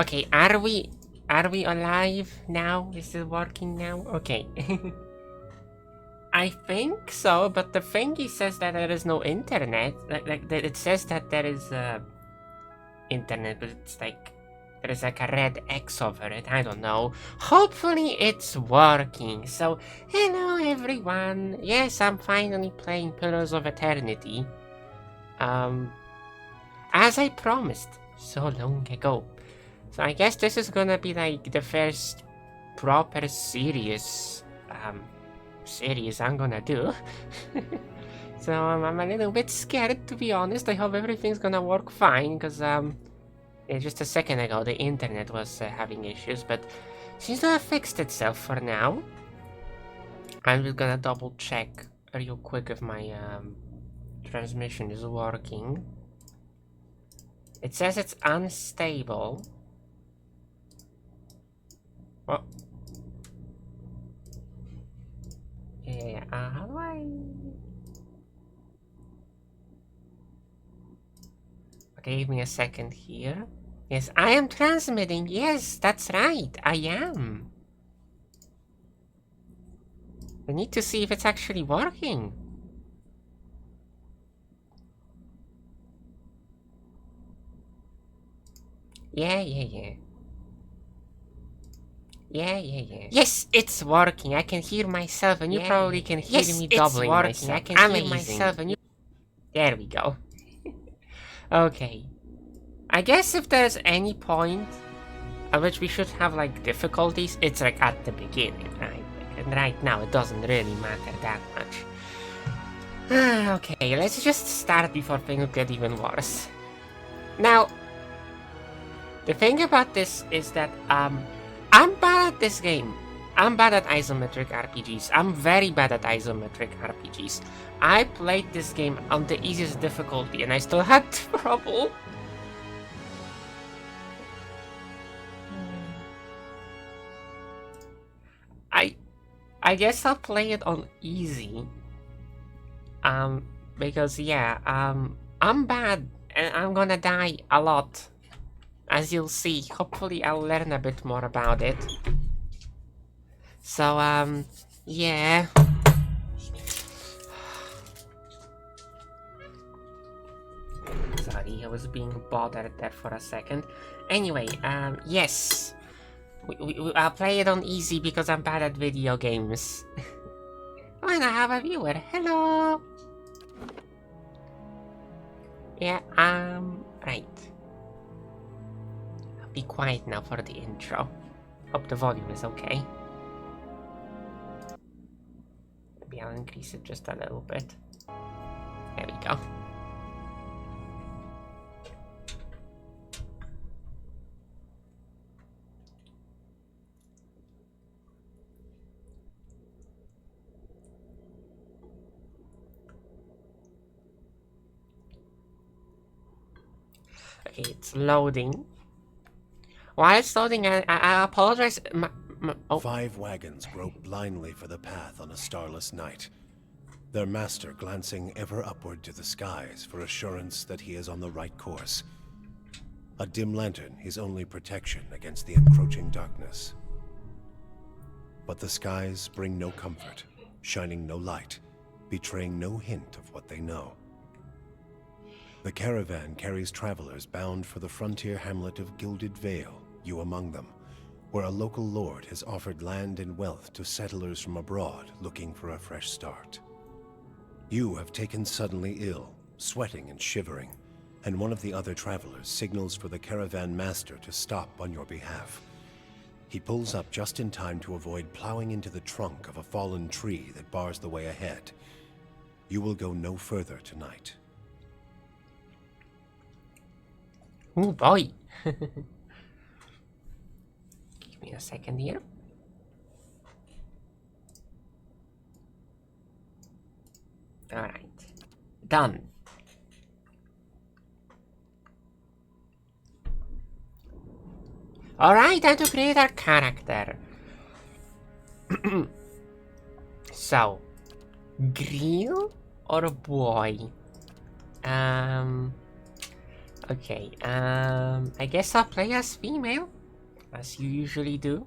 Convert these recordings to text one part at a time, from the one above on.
Okay, are we alive now? Is it working now? Okay. I think so, but the thingy says that there is no internet. It says that there is internet, but it's like there is like a red X over it. I don't know. Hopefully it's working. So, hello everyone. Yes, I'm finally playing Pillars of Eternity. As I promised so long ago. So I guess this is gonna be like the first proper serious series I'm gonna do. So I'm a little bit scared, to be honest. I hope everything's gonna work fine, because just a second ago the internet was having issues, but seems to have fixed itself for now. I'm just gonna double check real quick if my transmission is working. It says it's unstable. Oh. Yeah, how do I... Okay, give me a second here. Yes, I am transmitting. Yes, that's right. I am. I need to see if it's actually working. Yeah. Yes, it's working. I can hear myself, and you probably can hear me doubling myself. I can hear myself, and you... There we go. Okay. I guess if there's any point at which we should have like difficulties, it's like at the beginning, right? And right now it doesn't really matter that much. Okay, let's just start before things get even worse. Now, the thing about this is that I'm bad at this game. I'm bad at isometric RPGs. I'm very bad at isometric RPGs. I played this game on the easiest difficulty and I still had trouble. I guess I'll play it on easy. Because yeah, I'm bad and I'm gonna die a lot. As you'll see, hopefully I'll learn a bit more about it. So, yeah. Sorry, I was being bothered there for a second. Anyway, yes. I'll play it on easy because I'm bad at video games. Oh, and I have a viewer. Hello! Yeah, right. I'll be quiet now for the intro. Hope the volume is okay. Maybe I'll increase it just a little bit. There we go. Okay, it's loading. While it's loading, I apologize. Oh. 5 wagons grope blindly for the path on a starless night, their master glancing ever upward to the skies for assurance that he is on the right course. A dim lantern his only protection against the encroaching darkness. But the skies bring no comfort, shining no light, betraying no hint of what they know. The caravan carries travelers bound for the frontier hamlet of Gilded Vale, you among them, where a local lord has offered land and wealth to settlers from abroad looking for a fresh start. You have taken suddenly ill, sweating and shivering, and one of the other travelers signals for the caravan master to stop on your behalf. He pulls up just in time to avoid plowing into the trunk of a fallen tree that bars the way ahead. You will go no further tonight. Oh boy. Give me a second here. Alright. Done. Alright, time to create our character. So, girl or boy? Okay, I guess I'll play as female, as you usually do.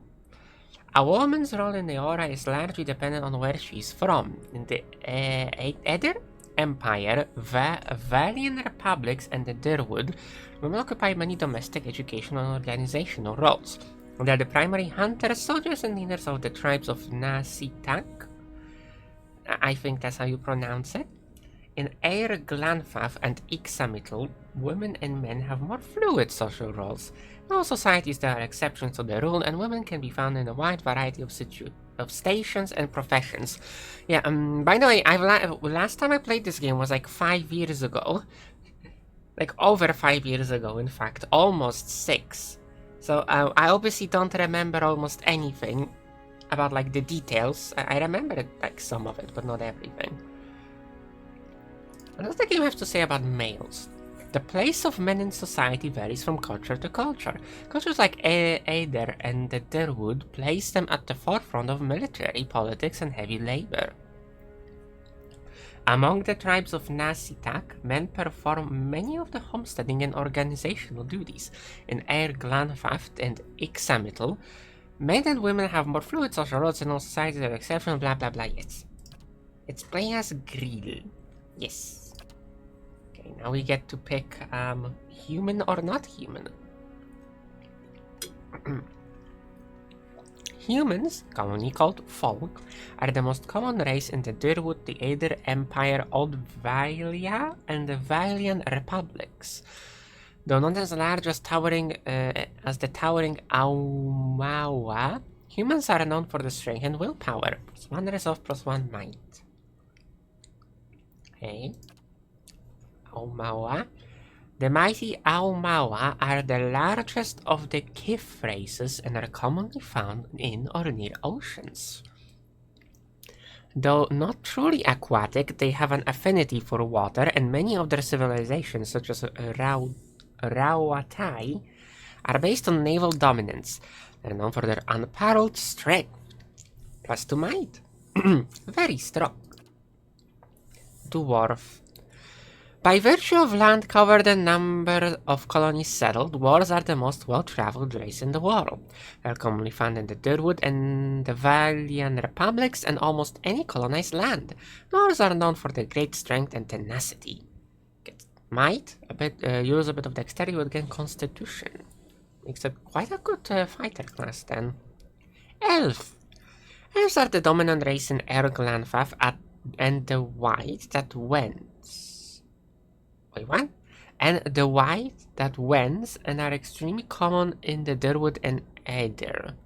A woman's role in the aura is largely dependent on where she's from. In the Eder Empire, Valian Republics, and the Dirwood, women occupy many domestic, educational, and organizational roles. They are the primary hunters, soldiers, and leaders of the tribes of Nasitak. I think that's how you pronounce it. In Eir Glanfaf and Ixamital, women and men have more fluid social roles. In all societies, there are exceptions to the rule, and women can be found in a wide variety of stations and professions. Yeah, by the way, last time I played this game was like 5 years ago. Like over 5 years ago, in fact, almost 6. So I obviously don't remember almost anything about like the details. I remember it, like some of it, but not everything. What does the game have to say about males? The place of men in society varies from culture to culture. Cultures like Eider and the Dirwood place them at the forefront of military, politics, and heavy labor. Among the tribes of Nasitak, men perform many of the homesteading and organizational duties. In Eir Glanfaft and Ixamital, men and women have more fluid social roles in all societies with exception, blah blah blah, yes. It's playing as Grill. Yes. Okay, now we get to pick human or not human. Humans, commonly called folk, are the most common race in the Dirwood, the Eider Empire, Old Valia, and the Valian Republics. Though not as large as the towering Aumaua, humans are known for the strength and willpower. +1 resolve, +1 might. Okay. Aumaua. The mighty Aumaua are the largest of the Kif races and are commonly found in or near oceans. Though not truly aquatic, they have an affinity for water, and many of their civilizations, such as Rawatai, are based on naval dominance. They're known for their unparalleled strength. +2 might. Very strong. Dwarf. By virtue of land covered and number of colonies settled, dwarves are the most well-traveled race in the world. They are commonly found in the Dirwood and the Valian Republics and almost any colonized land. Dwarves are known for their great strength and tenacity. Might, use a bit of dexterity would gain constitution. Makes it quite a good fighter class then. Elf. Elves are the dominant race in Erglanfaf and the white that wins. Wait, what? And the white that wends and are extremely common in the Dirwood and Eider.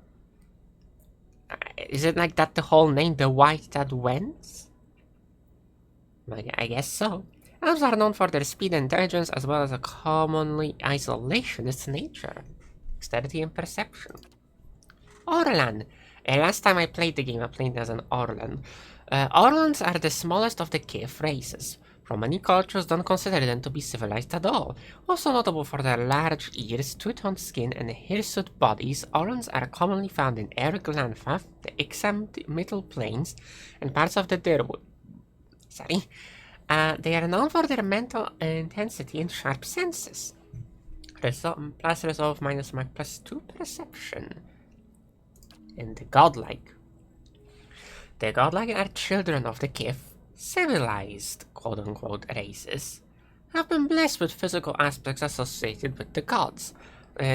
Is it like that the whole name, the white that wends? I guess so. Elves are known for their speed and intelligence as well as a commonly isolationist nature. Dexterity and perception. Orlan. Last time I played the game, I played as an Orlan. Orlans are the smallest of the Kif races. From many cultures don't consider them to be civilized at all. Also notable for their large ears, two-toned skin, and hirsute bodies, Orlans are commonly found in Erglanfaf, the Ixamital Plains, and parts of the Dirwood. They are known for their mental intensity and sharp senses. Plus resolve, minus mark, +2 perception. And the godlike. The godlike are children of the Kif, civilized, quote-unquote, races, have been blessed with physical aspects associated with the gods,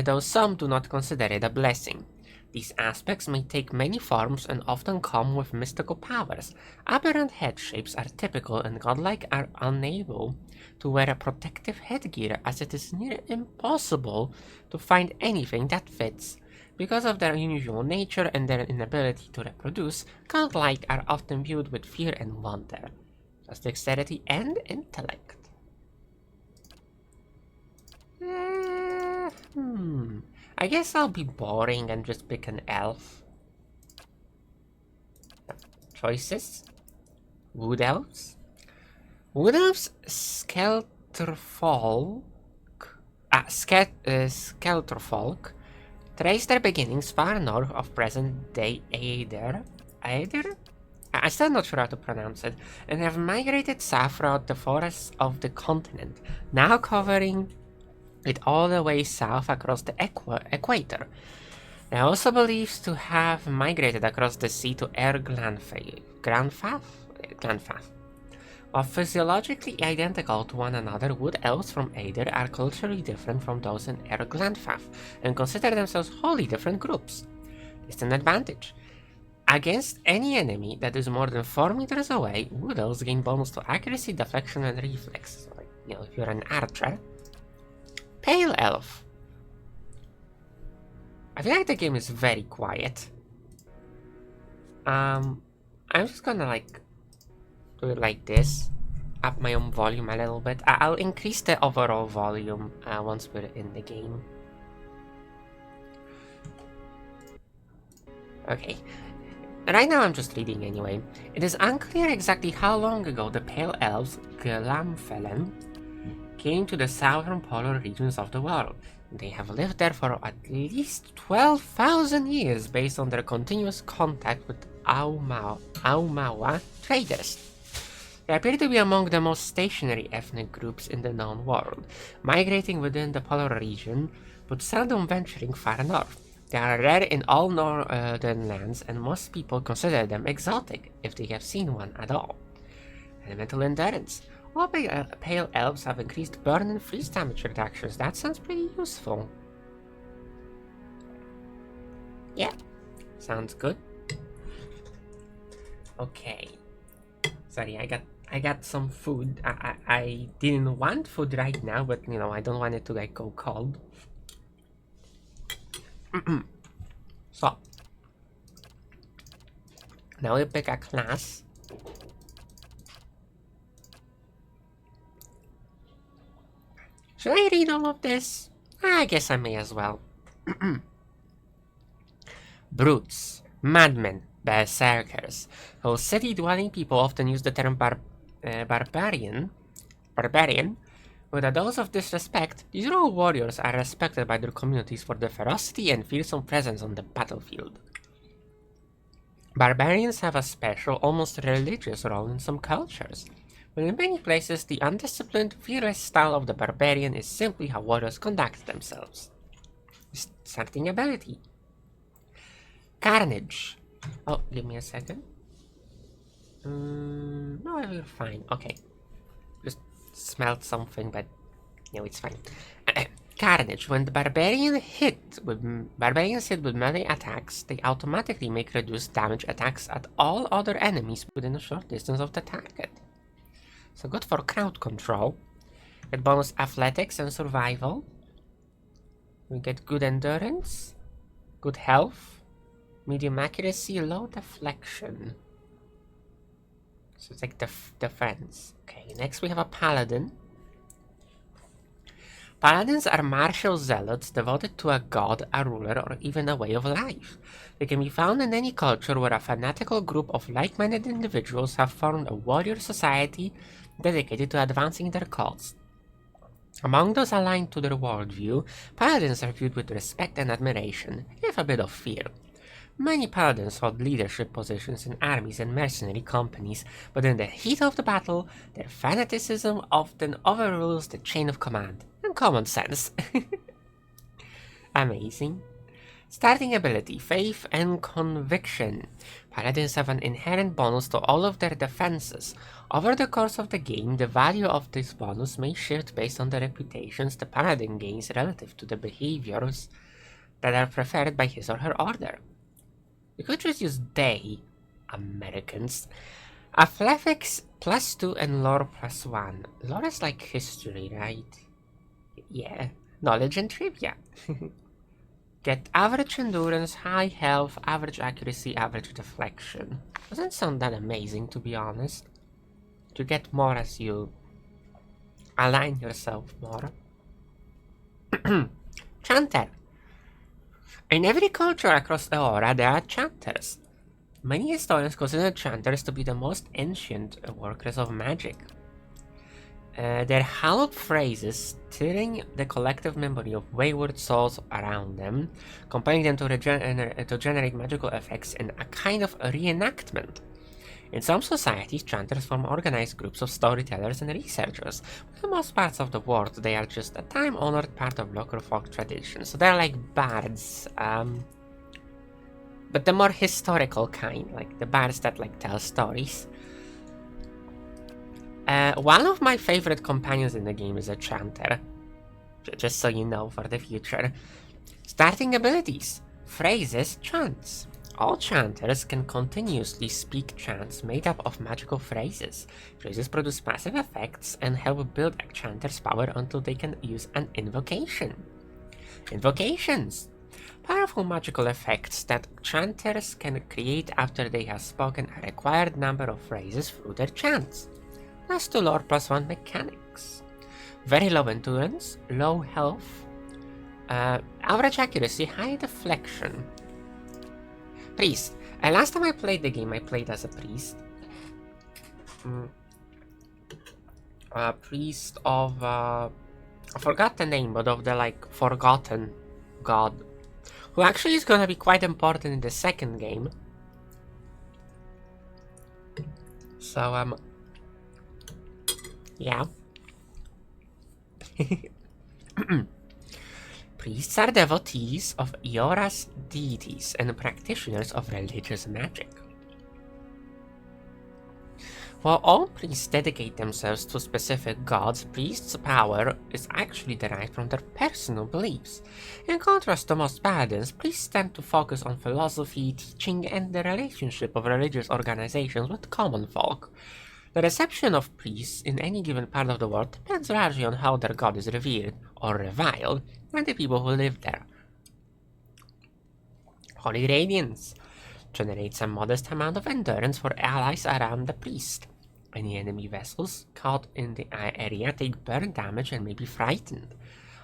though some do not consider it a blessing. These aspects may take many forms and often come with mystical powers. Aberrant head shapes are typical, and godlike are unable to wear a protective headgear, as it is near impossible to find anything that fits. Because of their unusual nature and their inability to reproduce, godlike are often viewed with fear and wonder. Plus dexterity and intellect. I guess I'll be boring and just pick an elf. Choices. Wood elves. Wood elves Skelterfolk. Skelterfolk trace their beginnings far north of present-day Eider. Eider? I'm still not sure how to pronounce it, and have migrated south throughout the forests of the continent, now covering it all the way south across the equator. They are also believed to have migrated across the sea to Air Glanfaf? While physiologically identical to one another, wood elves from Aether are culturally different from those in Air Glanfaf and consider themselves wholly different groups. It's an advantage. Against any enemy that is more than 4 meters away, wood elves gain bonus to accuracy, deflection, and reflex. So, like, if you're an archer. Pale elf. I feel like the game is very quiet. I'm just gonna do it like this. Up my own volume a little bit. I'll increase the overall volume once we're in the game. Okay. Right now I'm just reading anyway. It is unclear exactly how long ago the Pale Elves, Glamfelen, came to the southern polar regions of the world. They have lived there for at least 12,000 years based on their continuous contact with Aumaua traders. They appear to be among the most stationary ethnic groups in the known world, migrating within the polar region, but seldom venturing far north. They are rare in all northern lands, and most people consider them exotic, if they have seen one at all. Elemental endurance. All pale elves have increased burn and freeze damage reductions. That sounds pretty useful. Yeah, sounds good. Okay. Sorry, I got some food. I didn't want food right now, but I don't want it to go cold. So now we pick a class. Should I read all of this? I guess I may as well. Brutes, madmen, berserkers. Though city-dwelling people often use the term barbarian, with a dose of disrespect, these raw warriors are respected by their communities for their ferocity and fearsome presence on the battlefield. Barbarians have a special, almost religious role in some cultures, but in many places the undisciplined, fearless style of the barbarian is simply how warriors conduct themselves. Starting ability. Carnage. Oh, give me a second. No, I will fine. Okay. Just smelled something, but it's fine. Carnage. When the barbarians hit with melee attacks, they automatically make reduced damage attacks at all other enemies within a short distance of the target. So good for crowd control. Get bonus athletics and survival. We get good endurance, good health, medium accuracy, low deflection. So it's like defense. Okay, next we have a paladin. Paladins are martial zealots devoted to a god, a ruler, or even a way of life. They can be found in any culture where a fanatical group of like-minded individuals have formed a warrior society dedicated to advancing their cause. Among those aligned to their worldview, paladins are viewed with respect and admiration, if a bit of fear. Many paladins hold leadership positions in armies and mercenary companies, but in the heat of the battle, their fanaticism often overrules the chain of command and common sense. Amazing. Starting ability, Faith and Conviction. Paladins have an inherent bonus to all of their defenses. Over the course of the game, the value of this bonus may shift based on the reputations the paladin gains relative to the behaviors that are preferred by his or her order. You could just use they, Americans. Athletics +2 and lore +1. Lore is like history, right? Yeah. Knowledge and trivia. Get average endurance, high health, average accuracy, average deflection. Doesn't sound that amazing, to be honest. You get more as you align yourself more. Chanter. In every culture across the aura, there are chanters. Many historians consider chanters to be the most ancient workers of magic. Their hallowed phrases, stirring the collective memory of wayward souls around them, compelling them to generate magical effects in a kind of reenactment. In some societies, chanters form organized groups of storytellers and researchers. For most parts of the world, they are just a time-honored part of local folk tradition. So they're like bards, but the more historical kind, like the bards that like tell stories. One of my favorite companions in the game is a chanter. Just so you know for the future. Starting abilities. Phrases, chants. All chanters can continuously speak chants made up of magical phrases. Phrases produce passive effects and help build a chanter's power until they can use an invocation. Invocations. Powerful magical effects that chanters can create after they have spoken a required number of phrases through their chants. +2 lore +1 mechanics. Very low endurance, low health, average accuracy, high deflection. Priest. Last time I played the game, I played as a priest. Priest of, I forgot the name, but of the, like, forgotten god. Who actually is gonna be quite important in the second game. So, yeah. Priests are devotees of Iora's deities and practitioners of religious magic. While all priests dedicate themselves to specific gods, priests' power is actually derived from their personal beliefs. In contrast to most paladins, priests tend to focus on philosophy, teaching, and the relationship of religious organizations with common folk. The reception of priests in any given part of the world depends largely on how their god is revered or reviled and the people who live there. Holy Radiance generates a modest amount of endurance for allies around the priest. Any enemy vessels caught in the area take burn damage and may be frightened.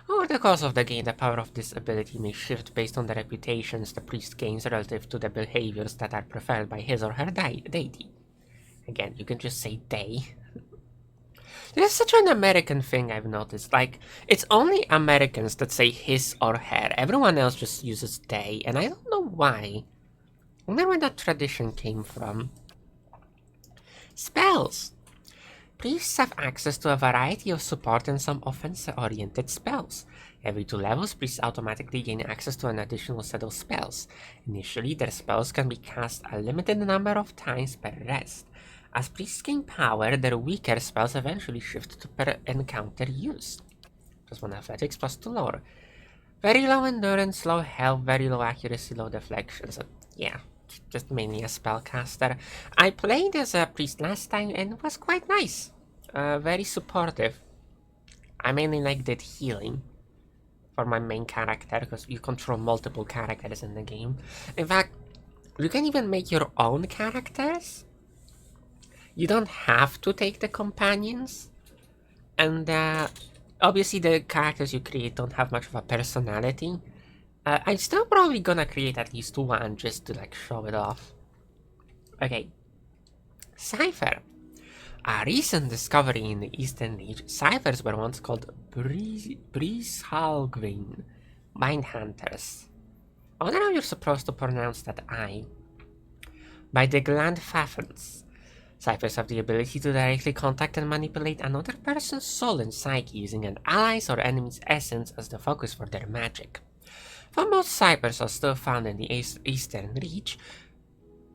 Over the course of the game, the power of this ability may shift based on the reputations the priest gains relative to the behaviors that are preferred by his or her deity. Again, you can just say they. This is such an American thing I've noticed. Like, it's only Americans that say his or her. Everyone else just uses they, and I don't know why. I wonder where that tradition came from. Spells. Priests have access to a variety of support and some offense-oriented spells. Every 2 levels, priests automatically gain access to an additional set of spells. Initially, their spells can be cast a limited number of times per rest. As priests gain power, their weaker spells eventually shift to per encounter use. +1 athletics, +2 lore. Very low endurance, low health, very low accuracy, low deflection. So, yeah, just mainly a spellcaster. I played as a priest last time and it was quite nice. Very supportive. I mainly did healing for my main character because you control multiple characters in the game. In fact, you can even make your own characters. You don't have to take the companions, and obviously the characters you create don't have much of a personality. I'm still probably gonna create at least one just to show it off. Okay. Cipher. A recent discovery in the Eastern Reach, ciphers were once called Brishalgvin, mind hunters. I wonder how you're supposed to pronounce that I. By the Gland Faffens. Ciphers have the ability to directly contact and manipulate another person's soul and psyche using an ally's or enemy's essence as the focus for their magic. While most ciphers are still found in the Eastern Reach,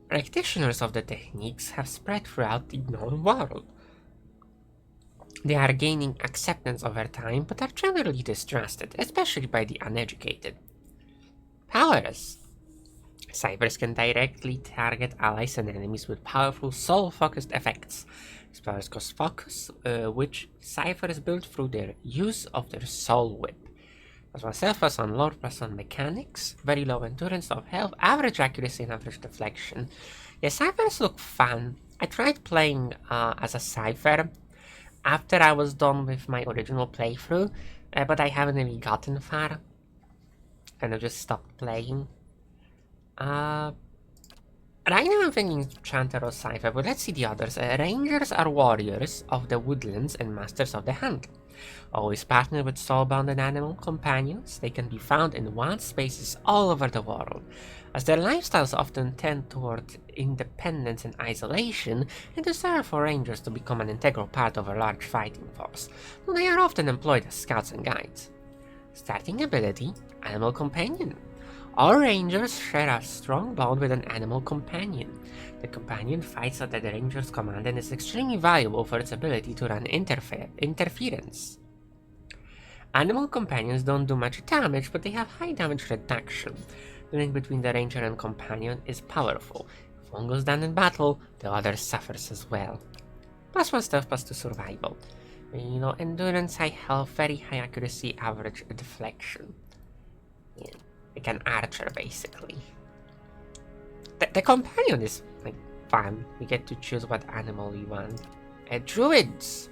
practitioners of the techniques have spread throughout the known world. They are gaining acceptance over time, but are generally distrusted, especially by the uneducated. Powers. Ciphers can directly target allies and enemies with powerful soul-focused effects. These powers cost focus, which ciphers build through their use of their soul whip. +1 self, +1 lore, +1 mechanics, very low endurance of health, average accuracy and average deflection. Yeah, ciphers look fun. I tried playing as a cipher after I was done with my original playthrough, but I haven't really gotten far. Kind of just stopped playing. Right now I'm thinking Chanter or Cipher, but let's see the others. Rangers are warriors of the woodlands and masters of the hunt. Always partnered with soul-bound animal companions, they can be found in wild spaces all over the world. As their lifestyles often tend toward independence and isolation, it is rare for rangers to become an integral part of a large fighting force, though they are often employed as scouts and guides. Starting ability, Animal Companion. All rangers share a strong bond with an animal companion. The companion fights under the ranger's command and is extremely valuable for its ability to run interference. Animal companions don't do much damage, but they have high damage reduction. The link between the ranger and companion is powerful. If one goes down in battle, the other suffers as well. +1 stealth, +2 survival. Endurance, high health, very high accuracy, average deflection. Yeah, like an archer, basically. The companion is fun. We get to choose what animal we want. Druids.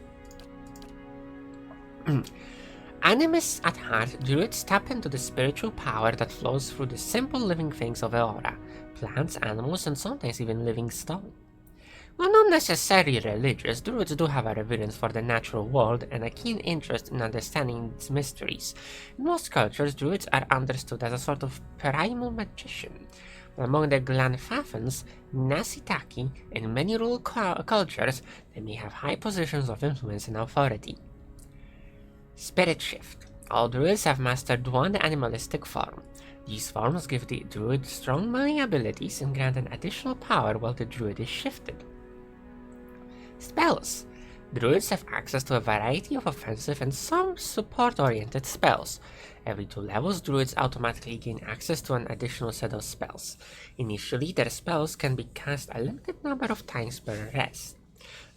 Animists at heart, druids tap into the spiritual power that flows through the simple living things of Eora, plants, animals, and sometimes even living stone. While not necessarily religious, druids do have a reverence for the natural world and a keen interest in understanding its mysteries. In most cultures, druids are understood as a sort of primal magician. Among the Glanfafans, Nasitaki, and many rural cultures, they may have high positions of influence and authority. Spirit Shift. All druids have mastered one animalistic form. These forms give the druid strong melee abilities and grant an additional power while the druid is shifted. Spells. Druids have access to a variety of offensive and some support-oriented spells. Every 2 levels, druids automatically gain access to an additional set of spells. Initially, their spells can be cast a limited number of times per rest.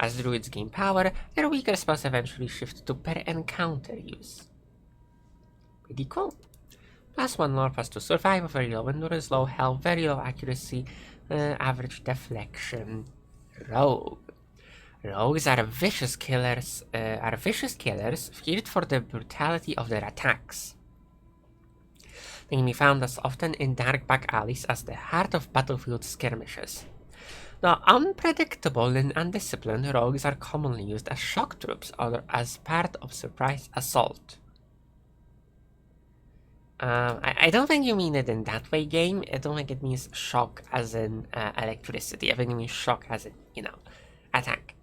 As druids gain power, their weaker spells eventually shift to per encounter use. Pretty cool. +1 lore, +2 survival, very low endurance, low health, very low accuracy, average deflection. Rogue. Rogues are vicious killers, feared for the brutality of their attacks. They can be found as often in dark back alleys as the heart of battlefield skirmishes. Though unpredictable and undisciplined, rogues are commonly used as shock troops or as part of surprise assault. I don't think you mean it in that way, game. I don't think it means shock as in electricity. I think it means shock as in, attack.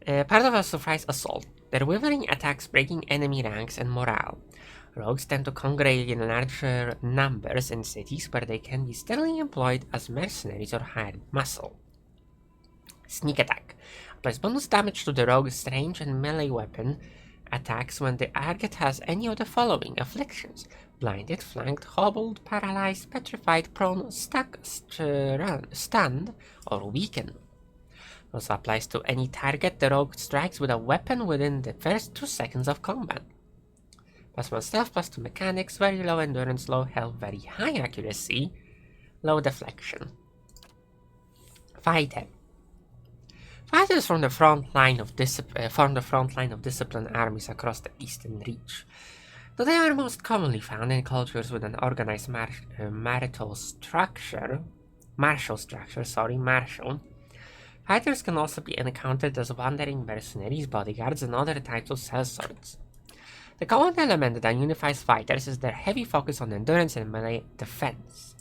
Part of a surprise assault. Their withering attacks breaking enemy ranks and morale. Rogues tend to congregate in larger numbers in cities where they can be steadily employed as mercenaries or hired muscle. Sneak Attack. Applies bonus damage to the rogue's range and melee weapon attacks when the target has any of the following afflictions: blinded, flanked, hobbled, paralyzed, petrified, prone, stuck, stunned, or weakened. Also applies to any target the rogue strikes with a weapon within the first 2 seconds of combat. +1 stealth, +2 mechanics, very low endurance, low health, very high accuracy, low deflection. Fighter. Fighters form the front line of disciplined armies across the Eastern Reach. Though they are most commonly found in cultures with an organized martial structure, fighters can also be encountered as wandering mercenaries, bodyguards, and other types of sellswords. The common element that unifies fighters is their heavy focus on endurance and melee defense.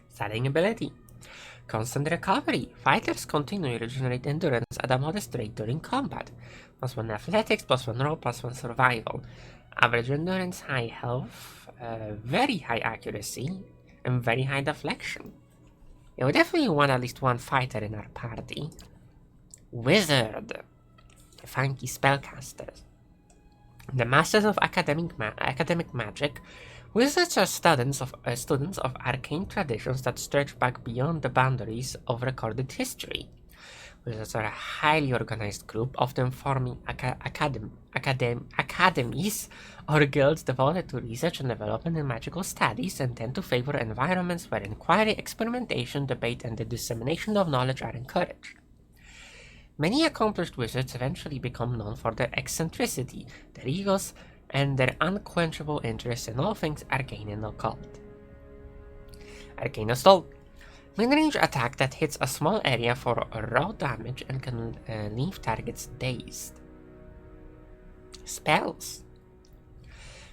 Starting ability. Constant recovery. Fighters continually regenerate endurance at a modest rate during combat. +1 athletics, +1 roll, +1 survival. Average endurance, high health, very high accuracy, and very high deflection. We definitely want at least one fighter in our party. Wizard. The funky spellcasters. The masters of academic magic, wizards are students of arcane traditions that stretch back beyond the boundaries of recorded history. Wizards are a highly organized group, often forming academies or guilds devoted to research and development in magical studies, and tend to favor environments where inquiry, experimentation, debate, and the dissemination of knowledge are encouraged. Many accomplished wizards eventually become known for their eccentricity, their egos, and their unquenchable interest in all things arcane and occult. Arcane Assault. Mid-range attack that hits a small area for raw damage and can leave targets dazed. Spells.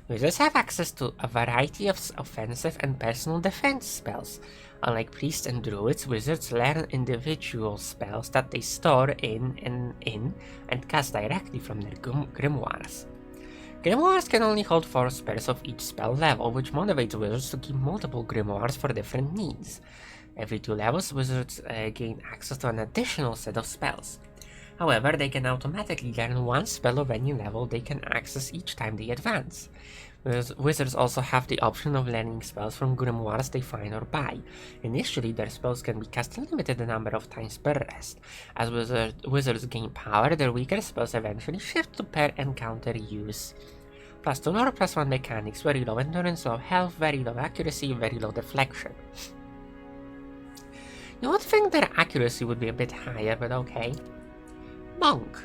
Wizards have access to a variety of offensive and personal defense spells. Unlike priests and druids, wizards learn individual spells that they store in and cast directly from their grimoires. Grimoires can only hold 4 spells of each spell level, which motivates wizards to keep multiple grimoires for different needs. Every 2 levels, wizards gain access to an additional set of spells. However, they can automatically learn 1 spell of any level they can access each time they advance. Wizards also have the option of learning spells from grimoires they find or buy. Initially, their spells can be cast a limited number of times per rest. As wizards gain power, their weaker spells eventually shift to per encounter use. +2 or +1 mechanics, very low endurance, low health, very low accuracy, very low deflection. You would think their accuracy would be a bit higher, but okay. Monk.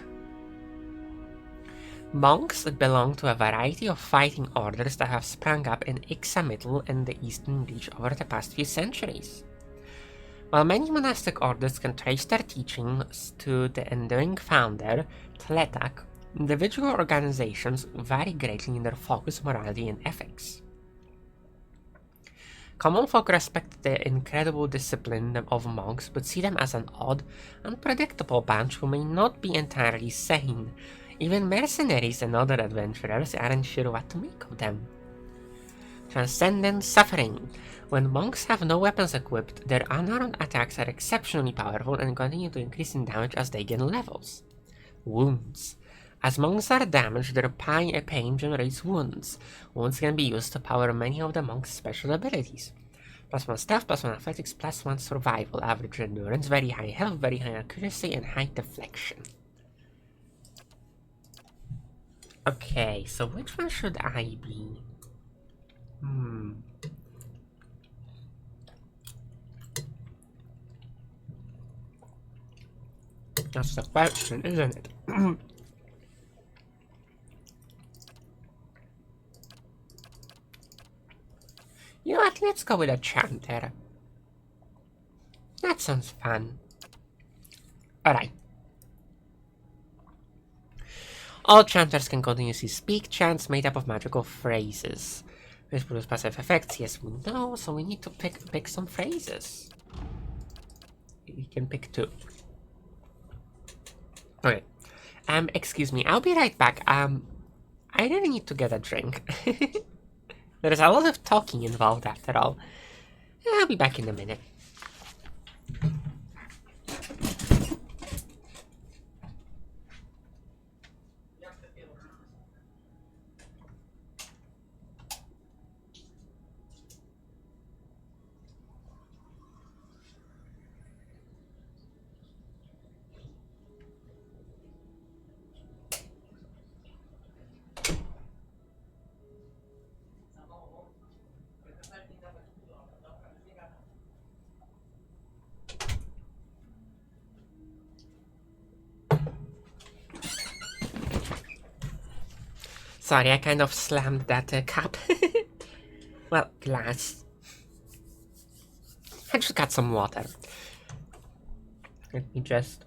Monks belong to a variety of fighting orders that have sprung up in Ixamital and the Eastern Reach over the past few centuries. While many monastic orders can trace their teachings to the enduring founder, Tletak, individual organizations vary greatly in their focus, morality, and ethics. Common folk respect the incredible discipline of monks, but see them as an odd, unpredictable bunch who may not be entirely sane. Even mercenaries and other adventurers aren't sure what to make of them. Transcendent suffering. When monks have no weapons equipped, their unarmed attacks are exceptionally powerful and continue to increase in damage as they gain levels. Wounds. As monks are damaged, their pain generates wounds. Wounds can be used to power many of the monk's special abilities. +1 stealth, +1 athletics, +1 survival, average endurance, very high health, very high accuracy, and high deflection. Okay, so which one should I be? That's the question, isn't it? You know what, let's go with a chanter. That sounds fun. Alright. All chanters can continuously speak chants made up of magical phrases. This produces passive effects, yes we know, so we need to pick some phrases. We can pick 2. Okay. Excuse me, I'll be right back. I really need to get a drink. There's a lot of talking involved after all. I'll be back in a minute. Sorry, I kind of slammed that cup. Well, glass. I just got some water. Let me just...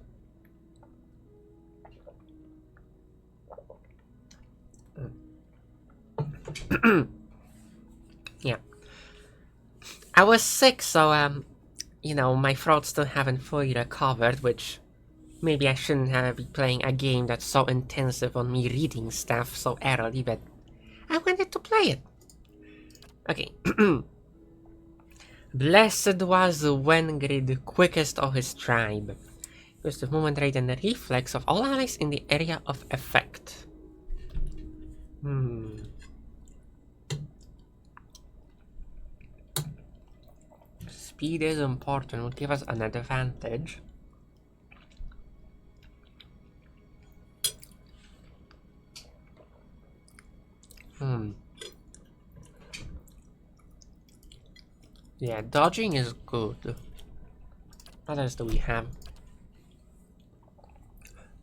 Yeah. I was sick, so, you know, my throat still haven't fully recovered, which... Maybe I shouldn't be playing a game that's so intensive on me reading stuff so early, but I wanted to play it. Okay. Blessed was Wengrid, quickest of his tribe. Used the movement rate and the reflex of all allies in the area of effect. Speed is important, will give us an advantage. Yeah, dodging is good. What else do we have?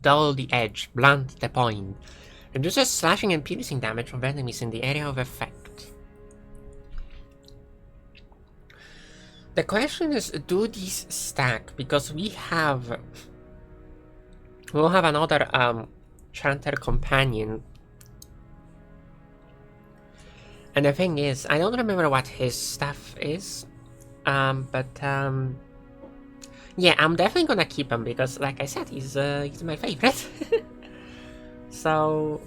Dull the edge, blunt the point. Reduces slashing and piercing damage from enemies in the area of effect. The question is, do these stack? Because we'll have another chanter companion And the thing is, I don't remember what his stuff is. Yeah, I'm definitely gonna keep him because, like I said, he's my favorite. So,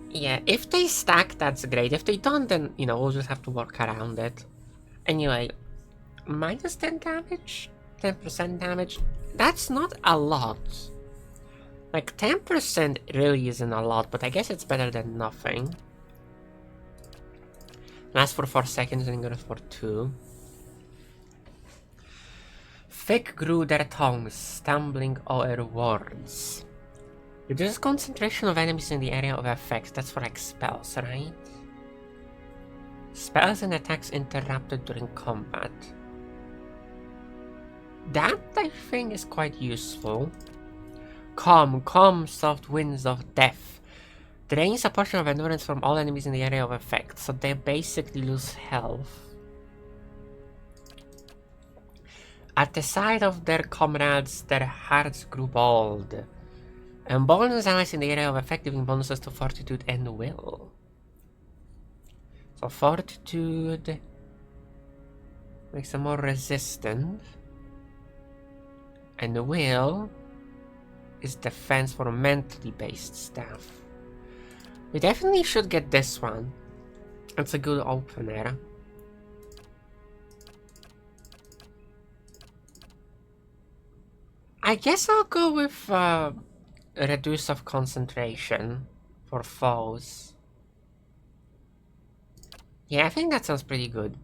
yeah, if they stack, that's great. If they don't, then, you know, we'll just have to work around it. Anyway, minus 10 damage? 10% damage? That's not a lot. Like, 10% really isn't a lot, but I guess it's better than nothing. Lasts for 4 seconds and goes for 2. Thick grew their tongues, stumbling over words. Reduces concentration of enemies in the area of effect. That's for like spells, right? Spells and attacks interrupted during combat. That, I think, is quite useful. Come, soft winds of death. Drains a portion of endurance from all enemies in the area of effect, so they basically lose health. At the sight of their comrades, their hearts grew bold. Emboldens allies in the area of effect, giving bonuses to fortitude and will. So fortitude makes them more resistant. And the will is defense for mentally based stuff. We definitely should get this one. It's a good opener. I guess I'll go with reduce of concentration for foes. Yeah, I think that sounds pretty good.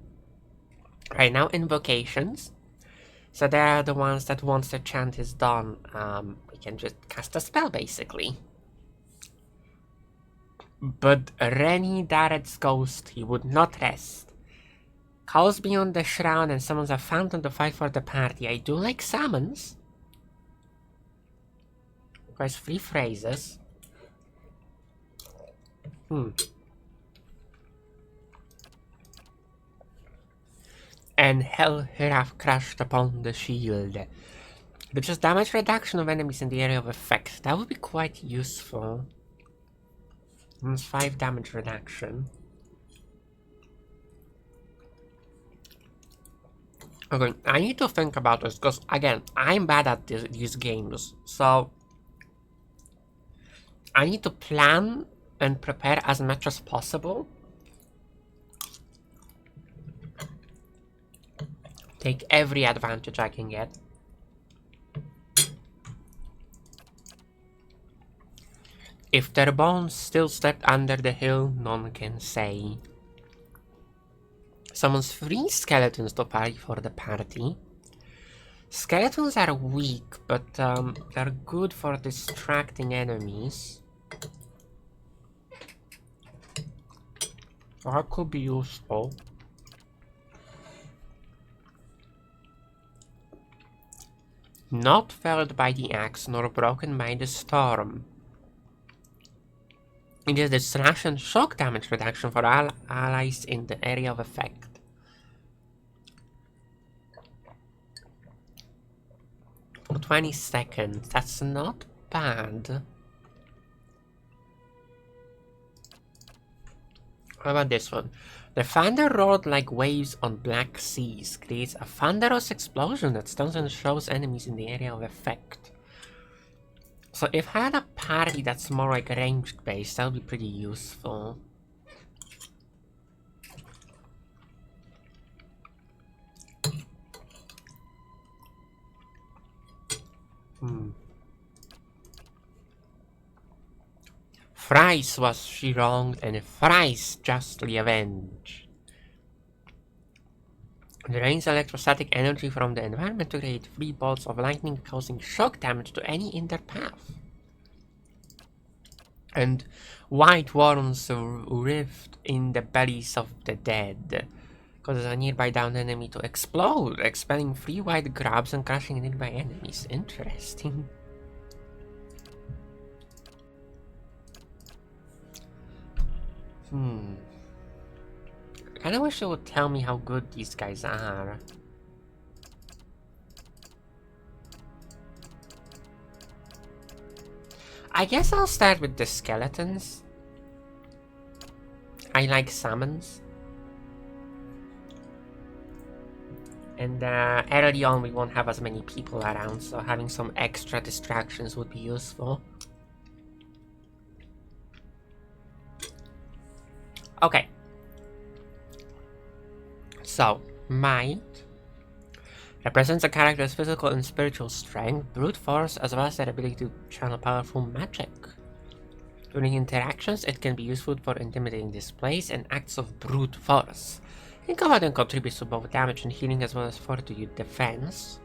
Right, now invocations. So they're the ones that once the chant is done, we can just cast a spell basically. But Rennie Darrett's ghost, he would not rest. Calls beyond the shroud and summons a phantom to fight for the party. I do like summons. Requires 3 phrases. And hell wrath crashed upon the shield. Which is damage reduction of enemies in the area of effect. That would be quite useful. It's 5 damage reduction. Okay, I need to think about this because, again, I'm bad at these games. So, I need to plan and prepare as much as possible. Take every advantage I can get. If their bones still slept under the hill, none can say. Summons 3 skeletons to fight for the party. Skeletons are weak, but they're good for distracting enemies. That could be useful. Not felled by the axe, nor broken by the storm. It is the slash and shock damage reduction for all allies in the area of effect. For 20 seconds, that's not bad. How about this one? The thunder roared like waves on black seas, creates a thunderous explosion that stuns and shows enemies in the area of effect. So if I had a party that's more like ranged based, that would be pretty useful. Thrice was she wronged and thrice justly avenged. Drains electrostatic energy from the environment to create 3 bolts of lightning, causing shock damage to any in their path. And white worms writhed in the bellies of the dead, causes a nearby downed enemy to explode, expelling 3 white grabs and crushing nearby enemies. Interesting. I kinda wish it would tell me how good these guys are. I guess I'll start with the skeletons. I like summons. And early on we won't have as many people around, so having some extra distractions would be useful. Okay. So, might represents a character's physical and spiritual strength, brute force, as well as their ability to channel powerful magic. During interactions, it can be useful for intimidating displays and acts of brute force. In combat, it contributes to both damage and healing as well as fortitude defense.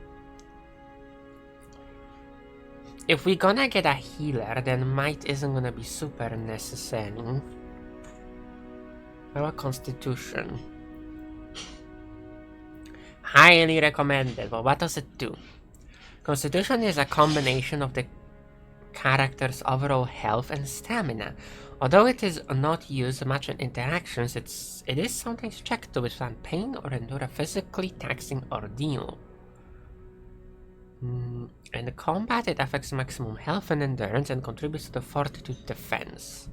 If we're gonna get a healer, then might isn't gonna be super necessary. Our constitution. Highly recommended, but what does it do? Constitution is a combination of the character's overall health and stamina. Although it is not used much in interactions, it is sometimes checked to withstand pain or endure a physically taxing ordeal. In the combat, it affects maximum health and endurance and contributes to the fortitude defense.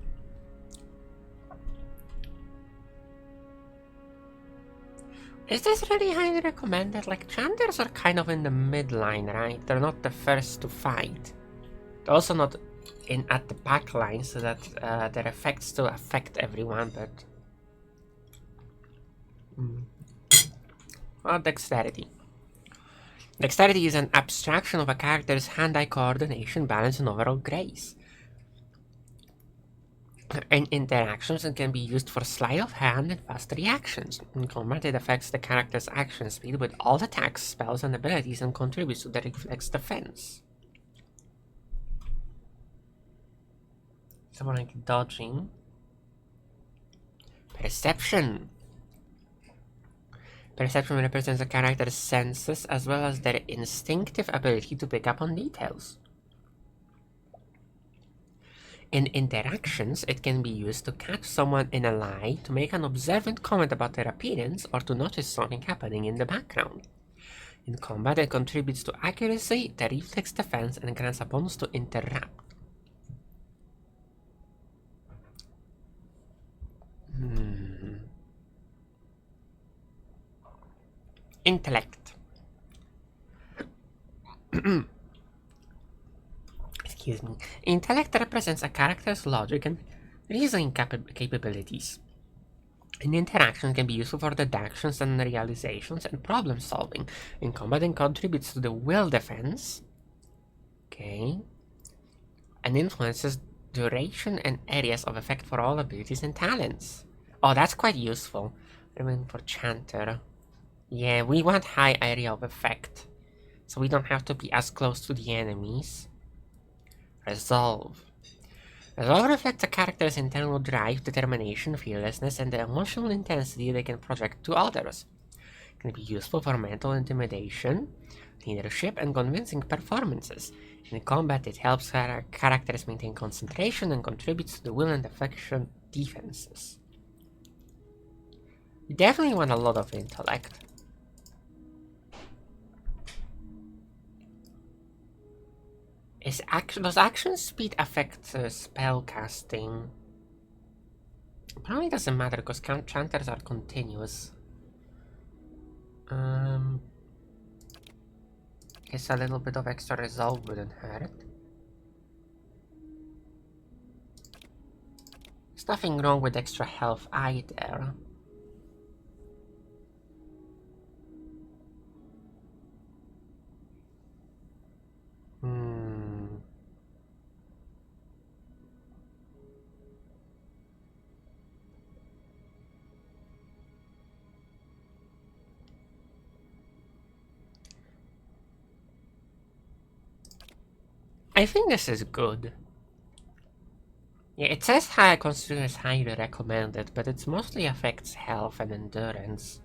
Is this really highly recommended? Like, Chanders are kind of in the midline, right? They're not the first to fight. They're also not at the back line, so that their effects still affect everyone, but... Well, dexterity. Dexterity is an abstraction of a character's hand-eye coordination, balance, and overall grace. In interactions, it can be used for sleight of hand and fast reactions. In combat, it affects the character's action speed with all attacks, spells, and abilities and contributes to the reflex defense. So like dodging. Perception. Perception represents a character's senses as well as their instinctive ability to pick up on details. In interactions, it can be used to catch someone in a lie, to make an observant comment about their appearance, or to notice something happening in the background. In combat, it contributes to accuracy, the reflex defense, and grants a bonus to interrupt. Intellect. Excuse me. Intellect represents a character's logic and reasoning capabilities. In interaction, can be useful for deductions and realizations and problem solving. In combat, it contributes to the will defense. Okay. And influences duration and areas of effect for all abilities and talents. Oh, that's quite useful. I mean, for Chanter. Yeah, we want high area of effect, so we don't have to be as close to the enemies. Resolve. Resolve reflects a character's internal drive, determination, fearlessness, and the emotional intensity they can project to others. It can be useful for mental intimidation, leadership, and convincing performances. In combat, it helps characters maintain concentration and contributes to the will and affection defenses. We definitely want a lot of intellect. Does action speed affect spell casting? Probably doesn't matter because chanters are continuous. Guess a little bit of extra resolve wouldn't hurt. There's nothing wrong with extra health either. I think this is good. Yeah, it says high considered as highly recommended, but it mostly affects health and endurance.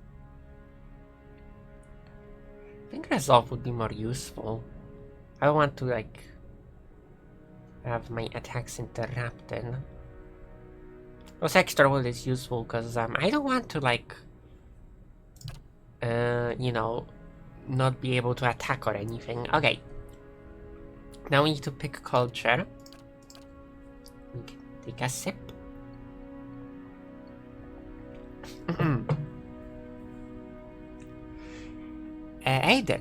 I think resolve would be more useful. I want to like have my attacks interrupted. Those extra will is useful because I don't want to like you know, not be able to attack or anything. Okay. Now we need to pick culture. We can take a sip. Aether.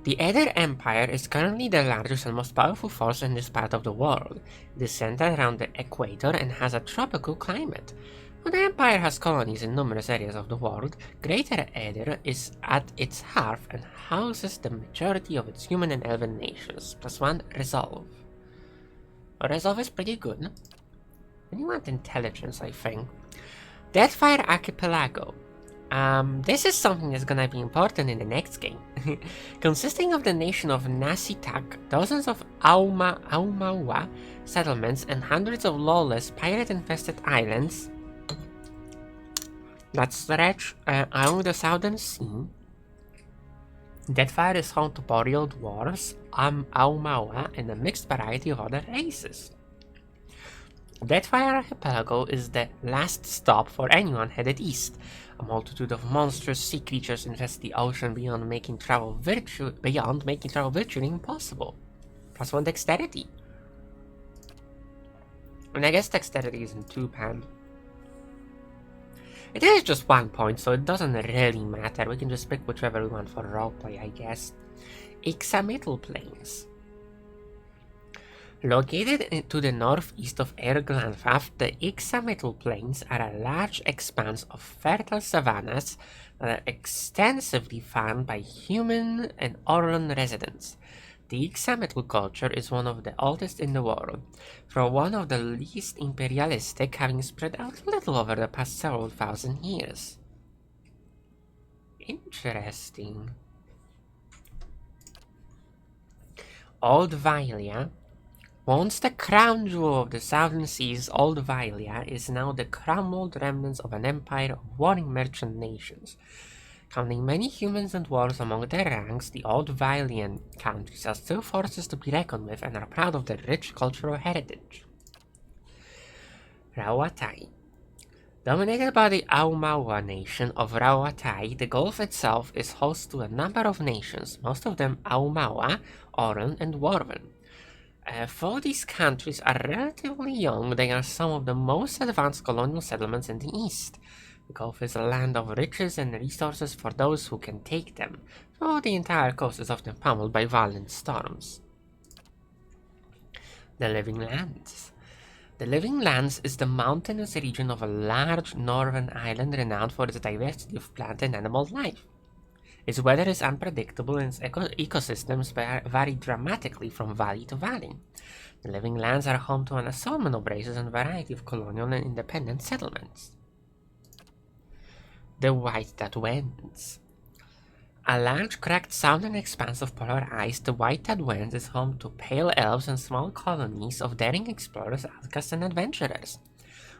The Aether Empire is currently the largest and most powerful force in this part of the world. It is centered around the equator and has a tropical climate. While the Empire has colonies in numerous areas of the world, Greater Aether is at its heart and houses the majority of its human and elven nations, plus 1 resolve. Resolve is pretty good. And you want intelligence, I think. Deathfire Archipelago. This is something that's gonna be important in the next game. Consisting of the nation of Nasitak, dozens of Aumaua settlements, and hundreds of lawless, pirate-infested islands that stretch along the southern sea. Deathfire is home to boreal dwarves, Aumaua, and a mixed variety of other races. Deathfire Archipelago is the last stop for anyone headed east. A multitude of monstrous sea creatures infest the ocean beyond making travel virtually impossible. Plus 1 dexterity. And I guess dexterity isn't too bad. It is just 1 point, so it doesn't really matter. We can just pick whichever we want for roleplay, I guess. Ixamital Plains. Located to the northeast of Erglanfath, the Ixamital Plains are a large expanse of fertile savannas that are extensively farmed by human and Orlan residents. The Ixamital culture is one of the oldest in the world, for one of the least imperialistic, having spread out little over the past several thousand years. Interesting. Old Valia. Once the crown jewel of the southern seas, Old Valia is now the crumbled remnants of an empire of warring merchant nations. Counting many humans and dwarves among their ranks, the Old Valian countries are still forces to be reckoned with and are proud of their rich cultural heritage. Rauatai. Dominated by the Aumaua nation of Rauatai, the Gulf itself is host to a number of nations, most of them Aumaua, Oran, and Dwarven. Though these countries are relatively young, they are some of the most advanced colonial settlements in the East. The Gulf is a land of riches and resources for those who can take them, though the entire coast is often pummeled by violent storms. The Living Lands. The Living Lands is the mountainous region of a large northern island renowned for its diversity of plant and animal life. Its weather is unpredictable and its ecosystems vary dramatically from valley to valley. The Living Lands are home to an assortment of races and variety of colonial and independent settlements. The White That Wends. A large, cracked southern expanse of polar ice, the White That Wends is home to pale elves and small colonies of daring explorers, outcasts, and adventurers.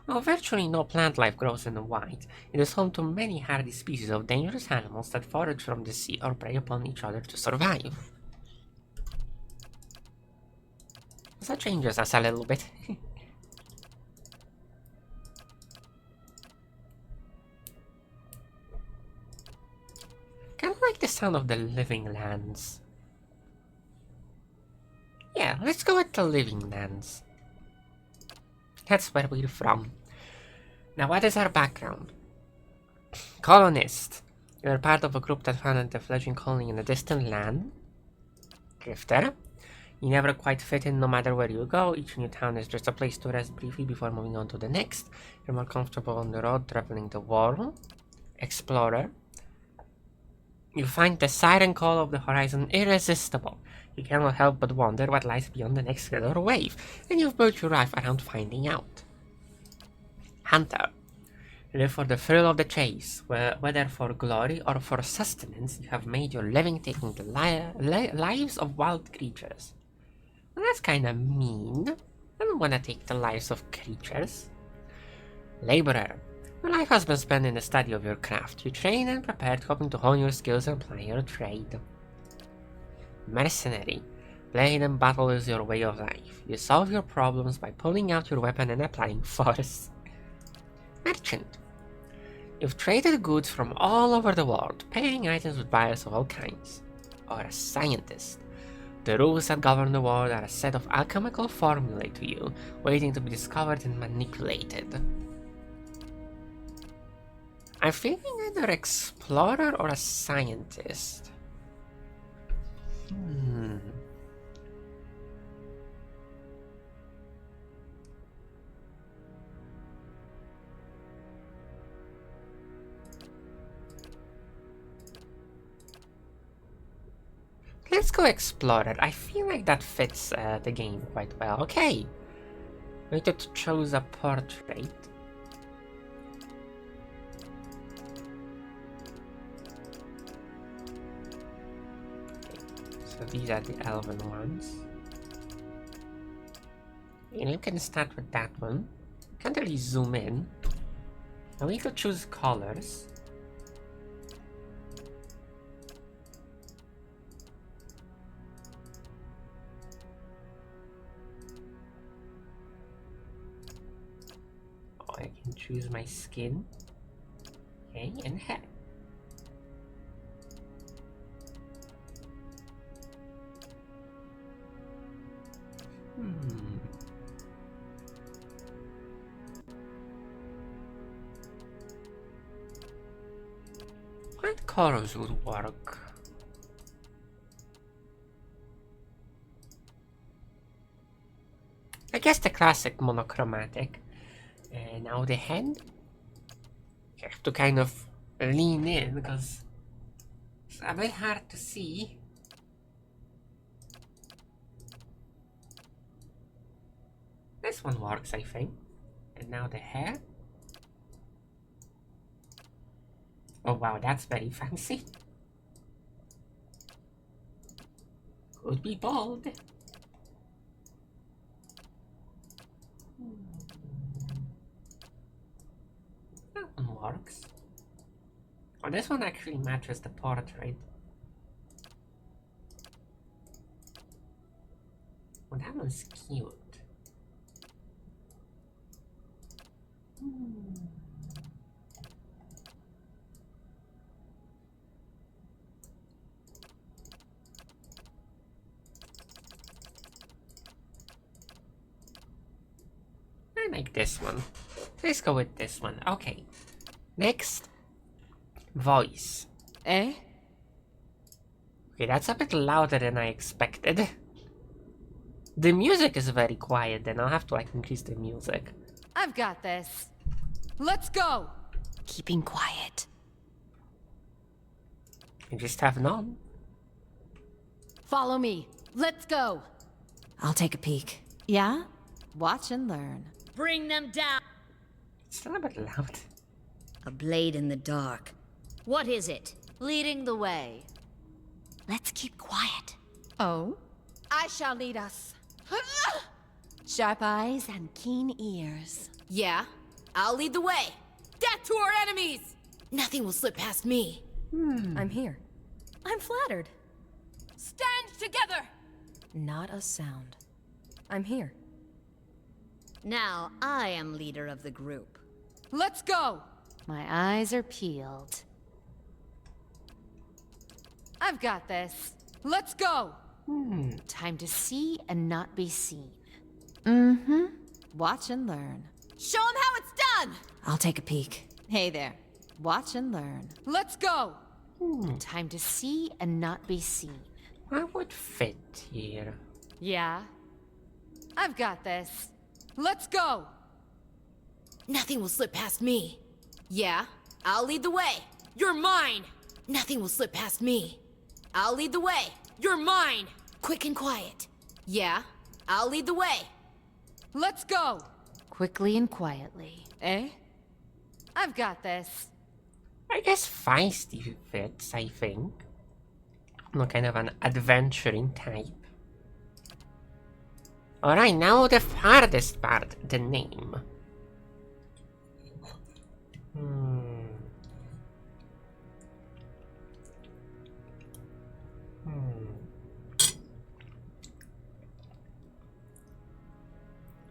While virtually no plant life grows in the White, it is home to many hardy species of dangerous animals that forage from the sea or prey upon each other to survive. So that changes us a little bit. Kinda like the sound of the Living Lands. Yeah, let's go with the Living Lands. That's where we're from. Now, what is our background? Colonist. You're part of a group that founded a fledgling colony in a distant land. Drifter. You never quite fit in no matter where you go. Each new town is just a place to rest briefly before moving on to the next. You're more comfortable on the road traveling the world. Explorer. You find the siren call of the horizon irresistible. You cannot help but wonder what lies beyond the next hill or wave, and you've built your life around finding out. Hunter. You live for the thrill of the chase, whether for glory or for sustenance. You have made your living taking the lives of wild creatures. Well, that's kinda mean. I don't wanna take the lives of creatures. Laborer. Your life has been spent in the study of your craft. You train and prepare, hoping to hone your skills and apply your trade. Mercenary. Playing in battle is your way of life. You solve your problems by pulling out your weapon and applying force. Merchant. You've traded goods from all over the world, pairing items with buyers of all kinds. Or a scientist. The rules that govern the world are a set of alchemical formulae to you, waiting to be discovered and manipulated. I'm feeling either explorer or a scientist. Let's go explorer. I feel like that fits the game quite well. Okay. We need to choose a portrait. So these are the elven ones. And you can start with that one. Can't really zoom in. Now we need to choose colors. Oh, I can choose my skin. Okay, and hair. What colors would work? I guess the classic monochromatic. And now the hand. You have to kind of lean in because it's a bit hard to see. This one works, I think. And now the hair. Oh wow, that's very fancy. Could be bald. That one works. Oh, this one actually matches the portrait. Oh, that one's cute. I like this one. Let's go with this one. Okay. Next. Voice. Eh? Okay, that's a bit louder than I expected. The music is very quiet, then I'll have to like increase the music. I've got this. Let's go! Keeping quiet. I just have none. Follow me. Let's go! I'll take a peek. Yeah? Watch and learn. Bring them down! It's still a bit loud. A blade in the dark. What is it? Leading the way. Let's keep quiet. Oh? I shall lead us. Sharp eyes and keen ears. Yeah, I'll lead the way. Death to our enemies! Nothing will slip past me. I'm here. I'm flattered. Stand together! Not a sound. I'm here. Now I am leader of the group. Let's go! My eyes are peeled. I've got this. Let's go! Time to see and not be seen. Mm-hmm. Watch and learn. Show them how it's done! I'll take a peek. Hey there. Watch and learn. Let's go! Time to see and not be seen. What would fit here? Yeah? I've got this. Let's go! Nothing will slip past me. Yeah, I'll lead the way. You're mine! Nothing will slip past me. I'll lead the way. You're mine! Quick and quiet. Yeah, I'll lead the way. Let's go! Quickly and quietly. Eh? I've got this. I guess feisty fits, I think. No, kind of an adventuring type. Alright, now the hardest part, the name.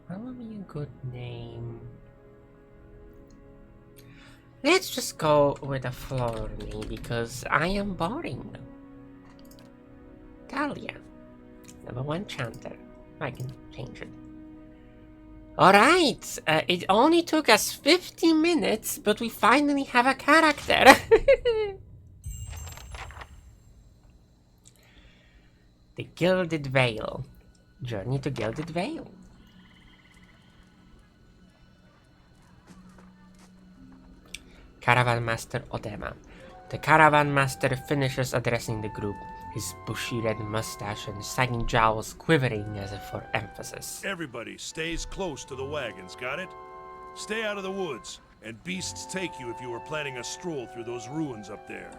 What would be a good name? Let's just go with a flower name because I am boring. Talia. #1 chanter. I can change it. Alright, it only took us 50 minutes, but we finally have a character. The Gilded Vale. Journey to Gilded Vale. Caravan Master Odema. The Caravan Master finishes addressing the group, his bushy red mustache and sagging jowls quivering as if for emphasis. Everybody stays close to the wagons, got it? Stay out of the woods, and beasts take you if you were planning a stroll through those ruins up there.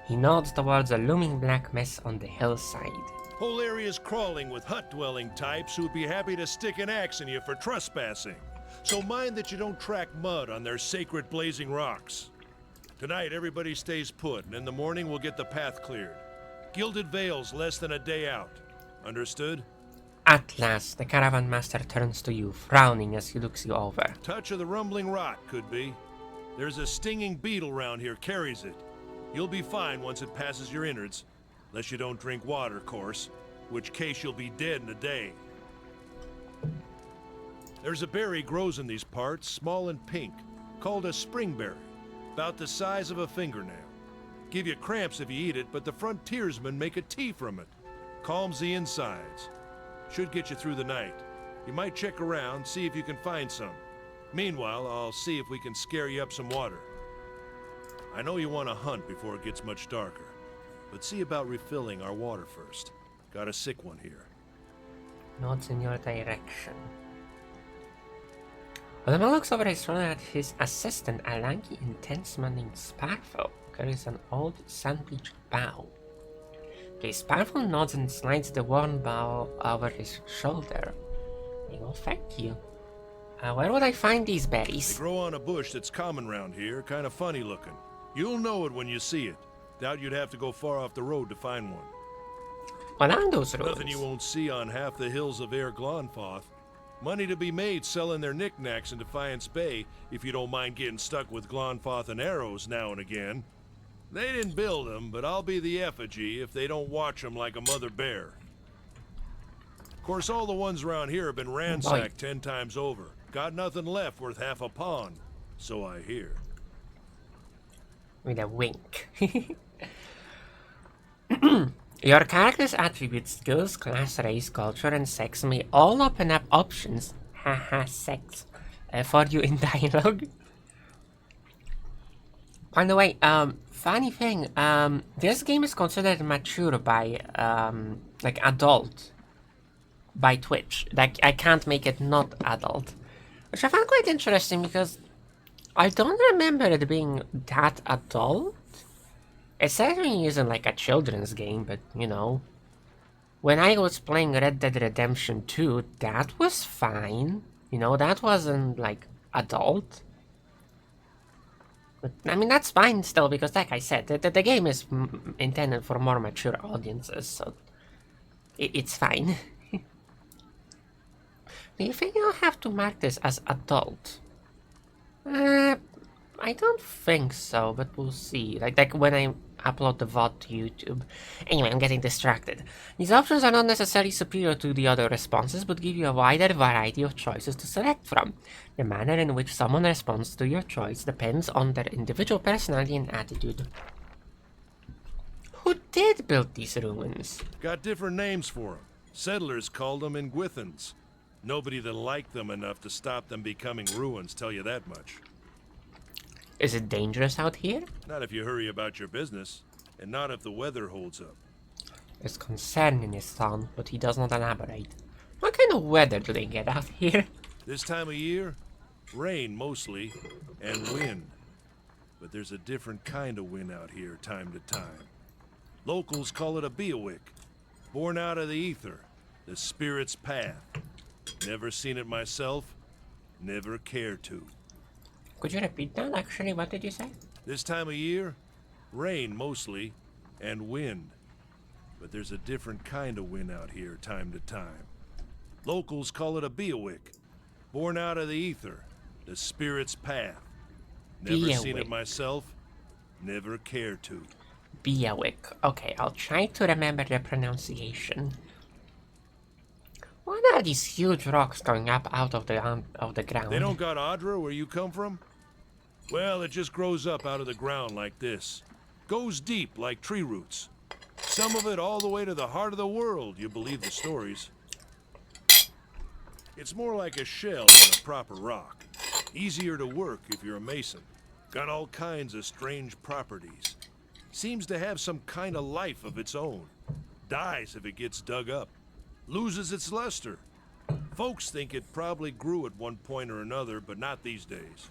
He nods towards a looming black mess on the hillside. Whole area's crawling with hut-dwelling types who'd be happy to stick an axe in you for trespassing. So mind that you don't track mud on their sacred blazing rocks. Tonight, everybody stays put, and in the morning we'll get the path cleared. Gilded Vale's less than a day out. Understood? At last, the Caravan Master turns to you, frowning as he looks you over. Touch of the rumbling rot, could be. There's a stinging beetle round here, carries it. You'll be fine once it passes your innards. Unless you don't drink water, of course. Which case you'll be dead in a day. There's a berry grows in these parts, small and pink, called a springberry. About the size of a fingernail. Give you cramps if you eat it, but the frontiersmen make a tea from it. Calms the insides. Should get you through the night. You might check around, see if you can find some. Meanwhile, I'll see if we can scare you up some water. I know you want to hunt before it gets much darker, but see about refilling our water first. Got a sick one here. Nods in your direction. Odema looks over his shoulder at his assistant, a lanky, intense man named Sparfo, carries an old sun-bleached bow. Okay, Sparfo nods and slides the worn bow over his shoulder. Well, thank you. Where would I find these They berries? grow on a bush that's common round here, kind of funny looking. You'll know it when you see it. Doubt you'd have to go far off the road to find one. What are those ruins? Nothing you won't see on half the hills of Air Glonfoth. Money to be made selling their knickknacks in Defiance Bay if you don't mind getting stuck with Glonfoth and arrows now and again. They didn't build them, but I'll be the effigy if they don't watch them like a mother bear. Of course, all the ones around here have been ransacked 10 times over. Got nothing left worth half a pond, so I hear. With a wink. Your character's attributes, skills, class, race, culture, and sex may all open up options, haha, sex, for you in dialogue. By the way, funny thing, this game is considered mature by, like, adult, by Twitch. Like, I can't make it not adult. Which I found quite interesting because I don't remember it being that adult. It certainly isn't like a children's game, but, you know, when I was playing Red Dead Redemption 2, that was fine. You know, that wasn't, like, adult. But, I mean, that's fine still, because like I said, the game is intended for more mature audiences, so it's fine. Do you think I'll have to mark this as adult? I don't think so, but we'll see. Like when I upload the VOD to YouTube. Anyway, I'm getting distracted. These options are not necessarily superior to the other responses, but give you a wider variety of choices to select from. The manner in which someone responds to your choice depends on their individual personality and attitude. Who did build these ruins? Got different names for them. Settlers called them Ingwithans. Nobody that liked them enough to stop them becoming ruins, tell you that much. Is it dangerous out here? Not if you hurry about your business, and not if the weather holds up. There's concern in his tone, but he does not elaborate. What kind of weather do they get out here? This time of year, rain mostly, and wind. But there's a different kind of wind out here time to time. Locals call it a beowick, born out of the ether, the spirit's path. Never seen it myself, never care to. Could you repeat that? Actually, what did you say? This time of year, rain mostly, and wind. But there's a different kind of wind out here time to time. Locals call it a beowick, born out of the ether, the spirit's path. Never seen it myself, never care to. Beowick. Okay, I'll try to remember the pronunciation. What are these huge rocks going up out of the ground? They don't got Audra where you come from? Well, it just grows up out of the ground like this. Goes deep like tree roots. Some of it all the way to the heart of the world, you believe the stories. It's more like a shell than a proper rock. Easier to work if you're a mason. Got all kinds of strange properties. Seems to have some kind of life of its own. Dies if it gets dug up. Loses its luster. Folks think it probably grew at one point or another, but not these days.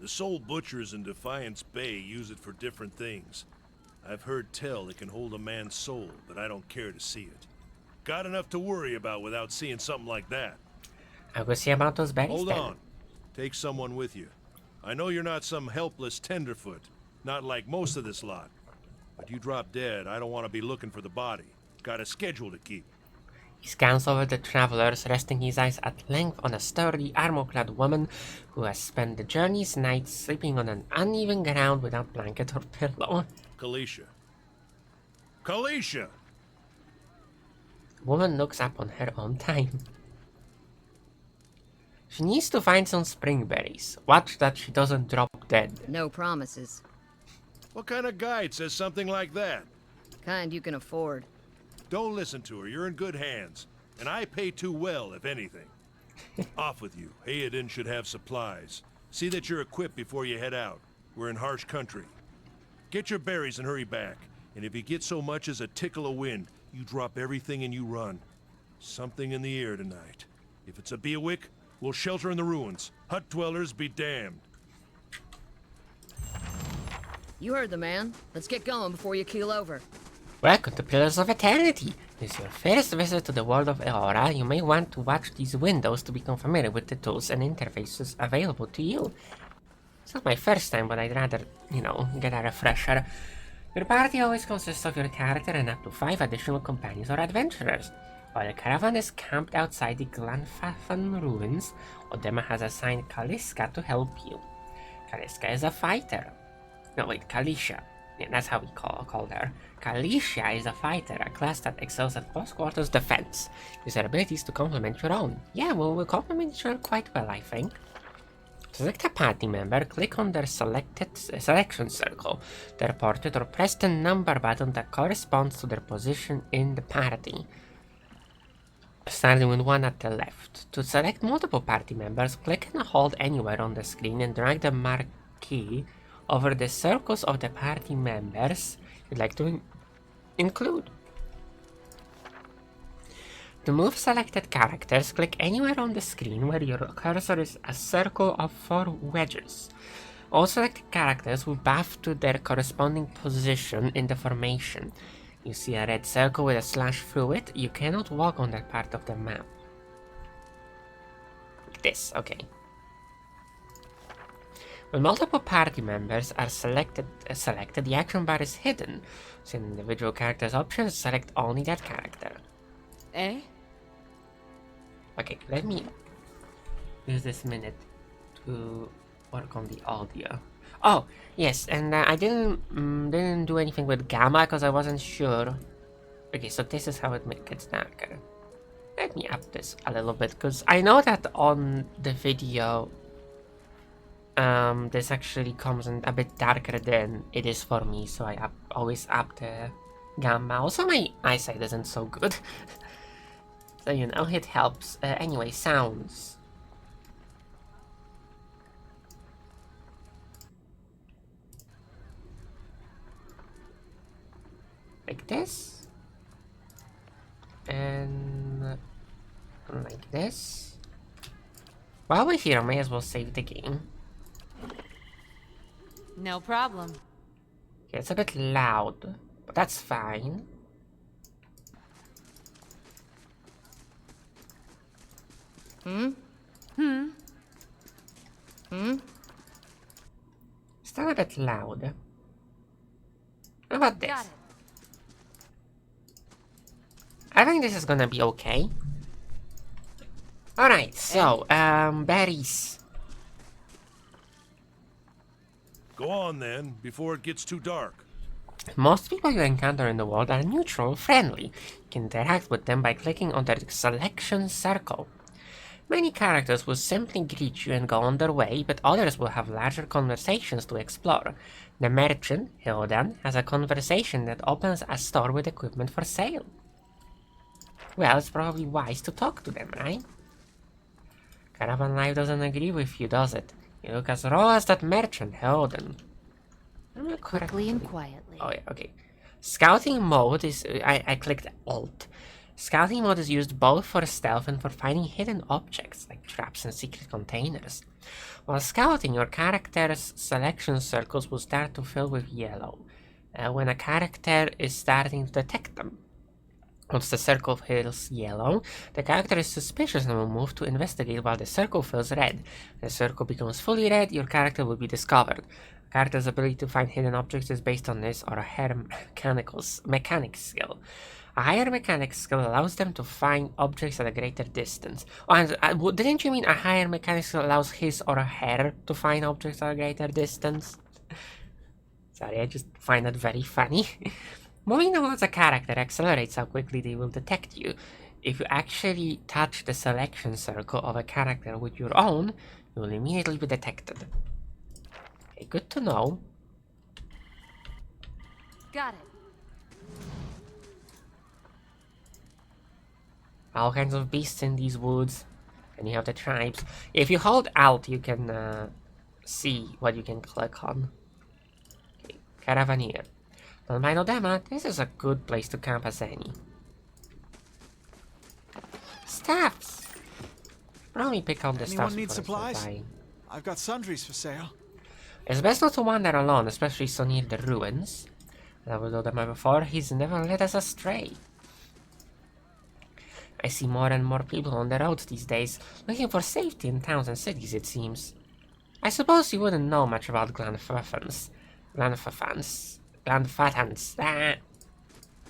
The soul butchers in Defiance Bay use it for different things. I've heard tell it can hold a man's soul, but I don't care to see it. Got enough to worry about without seeing something like that. I will see about those berries. Hold then. on. Take someone with you. I know you're not some helpless tenderfoot, not like most of this lot. But you drop dead, I don't want to be looking for the body. Got a schedule to keep. He scans over the travelers, resting his eyes at length on a sturdy, armor-clad woman who has spent the journey's night sleeping on an uneven ground without blanket or pillow. Kalisha. Kalisha! The woman looks up on her own time. She needs to find some springberries. Watch that she doesn't drop dead. No promises. What kind of guide says something like that? Kind you can afford. Don't listen to her, you're in good hands. And I pay too well, if anything. Off with you. Hayden should have supplies. See that you're equipped before you head out. We're in harsh country. Get your berries and hurry back. And if you get so much as a tickle of wind, you drop everything and you run. Something in the air tonight. If it's a Beawick, we'll shelter in the ruins. Hut dwellers be damned. You heard the man. Let's get going before you keel over. Welcome to Pillars of Eternity. This is your first visit to the world of Eora. You may want to watch these windows to become familiar with the tools and interfaces available to you. It's not my first time, but I'd rather, get a refresher. Your party always consists of your character and up to 5 additional companions or adventurers. While the caravan is camped outside the Glanfafan ruins, Odema has assigned Kaliska to help you. Kaliska is a fighter. No, wait, Kalisha. Yeah, that's how we called her. Kalisha is a fighter, a class that excels at close quarters defense. Use her abilities to complement your own. Yeah, well, we'll complement each other quite well, I think. To select a party member, click on their selection circle, their portrait, or press the number button that corresponds to their position in the party. Starting with one at the left. To select multiple party members, click and hold anywhere on the screen and drag the marquee over the circles of the party members you'd like to include. To move selected characters, click anywhere on the screen where your cursor is a circle of 4 wedges. All selected characters will buff to their corresponding position in the formation. You see a red circle with a slash through it. You cannot walk on that part of the map. Like this, okay. When multiple party members are selected, the action bar is hidden. So in individual characters options, select only that character. Eh? Okay, let me use this minute to work on the audio. Oh, yes, and I didn't do anything with gamma because I wasn't sure. Okay, so this is how it gets darker. Let me up this a little bit because I know that on the video this actually comes in a bit darker than it is for me, so I always up the gamma. Also, my eyesight isn't so good. So, it helps. Anyway, sounds. Like this. And like this. While we're here, I may as well save the game. No problem. Okay, it's a bit loud, but that's fine. Still a bit loud. How about this? Got it. I think this is gonna be okay. Alright, so, berries. Go on then, before it gets too dark. Most people you encounter in the world are neutral, friendly. You can interact with them by clicking on the selection circle. Many characters will simply greet you and go on their way, but others will have larger conversations to explore. The merchant, Hildan, has a conversation that opens a store with equipment for sale. Well, it's probably wise to talk to them, right? Caravan life doesn't agree with you, does it? You look as raw as that merchant, Hildan. Quickly and quietly. Oh yeah, okay. Scouting mode is... I clicked Alt. Scouting mode is used both for stealth and for finding hidden objects, like traps and secret containers. While scouting, your character's selection circles will start to fill with yellow, when a character is starting to detect them. Once the circle fills yellow, the character is suspicious and will move to investigate while the circle fills red. When the circle becomes fully red, your character will be discovered. A character's ability to find hidden objects is based on this or a higher mechanic skill. A higher mechanic skill allows them to find objects at a greater distance. Oh, and didn't you mean a higher mechanic skill allows his or her to find objects at a greater distance? Sorry, I just find that very funny. Moving towards a character accelerates how quickly they will detect you. If you actually touch the selection circle of a character with your own, you will immediately be detected. Okay, good to know. Got it. All kinds of beasts in these woods. And you have the tribes. If you hold Alt, you can see what you can click on. Okay, Caravaneer. Don't mind Odema, this is a good place to camp as any. Staffs! Probably pick up the stuff. Anyone need supplies? I've got sundries for sale. It's best not to wander alone, especially so near the ruins. As I was Odema before, he's never led us astray. I see more and more people on the roads these days, looking for safety in towns and cities, it seems. I suppose you wouldn't know much about Glenfathans.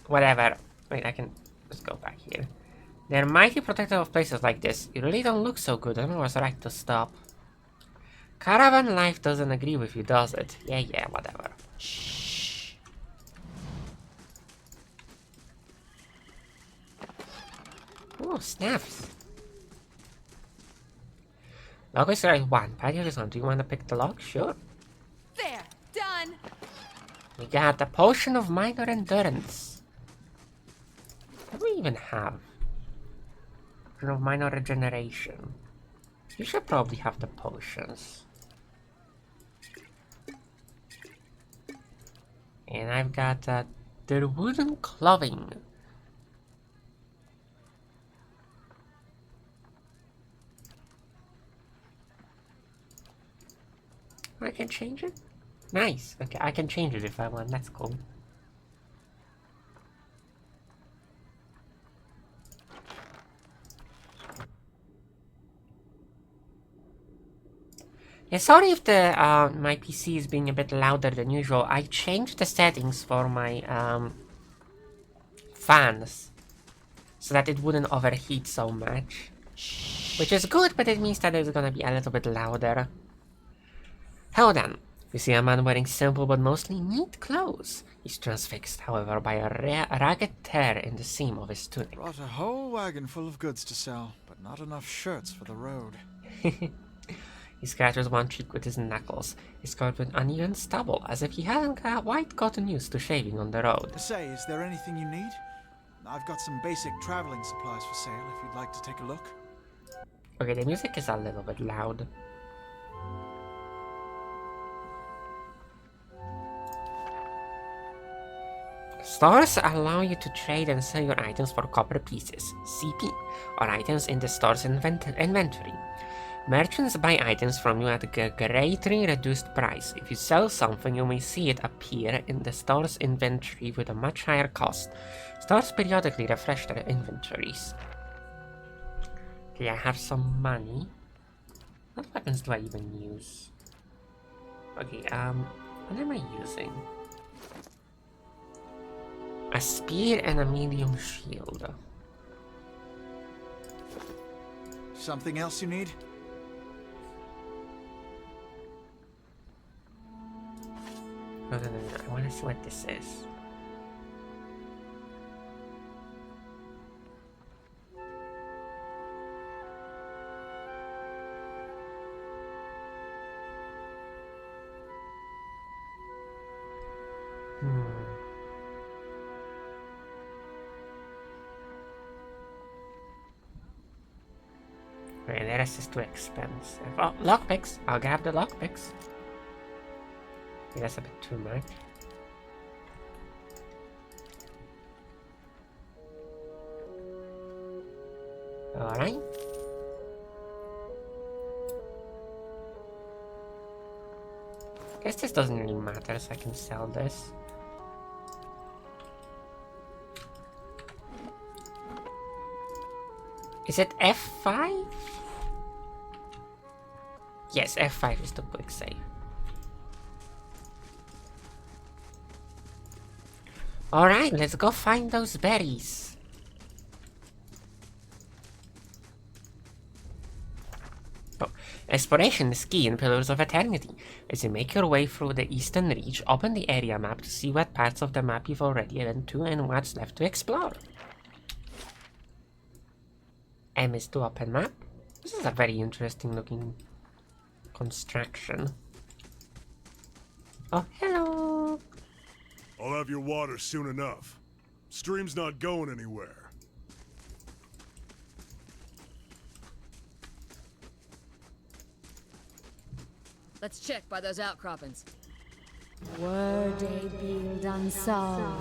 Whatever. Wait, I can just go back here. They're mighty protective of places like this. You really don't look so good. I don't know what's right to stop. Caravan life doesn't agree with you, does it? Yeah, whatever. Shh. Oh, snaps. Log is right 1. Patio is on. Do you want to pick the log? Sure. There. Done. We got the potion of minor endurance. What do we even have? Potion of minor regeneration. You should probably have the potions. And I've got the wooden clothing. I can change it? Nice. Okay, I can change it if I want. That's cool. Yeah, sorry if the my PC is being a bit louder than usual. I changed the settings for my fans so that it wouldn't overheat so much. Which is good, but it means that it's gonna be a little bit louder. Hold on. You see a man wearing simple but mostly neat clothes. He's transfixed, however, by a ragged tear in the seam of his tunic. Brought a whole wagon full of goods to sell, but not enough shirts for the road. He scratches one cheek with his knuckles. He's covered with uneven stubble, as if he hadn't quite gotten used to shaving on the road. Say, is there anything you need? I've got some basic traveling supplies for sale if you'd like to take a look. Okay, the music is a little bit loud. Stores allow you to trade and sell your items for copper pieces, CP, or items in the store's inventory. Merchants buy items from you at a greatly reduced price. If you sell something, you may see it appear in the store's inventory with a much higher cost. Stores periodically refresh their inventories. Okay, I have some money. What weapons do I even use? Okay, what am I using? A spear and a medium shield. Something else you need? No, I wanna see what this is. Okay, the rest is too expensive. Oh, lockpicks! I'll grab the lockpicks. That's a bit too much. Alright. Guess this doesn't really matter, so I can sell this. Is it F5? Yes, F5 is the quick save. Alright, let's go find those berries. Oh, exploration is key in Pillars of Eternity. As you make your way through the Eastern Reach, open the area map to see what parts of the map you've already been to and what's left to explore. M is to open map. This is a very interesting looking construction. Oh, hello! I'll have your water soon enough. Stream's not going anywhere. Let's check by those outcroppings. Were they built on soul?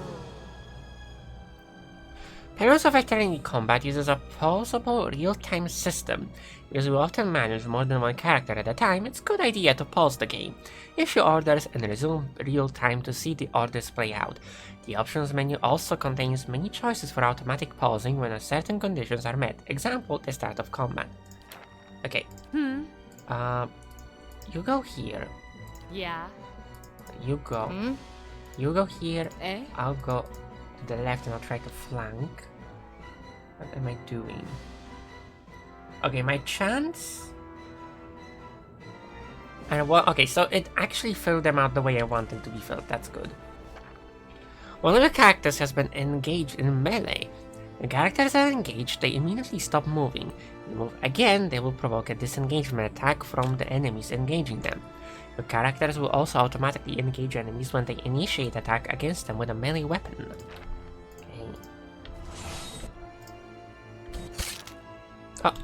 Pillars of Eternity combat uses a pausable real-time system. Because you often manage more than one character at a time, it's a good idea to pause the game, issue orders, and resume real-time to see the orders play out. The options menu also contains many choices for automatic pausing when certain conditions are met. Example, the start of combat. Okay. You go here. Yeah. You go. You go here. Eh? I'll go to the left and I'll try to flank. What am I doing? Okay, my chance... okay, so it actually filled them out the way I wanted to be filled. That's good. One of the characters has been engaged in melee. When characters are engaged, they immediately stop moving. They move again, they will provoke a disengagement attack from the enemies engaging them. Your characters will also automatically engage enemies when they initiate attack against them with a melee weapon. Okay. Oh.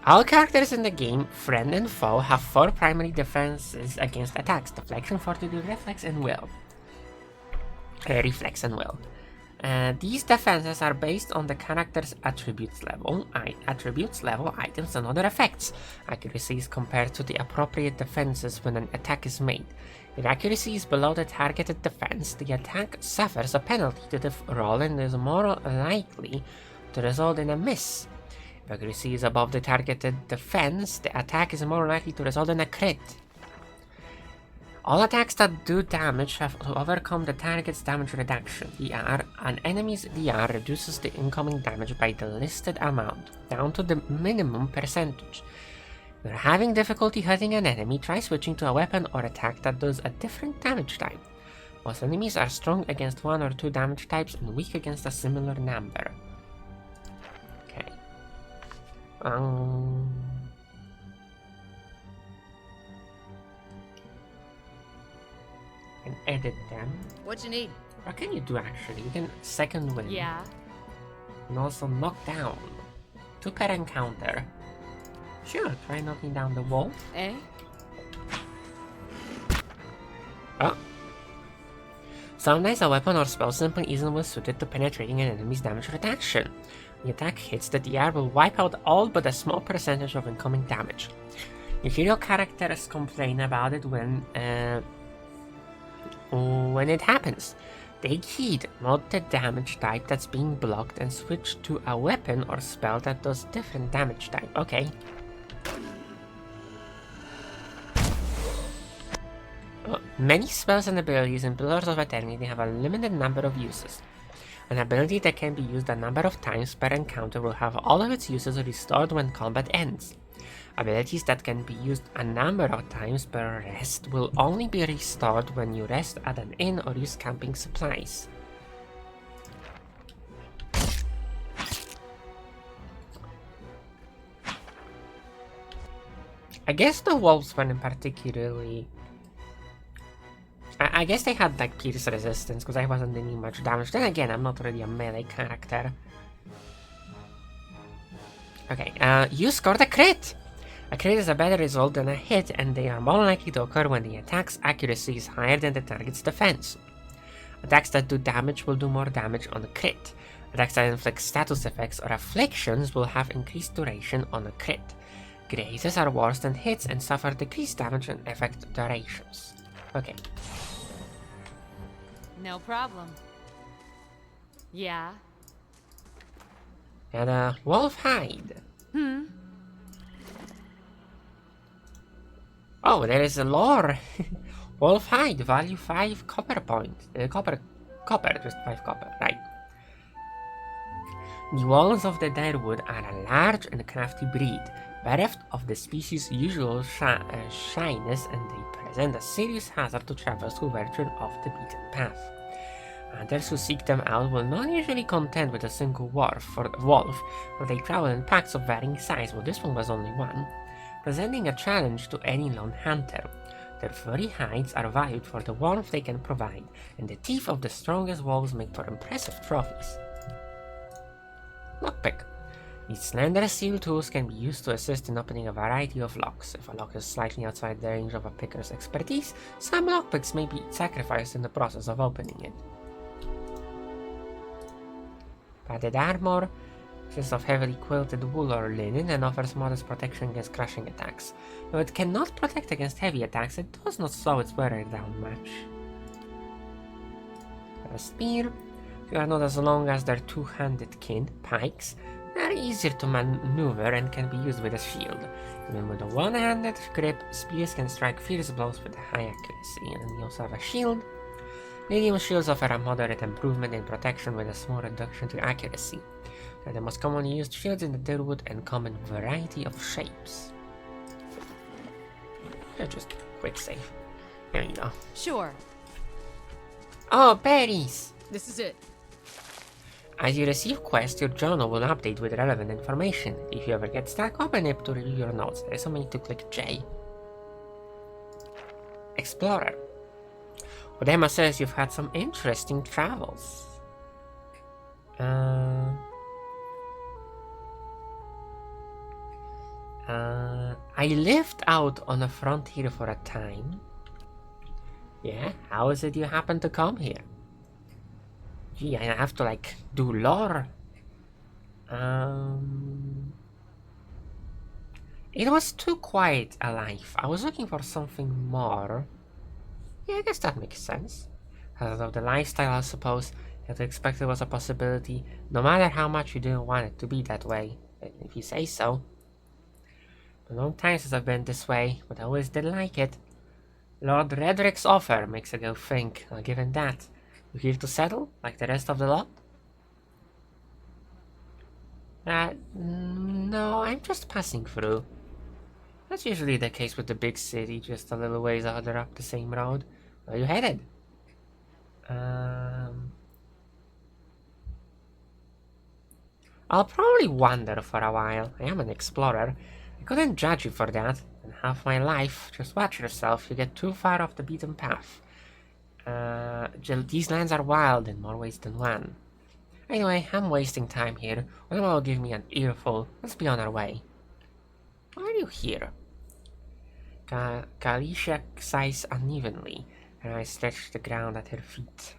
All characters in the game, friend and foe, have 4 primary defenses against attacks: deflection, fortitude, reflex, and will. Reflex and will. These defenses are based on the character's attributes level, items, and other effects. Accuracy is compared to the appropriate defenses when an attack is made. If accuracy is below the targeted defense, the attack suffers a penalty to the roll and is more likely to result in a miss. If accuracy is above the targeted defense, the attack is more likely to result in a crit. All attacks that do damage have to overcome the target's damage reduction, DR. An enemy's DR reduces the incoming damage by the listed amount, down to the minimum percentage. If you're having difficulty hitting an enemy, try switching to a weapon or attack that does a different damage type. Most enemies are strong against 1 or 2 damage types and weak against a similar number. Okay. And edit them. What you need? What can you do actually? You can second wind. Yeah. And also knock down. 2 per encounter. Sure, try knocking down the wall. Eh? Oh. Sometimes a weapon or spell simply isn't well suited to penetrating an enemy's damage reduction. When the attack hits, the DR will wipe out all but a small percentage of incoming damage. You hear your characters complain about it when it happens. Take heed, note the damage type that's being blocked and switch to a weapon or spell that does different damage type. Okay. Many spells and abilities in Pillars of Eternity have a limited number of uses. An ability that can be used a number of times per encounter will have all of its uses restored when combat ends. Abilities that can be used a number of times per rest will only be restored when you rest at an inn or use camping supplies. I guess the wolves weren't particularly... I guess they had like pierce resistance because I wasn't doing much damage. Then again, I'm not really a melee character. Okay, you scored a crit! A crit is a better result than a hit, and they are more likely to occur when the attack's accuracy is higher than the target's defense. Attacks that do damage will do more damage on a crit. Attacks that inflict status effects or afflictions will have increased duration on a crit. Grazes are worse than hits and suffer decreased damage and effect durations. Okay. No problem. Yeah? And wolf hide. Oh, there is a lore. Wolf hide, value 5 copper point. Copper, just 5 copper, right. The walls of the Deadwood are a large and crafty breed, bereft of the species' usual shyness, and they present a serious hazard to travelers who venture off the beaten path. Hunters who seek them out will not usually contend with a single wolf, for they travel in packs of varying size, but this one was only one, presenting a challenge to any lone hunter. Their furry hides are valued for the warmth they can provide, and the teeth of the strongest wolves make for impressive trophies. Lockpick. These slender steel tools can be used to assist in opening a variety of locks. If a lock is slightly outside the range of a picker's expertise, some lockpicks may be sacrificed in the process of opening it. Padded armor consists of heavily quilted wool or linen and offers modest protection against crushing attacks. Though it cannot protect against heavy attacks, it does not slow its wearer down much. A spear. They are not as long as their two-handed kin, pikes. They are easier to maneuver and can be used with a shield. Even with a one-handed grip, spears can strike fierce blows with high accuracy. And then we also have a shield. Medium shields offer a moderate improvement in protection with a small reduction to accuracy. They are the most commonly used shields in the Deadwood and come in a variety of shapes. Just quick save. There you go. Sure. Oh, berries! This is it. As you receive quests, your journal will update with relevant information. If you ever get stuck, open it to review your notes. There's so many to click J. Explorer. Odema says you've had some interesting travels. I lived out on the frontier for a time. Yeah, how is it you happen to come here? Gee, I have to like do lore. It was too quiet a life. I was looking for something more. Yeah, I guess that makes sense. As of the lifestyle, I suppose, you have to expect it was a possibility, no matter how much you didn't want it to be that way, if you say so. A long time since I've been this way, but I always did like it. Lord Redrick's offer makes a girl think, given that. You here to settle, like the rest of the lot? No, I'm just passing through. That's usually the case with the big city, just a little ways out up the same road. Where are you headed? I'll probably wander for a while. I am an explorer. I couldn't judge you for that. In half my life, just watch yourself. You get too far off the beaten path. These lands are wild in more ways than one. Anyway, I'm wasting time here. One will give me an earful. Let's be on our way. Why are you here? Kalisha sighs unevenly, and I stretch the ground at her feet.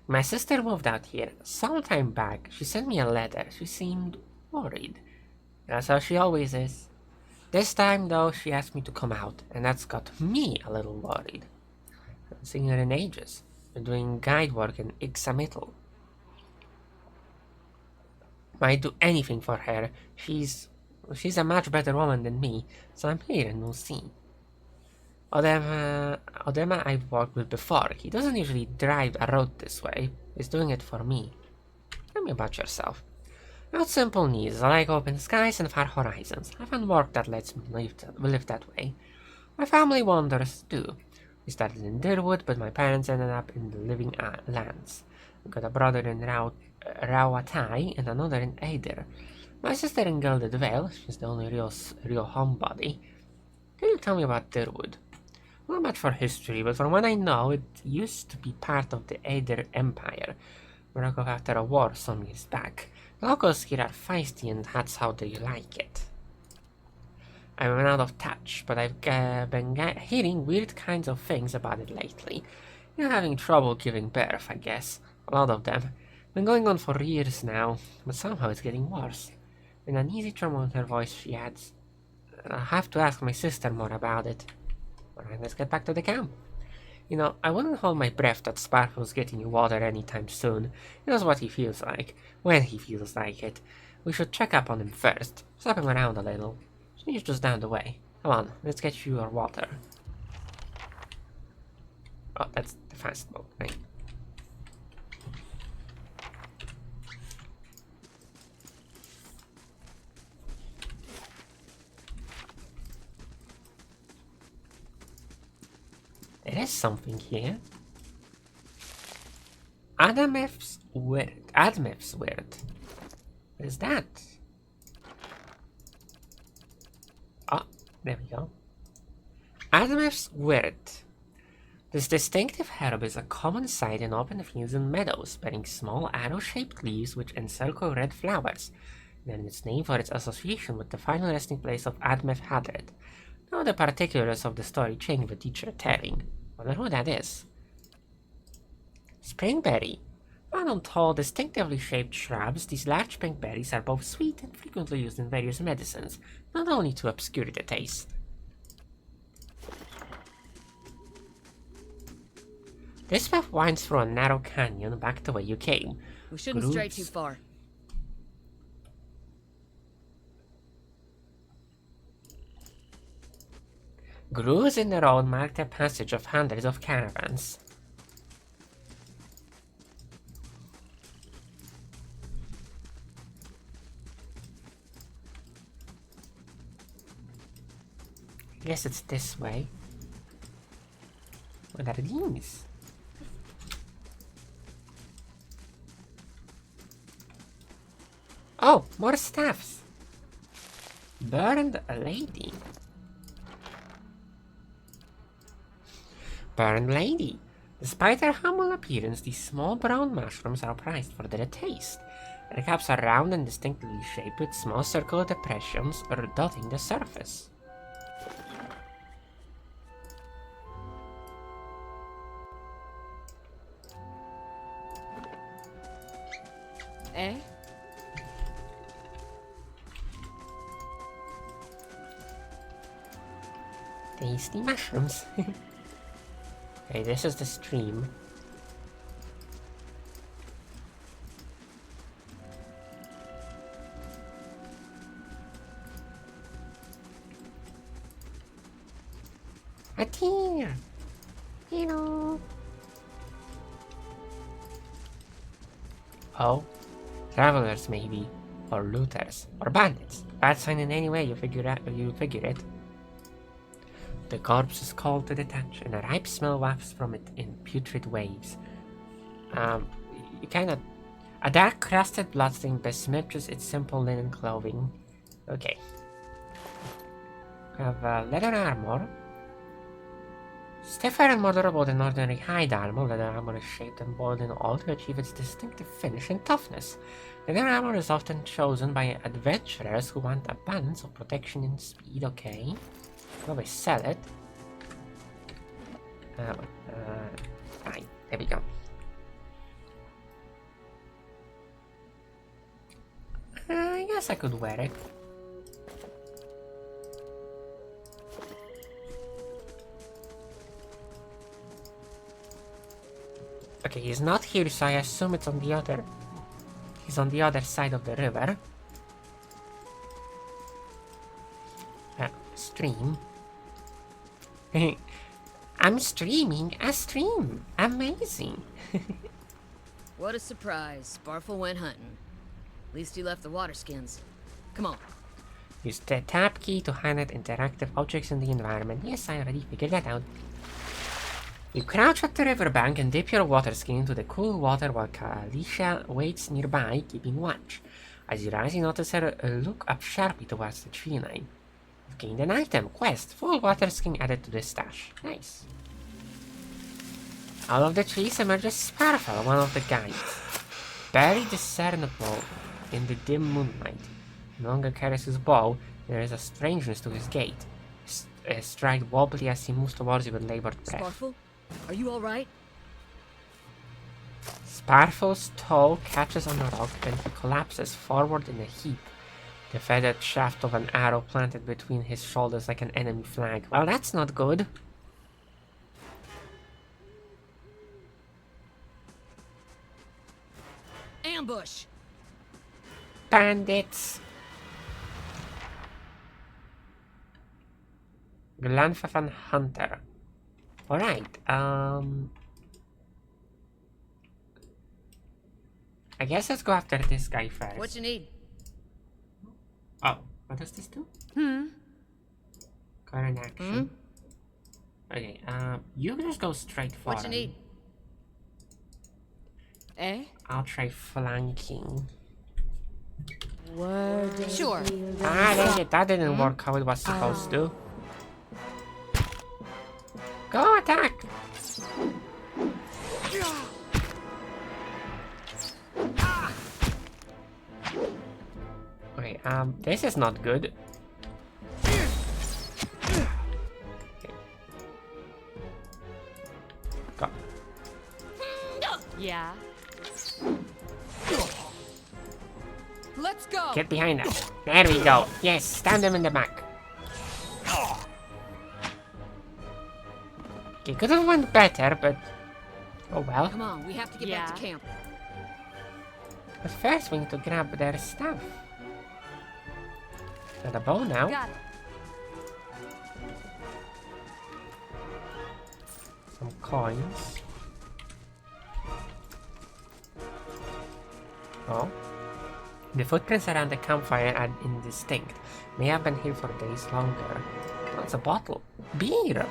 My sister moved out here some time back. She sent me a letter. She seemed worried. That's how she always is. This time, though, she asked me to come out, and that's got me a little worried. I haven't seen her in ages. Been doing guide work in Ixamital. I'd do anything for her. She's a much better woman than me, so I'm here and we'll see. Odema I've worked with before. He doesn't usually drive a road this way. He's doing it for me. Tell me about yourself. Not simple needs, I like open skies and far horizons. I found work that lets me live that way. My family wanders too. We started in Deerwood, but my parents ended up in the Living Lands. I've got a brother in Rawatai and another in Aidir. My sister in Gilded Vale, she's the only real homebody. Can you tell me about Deerwood? Not much for history, but from what I know, it used to be part of the Aidir Empire. Broke off after a war some years back. The locals here are feisty and that's how they like it. I'm out of touch, but I've been hearing weird kinds of things about it lately. You're having trouble giving birth, I guess. A lot of them. Been going on for years now, but somehow it's getting worse. In an easy tremor in her voice, she adds, I'll have to ask my sister more about it. Alright, let's get back to the camp. You know, I wouldn't hold my breath that Sparkle's getting you water anytime soon. He knows what he feels like, when he feels like it. We should check up on him first, slap him around a little. He's just down the way. Come on, let's get you your water. Oh, that's the fast mode, right? There is something here. Adamef's word. Adamef's word. What is that? Ah, there we go. Adamef's word. This distinctive herb is a common sight in open fields and meadows, bearing small arrow-shaped leaves which encircle red flowers. Then its name for its association with the final resting place of Admef Hadred. Now the particulars of the story change with each retelling. Wonder who that is. Springberry. Found on tall, distinctively shaped shrubs, these large pink berries are both sweet and frequently used in various medicines, not only to obscure the taste. This path winds through a narrow canyon back the way you came. We shouldn't stray too far. Grooves in the road mark the passage of hundreds of caravans. I guess it's this way. What are these? Oh, more staffs. Burned lady. Burned lady. Despite their humble appearance, these small brown mushrooms are prized for their taste. Their caps are round and distinctly shaped with small circular depressions dotting the surface. Eh? Tasty mushrooms. Okay, this is the stream. A deer! Hello! Oh? Travelers, maybe. Or looters. Or bandits. Bad sign in any way you figure it. The corpse is called to detach, and a ripe smell wafts from it in putrid waves. A dark crusted bloodstain besmirches its simple linen clothing. Okay. We have leather armor. Stiffer and more durable than ordinary hide armor, leather armor is shaped and boiled in oil to achieve its distinctive finish and toughness. Leather armor is often chosen by adventurers who want a balance of protection and speed. Okay. Well, we sell it. Fine. There we go. I guess I could wear it. Okay, he's not here, so I assume it's on the other... He's on the other side of the river. Stream. I'm streaming a stream. Amazing. What a surprise. Sparfle went hunting. At least he left the water skins. Come on. Use the tab key to highlight interactive objects in the environment. Yes, I already figured that out. You crouch at the riverbank and dip your water skin into the cool water while Alicia waits nearby, keeping watch. As you rise, you notice her look up sharply towards the tree line. You've gained an item. Quest. Full water skin added to the stash. Nice. Out of the trees emerges Sparfel, one of the guides. Barely discernible in the dim moonlight. No longer carries his bow. There is a strangeness to his gait. Stride wobbly as he moves towards you with labored breath. Sparkle, are you alright? Sparfel's toe catches on a rock, then he collapses forward in a heap. The feathered shaft of an arrow planted between his shoulders like an enemy flag. Well, that's not good. Ambush! Bandits! Glanfafan Hunter. Alright, I guess let's go after this guy first. What you need? Oh, what does this do? Current action. Okay, you just go straight for What you need? Eh? I'll try flanking. Sure. Ah, dang it, that didn't work how it was supposed to. Go attack! Okay, this is not good. Okay. Go. Yeah. Let's go. Get behind us. There we go. Yes, stab them in the back. Okay, could have went better, but oh well. Come on, we have to get back to camp. But first we need to grab their stuff. Got a bow now. Got it. Some coins. Oh. The footprints around the campfire are indistinct. May have been here for days longer. What's a bottle? Beer!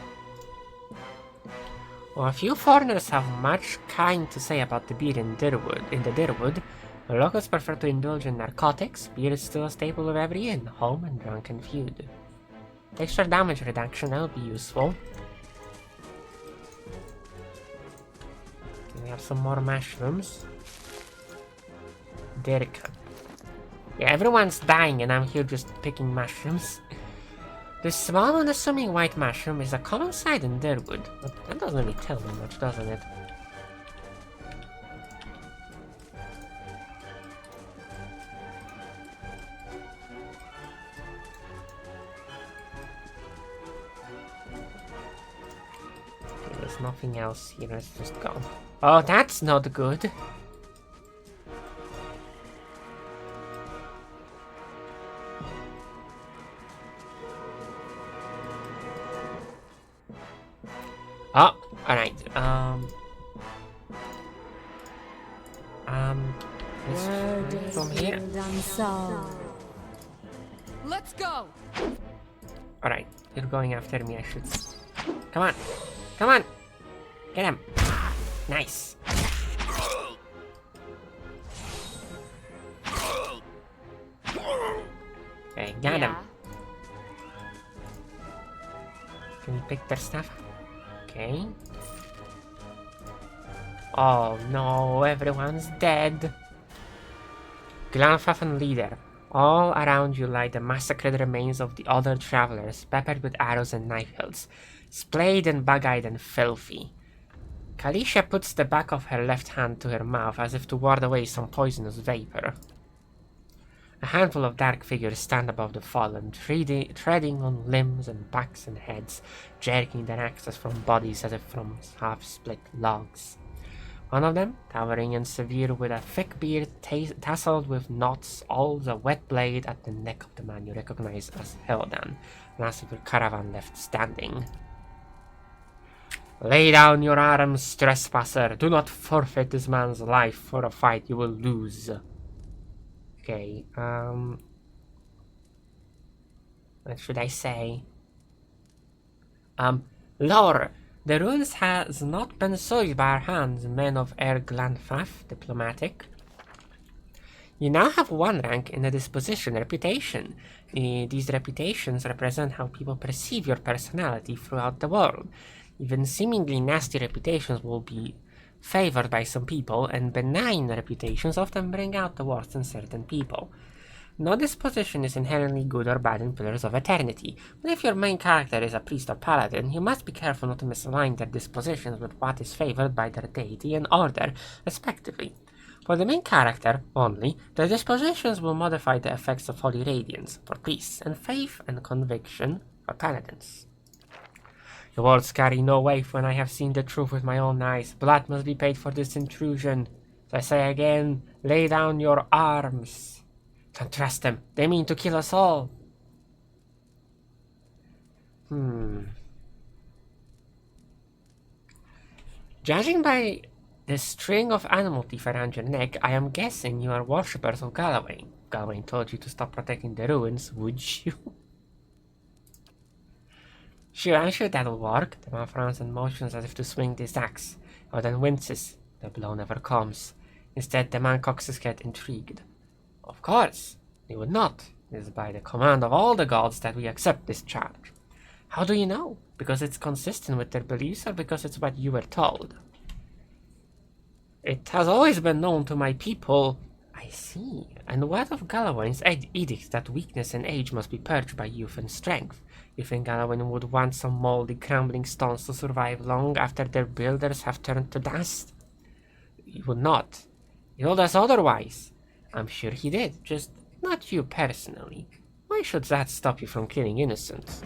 Well, a few foreigners have much kind to say about the beer in the Deerwood. The locals prefer to indulge in narcotics. Beer is still a staple of every inn, home, and drunken feud. Extra damage reduction, that would be useful. Okay, we have some more mushrooms. Deer camp. Yeah, everyone's dying and I'm here just picking mushrooms. The small unassuming white mushroom is a common sight in Deerwood, but that doesn't really tell me much, doesn't it? Okay, there's nothing else here, let's just go. Oh, that's not good! Oh, alright, let's from here. Let's go. Alright, you're going after me, I should. Come on, come on! Get him! Nice! Okay, got him. Can you pick their stuff up? Okay. Oh no, everyone's dead. Glanfaffen leader. All around you lie the massacred remains of the other travelers, peppered with arrows and knife hilts, splayed and bug-eyed and filthy. Kalisha puts the back of her left hand to her mouth as if to ward away some poisonous vapor. A handful of dark figures stand above the fallen, treading on limbs and backs and heads, jerking their axes from bodies as if from half-split logs. One of them, towering and severe with a thick beard tasseled with knots, holds a wet blade at the neck of the man you recognize as Hildan, last of your caravan left standing. Lay down your arms, trespasser. Do not forfeit this man's life for a fight you will lose. Okay, what should I say? Lore, the ruins has not been soiled by our hands, men of Erglanfaf, diplomatic. You now have one rank in the disposition, reputation. These reputations represent how people perceive your personality throughout the world. Even seemingly nasty reputations will be favored by some people, and benign reputations often bring out the worst in certain people. No disposition is inherently good or bad in Pillars of Eternity, but if your main character is a priest or paladin, you must be careful not to misalign their dispositions with what is favored by their deity and order, respectively. For the main character only, the dispositions will modify the effects of Holy Radiance for priests, and faith and conviction for paladins. Your words carry no weight when I have seen the truth with my own eyes. Blood must be paid for this intrusion. So I say again, lay down your arms. Don't trust them. They mean to kill us all. Judging by the string of animal teeth around your neck, I am guessing you are worshippers of Galloway. Galloway told you to stop protecting the ruins, would you? Sure, I'm sure that'll work. The man frowns and motions as if to swing this axe, or then winces. The blow never comes. Instead, the man cocks his head, intrigued. Of course, he would not. It is by the command of all the gods that we accept this charge. How do you know? Because it's consistent with their beliefs, or because it's what you were told? It has always been known to my people. I see. And what of Galloway's edict that weakness and age must be purged by youth and strength? You think Galloway would want some moldy, crumbling stones to survive long after their builders have turned to dust? He would not. He told us otherwise. I'm sure he did, just not you personally. Why should that stop you from killing innocents?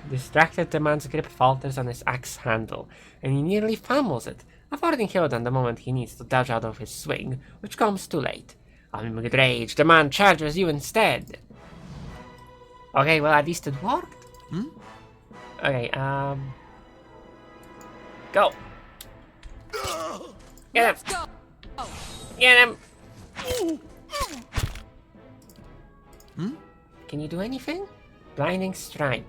Distracted, the man's grip falters on his axe handle, and he nearly fumbles it, affording Hildan the moment he needs to dodge out of his swing, which comes too late. I'm with rage, the man charges you instead. Okay, well, at least it worked. Okay, go. Get him. Get him. Can you do anything? Blinding strike.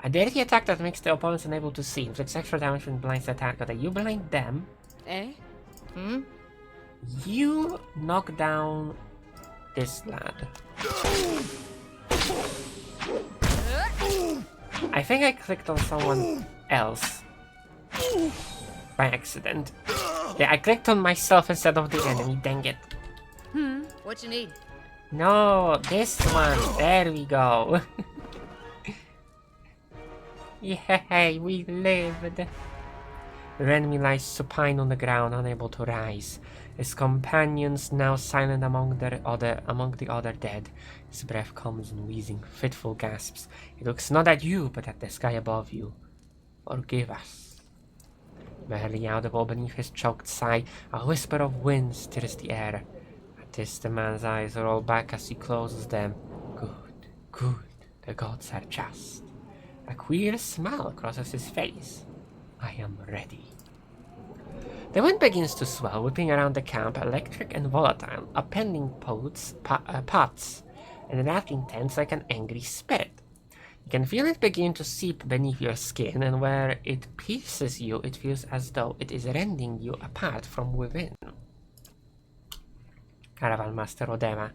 A dirty attack that makes the opponents unable to see. Inflicts extra damage when blinds the attacker. You blind them. Eh? You knock down this lad. I think I clicked on someone else by accident. Yeah, I clicked on myself instead of the enemy, dang it. What you need? No, this one. There we go. Yay, we lived. The enemy lies supine on the ground, unable to rise. His companions now silent among the other dead. His breath comes in wheezing, fitful gasps. He looks not at you, but at the sky above you. Forgive us. Barely audible beneath his choked sigh, a whisper of wind stirs the air. At this, the man's eyes roll back as he closes them. Good, good, the gods are just. A queer smile crosses his face. I am ready. The wind begins to swell, whipping around the camp, electric and volatile, appending pots, and rattling tents like an angry spirit. You can feel it begin to seep beneath your skin, and where it pierces you, it feels as though it is rending you apart from within. Caravan Master Odema,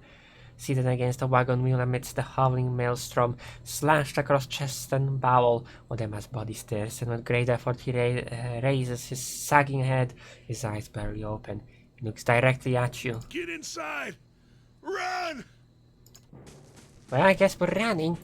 seated against a wagon wheel amidst the howling maelstrom, slashed across chest and bowel. Odema's body stirs, and with great effort he raises his sagging head, his eyes barely open. He looks directly at you. Get inside! Run! Well, I guess we're running.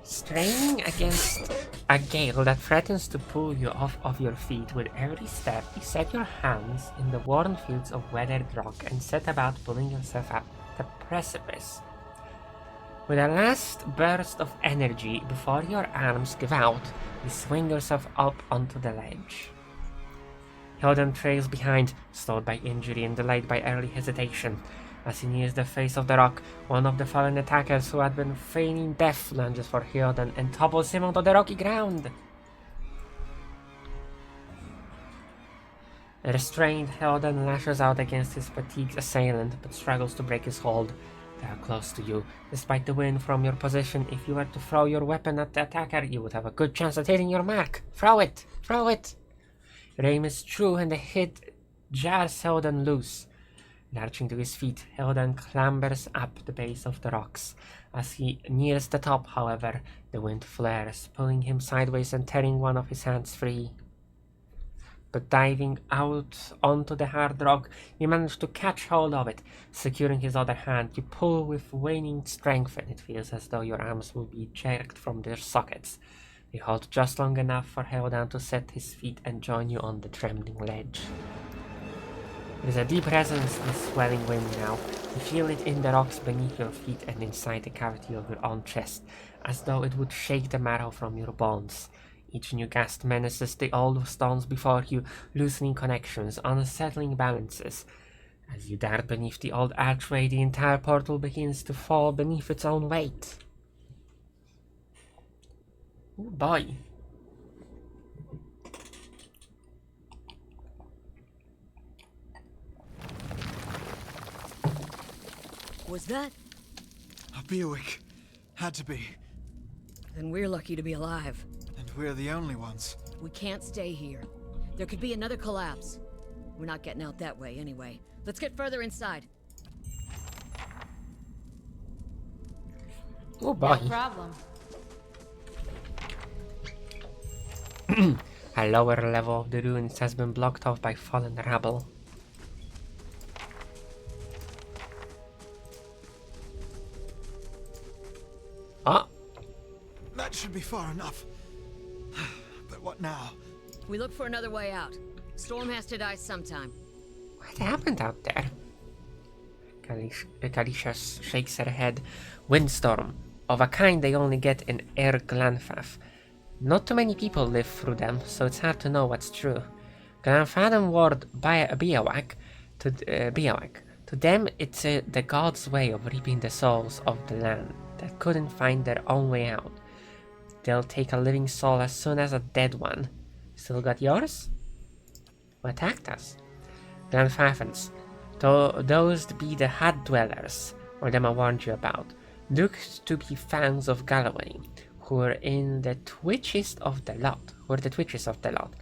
Straining against a gale that threatens to pull you off of your feet with every step, you set your hands in the worn fields of weathered rock and set about pulling yourself up the precipice. With a last burst of energy before your arms give out, you swing yourself up onto the ledge. Hilden trails behind, slowed by injury and delayed by early hesitation. As he nears the face of the rock, one of the fallen attackers who had been feigning death lunges for Hyoden and topples him onto the rocky ground. A restrained Hyoden lashes out against his fatigued assailant, but struggles to break his hold. They are close to you. Despite the wind from your position, if you were to throw your weapon at the attacker, you would have a good chance at hitting your mark. Throw it! Throw it! Your aim is true, and the hit jars Hyoden loose. Lurching to his feet, Hyoden clambers up the base of the rocks. As he nears the top, however, the wind flares, pulling him sideways and tearing one of his hands free. But diving out onto the hard rock, you manage to catch hold of it. Securing his other hand, you pull with waning strength, and it feels as though your arms will be jerked from their sockets. You hold just long enough for Hyoden to set his feet and join you on the trembling ledge. There is a deep resonance in the swelling wind now. You feel it in the rocks beneath your feet and inside the cavity of your own chest, as though it would shake the marrow from your bones. Each new gust menaces the old stones before you, loosening connections, unsettling balances. As you dart beneath the old archway, the entire portal begins to fall beneath its own weight. Oh boy. Was that? A Bewick. Had to be. Then we're lucky to be alive. And we're the only ones. We can't stay here. There could be another collapse. We're not getting out that way anyway. Let's get further inside. Oh boy. No problem. A lower level of the ruins has been blocked off by fallen rubble. Oh! That should be far enough. But what now? We look for another way out. Storm has to die sometime. What happened out there? Kalisha shakes her head. Windstorm. Of a kind they only get in Air Glanfaf. Not too many people live through them, so it's hard to know what's true. Glanfaden ward Biawak to Biawak. To them, it's the gods' way of reaping the souls of the land that couldn't find their own way out. They'll take a living soul as soon as a dead one. Still got yours? Who attacked us? Glanfafens. Those be the hut dwellers, or them I warned you about. Looked to be fangs of Galloway, who were the twitchiest of the lot.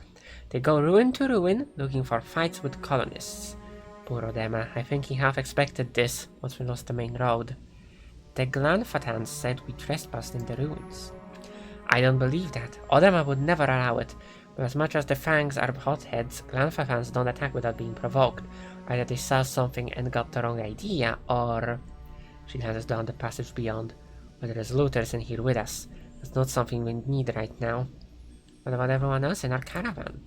They go ruin to ruin, looking for fights with colonists. Poor Odema, I think he half expected this once we lost the main road. The Glanfatans said we trespassed in the ruins. I don't believe that. Odema would never allow it. But as much as the fangs are hotheads, Glanfatans don't attack without being provoked. Either they saw something and got the wrong idea, or... She lands down the passage beyond. But there's looters in here with us. That's not something we need right now. What about everyone else in our caravan?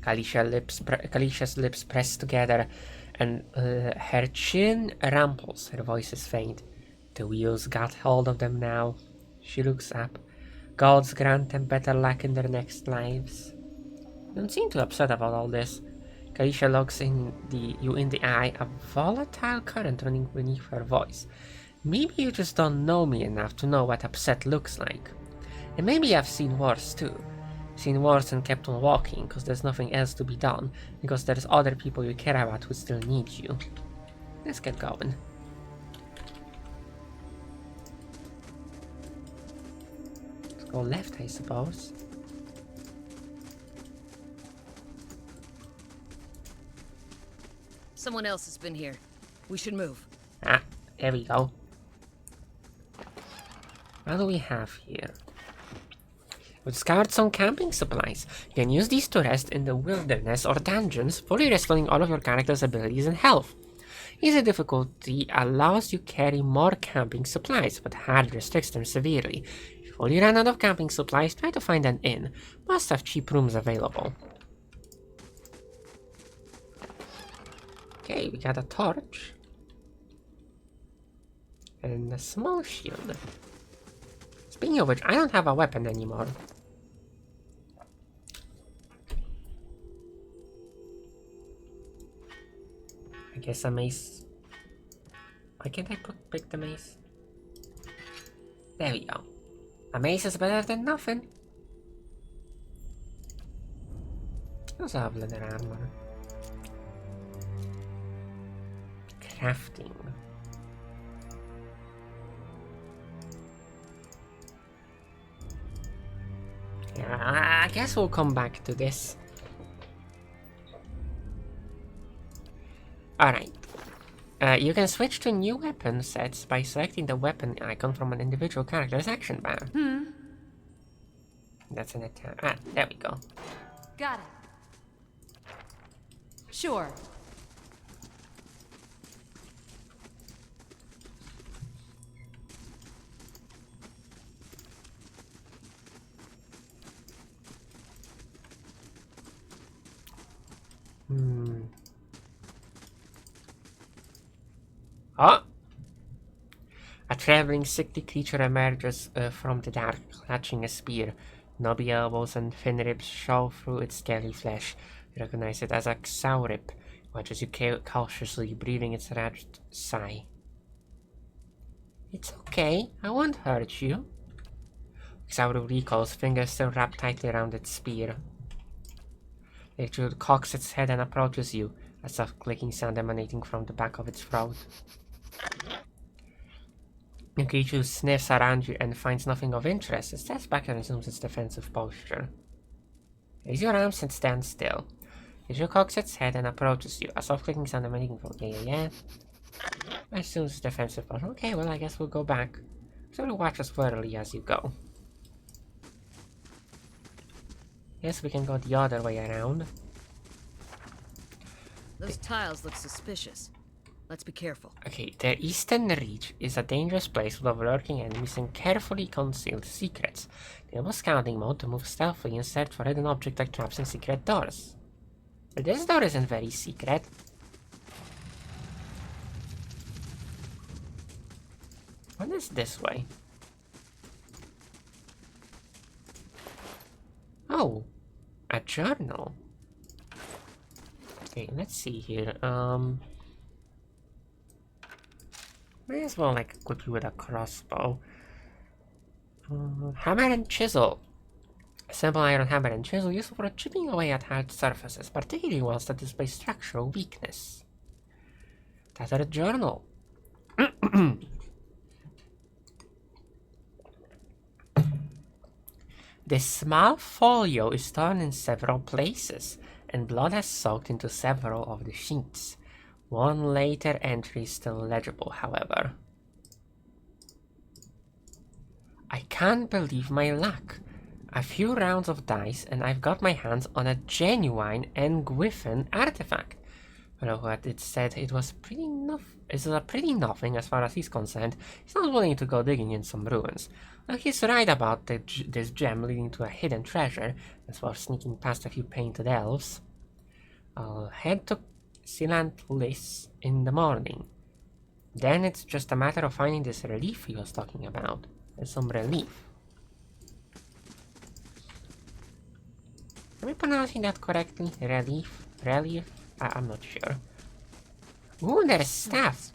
Kalisha's lips press together, and her chin rumples. Her voice is faint. The wheels got hold of them now. She looks up. Gods grant them better luck in their next lives. You don't seem too upset about all this. Kalisha looks you in the eye, a volatile current running beneath her voice. Maybe you just don't know me enough to know what upset looks like. And maybe I've seen worse too. Seen worse and kept on walking, because there's nothing else to be done, because there's other people you care about who still need you. Let's get going. Let's go left, I suppose. Someone else has been here. We should move. Ah, there we go. What do we have here? We've discovered some camping supplies. You can use these to rest in the wilderness or dungeons, fully restoring all of your character's abilities and health. Easy difficulty allows you carry more camping supplies, but hard restricts them severely. If you fully run out of camping supplies, try to find an inn. Most have cheap rooms available. Okay, we got a torch. And a small shield. Speaking of which, I don't have a weapon anymore. I guess a mace Why can't I pick the mace? There we go. A mace is better than nothing. Also have leather armor. Crafting. Yeah, I guess we'll come back to this. Alright. You can switch to new weapon sets by selecting the weapon icon from an individual character's action bar. That's an attack. Ah, there we go. Got it. Sure. Oh! A traveling sickly creature emerges from the dark, clutching a spear. Knobby elbows and thin ribs show through its scaly flesh. You recognize it as a Xaurip. Watches you cautiously, breathing its ragged sigh. It's okay, I won't hurt you. Xaurip recoils, fingers still wrapped tightly around its spear. The creature cocks its head and approaches you, a soft clicking sound emanating from the back of its throat. The creature sniffs around you and finds nothing of interest. It steps back and resumes its defensive posture. Raise your arms and stand still. The creature cocks its head and approaches you, a soft clicking sound emanating from yeah. Resumes its defensive posture. Okay, well I guess we'll go back. So watch us warily as you go. Yes, we can go the other way around. Those tiles look suspicious. Let's be careful. Okay, the Eastern Reach is a dangerous place full of lurking enemies and carefully concealed secrets. Enable scouting mode to move stealthily and search for hidden objects like traps and secret doors. But this door isn't very secret. What is this way? Oh, a journal. Okay, let's see here. May as well like equip you with a crossbow. Hammer and chisel. A simple iron hammer and chisel useful for chipping away at hard surfaces, particularly ones that display structural weakness. Tattered journal. The small folio is torn in several places, and blood has soaked into several of the sheets. One later entry is still legible, however. I can't believe my luck. A few rounds of dice and I've got my hands on a genuine Engwyfin artifact. Well, what it said, it was pretty nothing as far as he's concerned. He's not willing to go digging in some ruins. Now he's right about this gem leading to a hidden treasure, as well as sneaking past a few painted elves. I'll head to Silantlis in the morning. Then it's just a matter of finding this relief he was talking about. There's some relief. Am I pronouncing that correctly? Relief? Relief? I'm not sure. Ooh, there's stuff.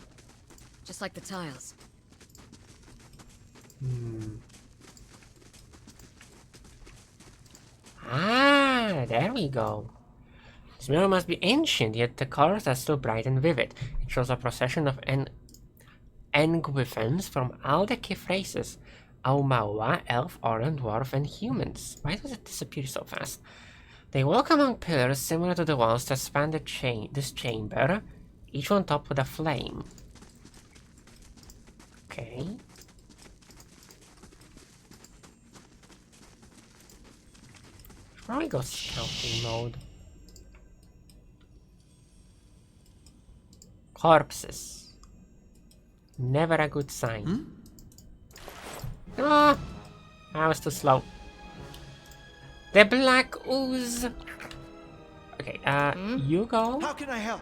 Just like the tiles. Ah, there we go. This mirror must be ancient, yet the colors are still bright and vivid. It shows a procession of Engwyfins from all the Kif races. Aumaua, Elf, Oran, Dwarf, and Humans. Why does it disappear so fast? They walk among pillars similar to the walls that span this chamber, each one topped with a flame. Okay. Probably go scouting mode. Corpses. Never a good sign. Ah! I was too slow. The black ooze. Okay, you go. How can I help?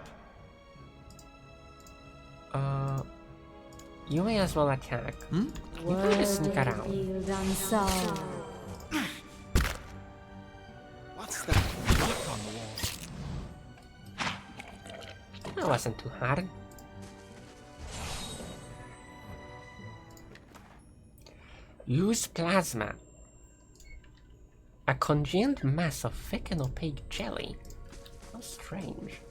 You may as well attack. You can just sneak around. What's that mark on the wall? That wasn't too hard. Use plasma. A congealed mass of thick and opaque jelly. How strange.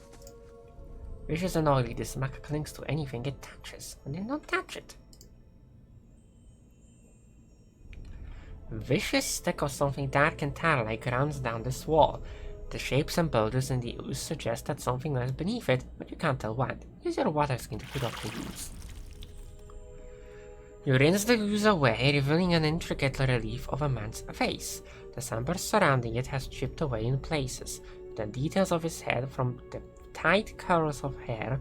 Vicious and oily, this maca clings to anything it touches, and then don't touch it. Vicious stick of something dark and tar-like runs down this wall. The shapes and boulders in the ooze suggest that something lies beneath it, but you can't tell what. Use your water skin to pick up the ooze. You rinse the ooze away, revealing an intricate relief of a man's face. The sample surrounding it has chipped away in places. The details of his head, from the tight curls of hair,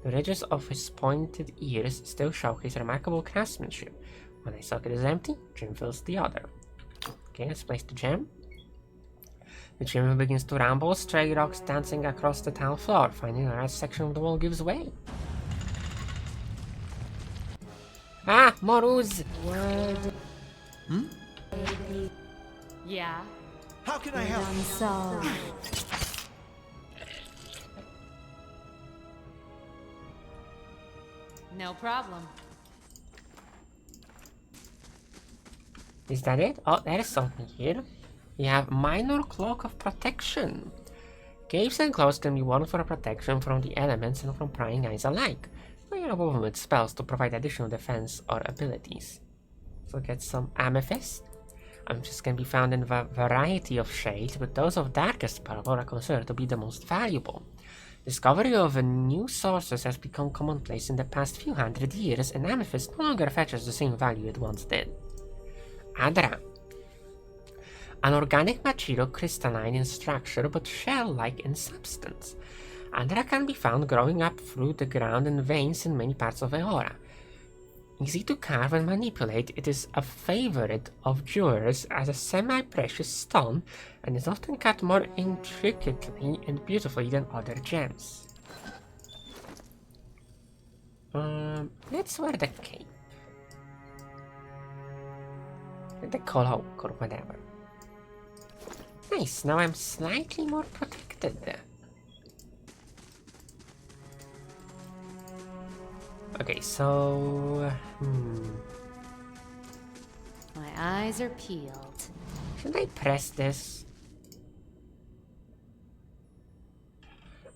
the ridges of his pointed ears, still show his remarkable craftsmanship. When a socket is empty, gem fills the other. Okay, let's place the gem. The gem begins to rumble, stray rocks dancing across the tile floor. Finally, a large section of the wall gives way. Ah, more ooze! Yeah. How can I help? No problem. Is that it? Oh, there is something here. We have minor cloak of protection. Caves and clothes can be worn for protection from the elements and from prying eyes alike. They are woven with spells to provide additional defense or abilities. So get some amethyst. Amethyst can be found in a variety of shades, but those of darkest purple are considered to be the most valuable. Discovery of new sources has become commonplace in the past few hundred years, and amethyst no longer fetches the same value it once did. Adra. An organic material, crystalline in structure but shell-like in substance. Adra can be found growing up through the ground in veins in many parts of Eora. Easy to carve and manipulate, it is a favorite of jewelers as a semi-precious stone and is often cut more intricately and beautifully than other gems. Let's wear the cape. The cloak or whatever. Nice, now I'm slightly more protected. Okay, so... My eyes are peeled. Should I press this?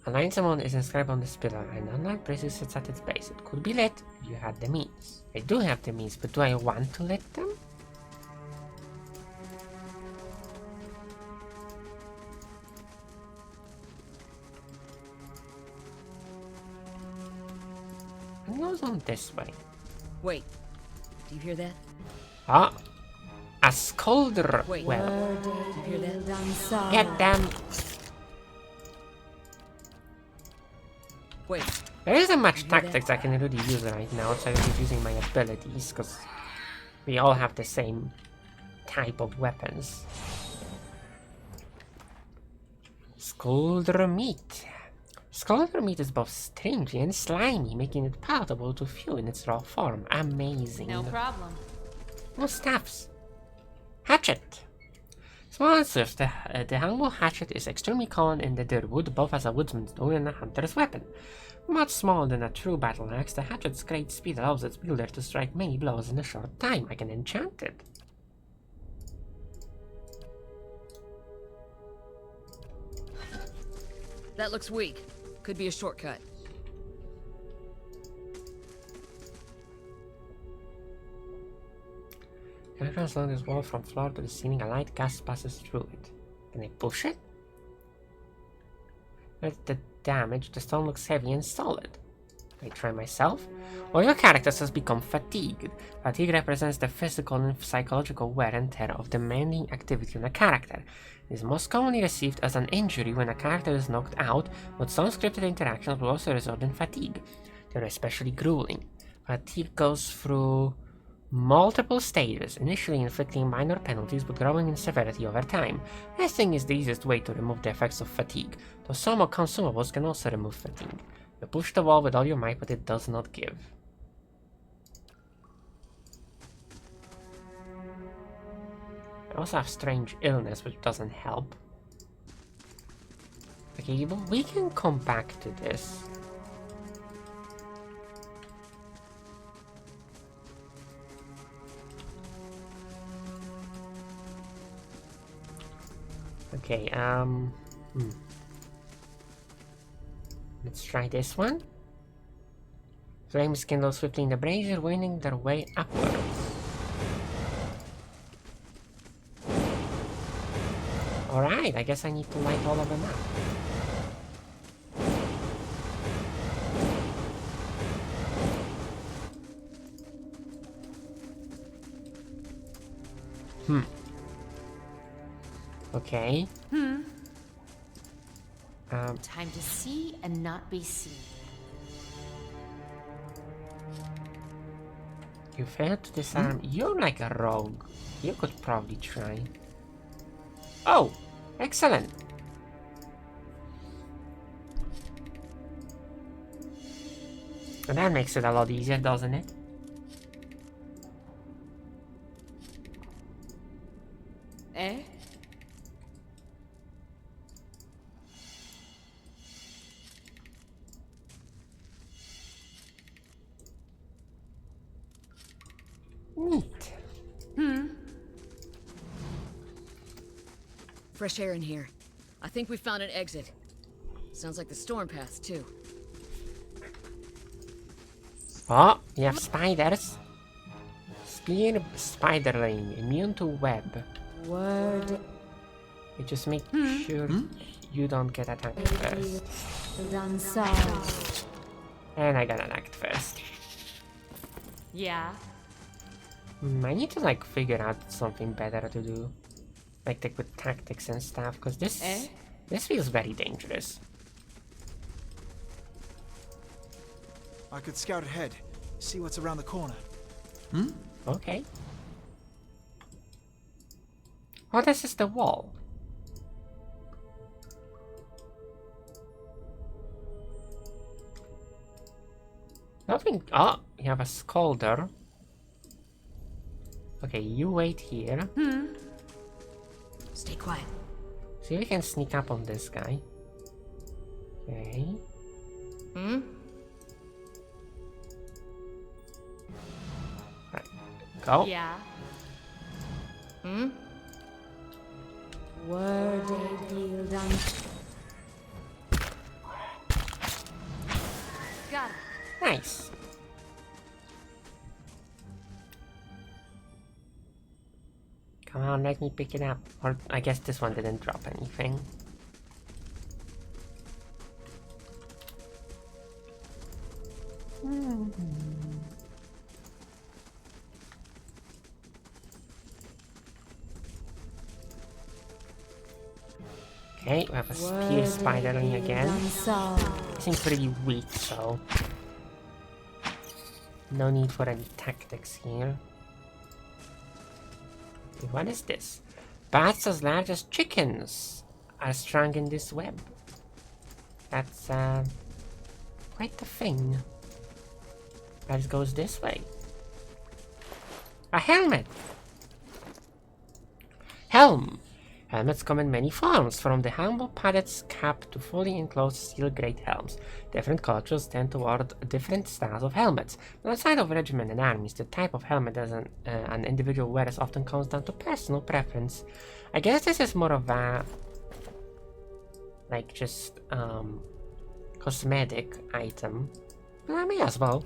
A line symbol is inscribed on this pillar, and unlike braces sits at its base. It could be lit if you had the means. I do have the means, but do I want to lit them? It goes on this way. Wait. Do you hear that? Ah! A scolder! Wait. Well, Do you hear that? get them! Wait. There isn't much You hear tactics I can really use right now outside of using my abilities, because we all have the same type of weapons. Scolder meat. Scolder meat is both stringy and slimy, making it palatable to few in its raw form. Amazing. No problem. More staffs. Hatchet. Small and swift, the hangable hatchet is extremely common in the Dirwood, both as a woodsman's tool and a hunter's weapon. Much smaller than a true battle axe, the hatchet's great speed allows its wielder to strike many blows in a short time. I can enchant it. That looks weak. Could be a shortcut. Can I transload this wall from floor to the ceiling? A light gas passes through it. Can I push it? With the damage, the stone looks heavy and solid. I try myself. All your characters has become fatigued. Fatigue represents the physical and psychological wear and tear of demanding activity on a character. It is most commonly received as an injury when a character is knocked out, but some scripted interactions will also result in fatigue. They are especially grueling. Fatigue goes through multiple stages, initially inflicting minor penalties but growing in severity over time. Resting is the easiest way to remove the effects of fatigue, though some consumables can also remove fatigue. You push the wall with all your might, but it does not give. I also have strange illness, which doesn't help. Okay, but we can come back to this. Okay, let's try this one. Flames kindle swiftly in the brazier, winding their way upwards. Alright, I guess I need to light all of them up. Okay. Time to see and not be seen. You failed to disarm. You're like a rogue. You could probably try. Oh, excellent. And that makes it a lot easier, doesn't it? Eh? Neat. Fresh air in here. I think we found an exit. Sounds like the storm path, too. Oh, you have spiders. Spear spiderling, immune to web. Word You just make sure you don't get attacked first. done solved. And I got attacked first. Yeah. I need to like figure out something better to do. Like with tactics and stuff, because this feels very dangerous. I could scout ahead, see what's around the corner. Okay. Oh, this is the wall. Nothing. Oh, you have a scolder. Okay, you wait here. Stay quiet. See if we can sneak up on this guy. Okay. Right. Go. Yeah. Word deal done. Got it. Nice. Come on, let me pick it up. Or I guess this one didn't drop anything. Okay, we have a spear spiderling again. Seems pretty weak, so no need for any tactics here. Okay, what is this? Bats as large as chickens are strung in this web. That's quite the thing. That goes this way. A helmet! Helm! Helmets come in many forms, from the humble pilot's cap to fully enclosed steel-grade helms. Different cultures tend toward different styles of helmets. But outside of regiment and armies, the type of helmet that an individual wears often comes down to personal preference. I guess this is more of a like just cosmetic item. But I may as well.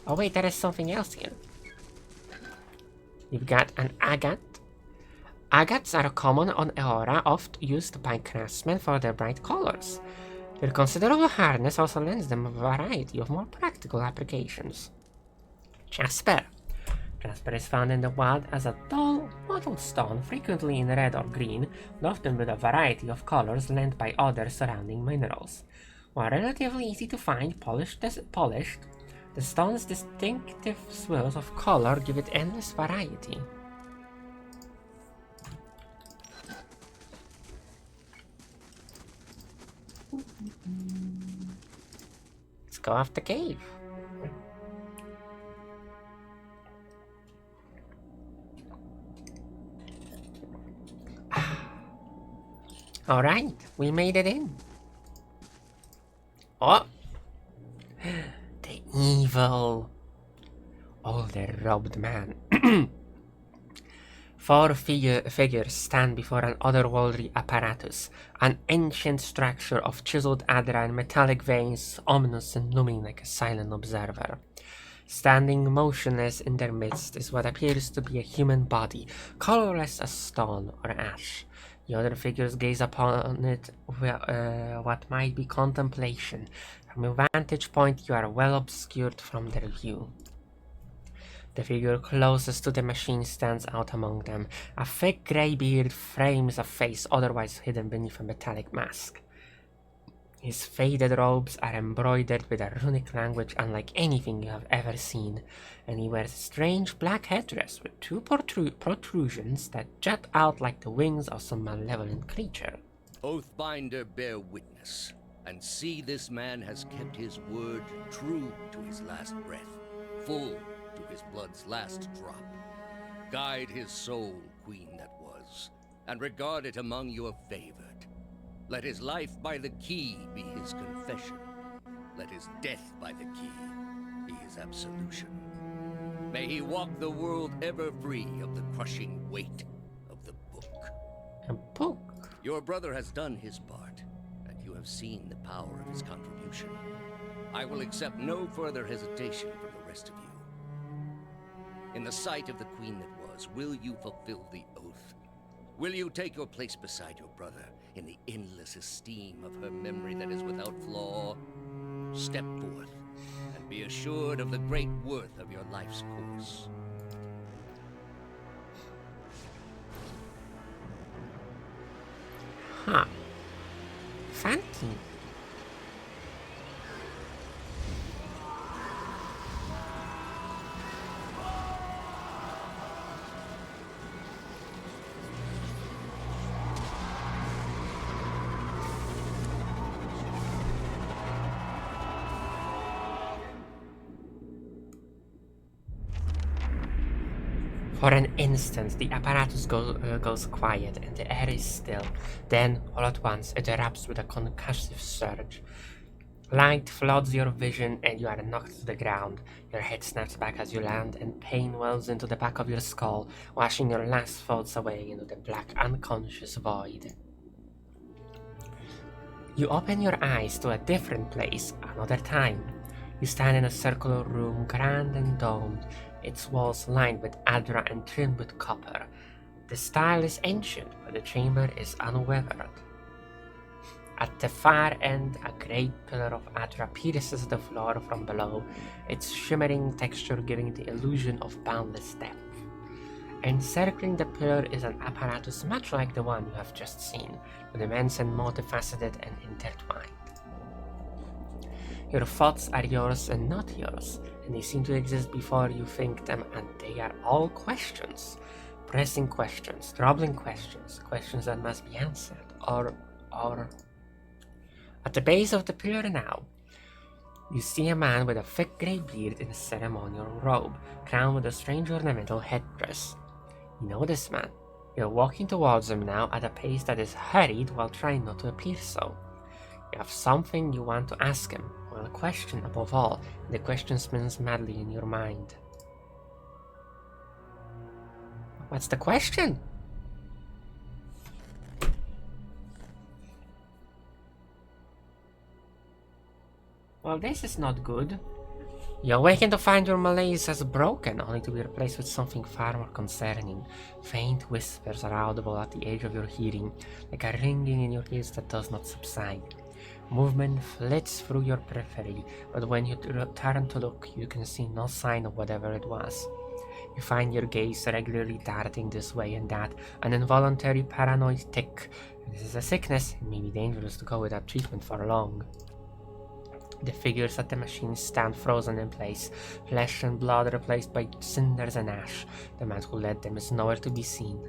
Oh wait, there is something else here. You've got an agate. Agates are common on Eora, oft used by craftsmen for their bright colors. Their considerable hardness also lends them a variety of more practical applications. Jasper. Jasper is found in the wild as a dull, mottled stone, frequently in red or green, and often with a variety of colors lent by other surrounding minerals. While relatively easy to find, polished, the stone's distinctive swirls of color give it endless variety. Let's go off the cave. Alright, we made it in. Oh! The evil older robed man. Four figures stand before an otherworldly apparatus, an ancient structure of chiseled adra and metallic veins, ominous and looming like a silent observer. Standing motionless in their midst is what appears to be a human body, colorless as stone or ash. The other figures gaze upon it with what might be contemplation. From your vantage point, you are well obscured from their view. The figure closest to the machine stands out among them. A thick grey beard frames a face otherwise hidden beneath a metallic mask. His faded robes are embroidered with a runic language unlike anything you have ever seen, and he wears a strange black headdress with two protrusions that jut out like the wings of some malevolent creature. Oathbinder, bear witness, and see this man has kept his word true to his last breath, full to his blood's last drop. Guide his soul, queen that was, and regard it among your favored. Let his life by the key be his confession. Let his death by the key be his absolution. May he walk the world ever free of the crushing weight of the book. A book? Your brother has done his part, and you have seen the power of his contribution. I will accept no further hesitation from the rest of you. In the sight of the queen that was, will you fulfill the oath? Will you take your place beside your brother in the endless esteem of her memory that is without flaw? Step forth, and be assured of the great worth of your life's course. Huh. Fancy. For an instant, the apparatus goes quiet and the air is still. Then, all at once, it erupts with a concussive surge. Light floods your vision and you are knocked to the ground. Your head snaps back as you land and pain wells into the back of your skull, washing your last thoughts away into the black, unconscious void. You open your eyes to a different place, another time. You stand in a circular room, grand and domed, its walls lined with adra and trimmed with copper. The style is ancient, but the chamber is unweathered. At the far end, a great pillar of adra pierces the floor from below, its shimmering texture giving the illusion of boundless depth. Encircling the pillar is an apparatus much like the one you have just seen, but immense and multifaceted and intertwined. Your thoughts are yours and not yours, and they seem to exist before you think them, and they are all questions. Pressing questions, troubling questions, questions that must be answered, or... At the base of the pillar now, you see a man with a thick grey beard in a ceremonial robe, crowned with a strange ornamental headdress. You know this man. You're walking towards him now at a pace that is hurried while trying not to appear so. You have something you want to ask him, or a question above all, and the question spins madly in your mind. What's the question? Well, this is not good. You awaken to find your malaise has broken, only to be replaced with something far more concerning. Faint whispers are audible at the edge of your hearing, like a ringing in your ears that does not subside. Movement flits through your periphery, but when you turn to look, you can see no sign of whatever it was. You find your gaze regularly darting this way and that, an involuntary paranoid tic. This is a sickness, it may be dangerous to go without treatment for long. The figures at the machine stand frozen in place, flesh and blood replaced by cinders and ash. The man who led them is nowhere to be seen.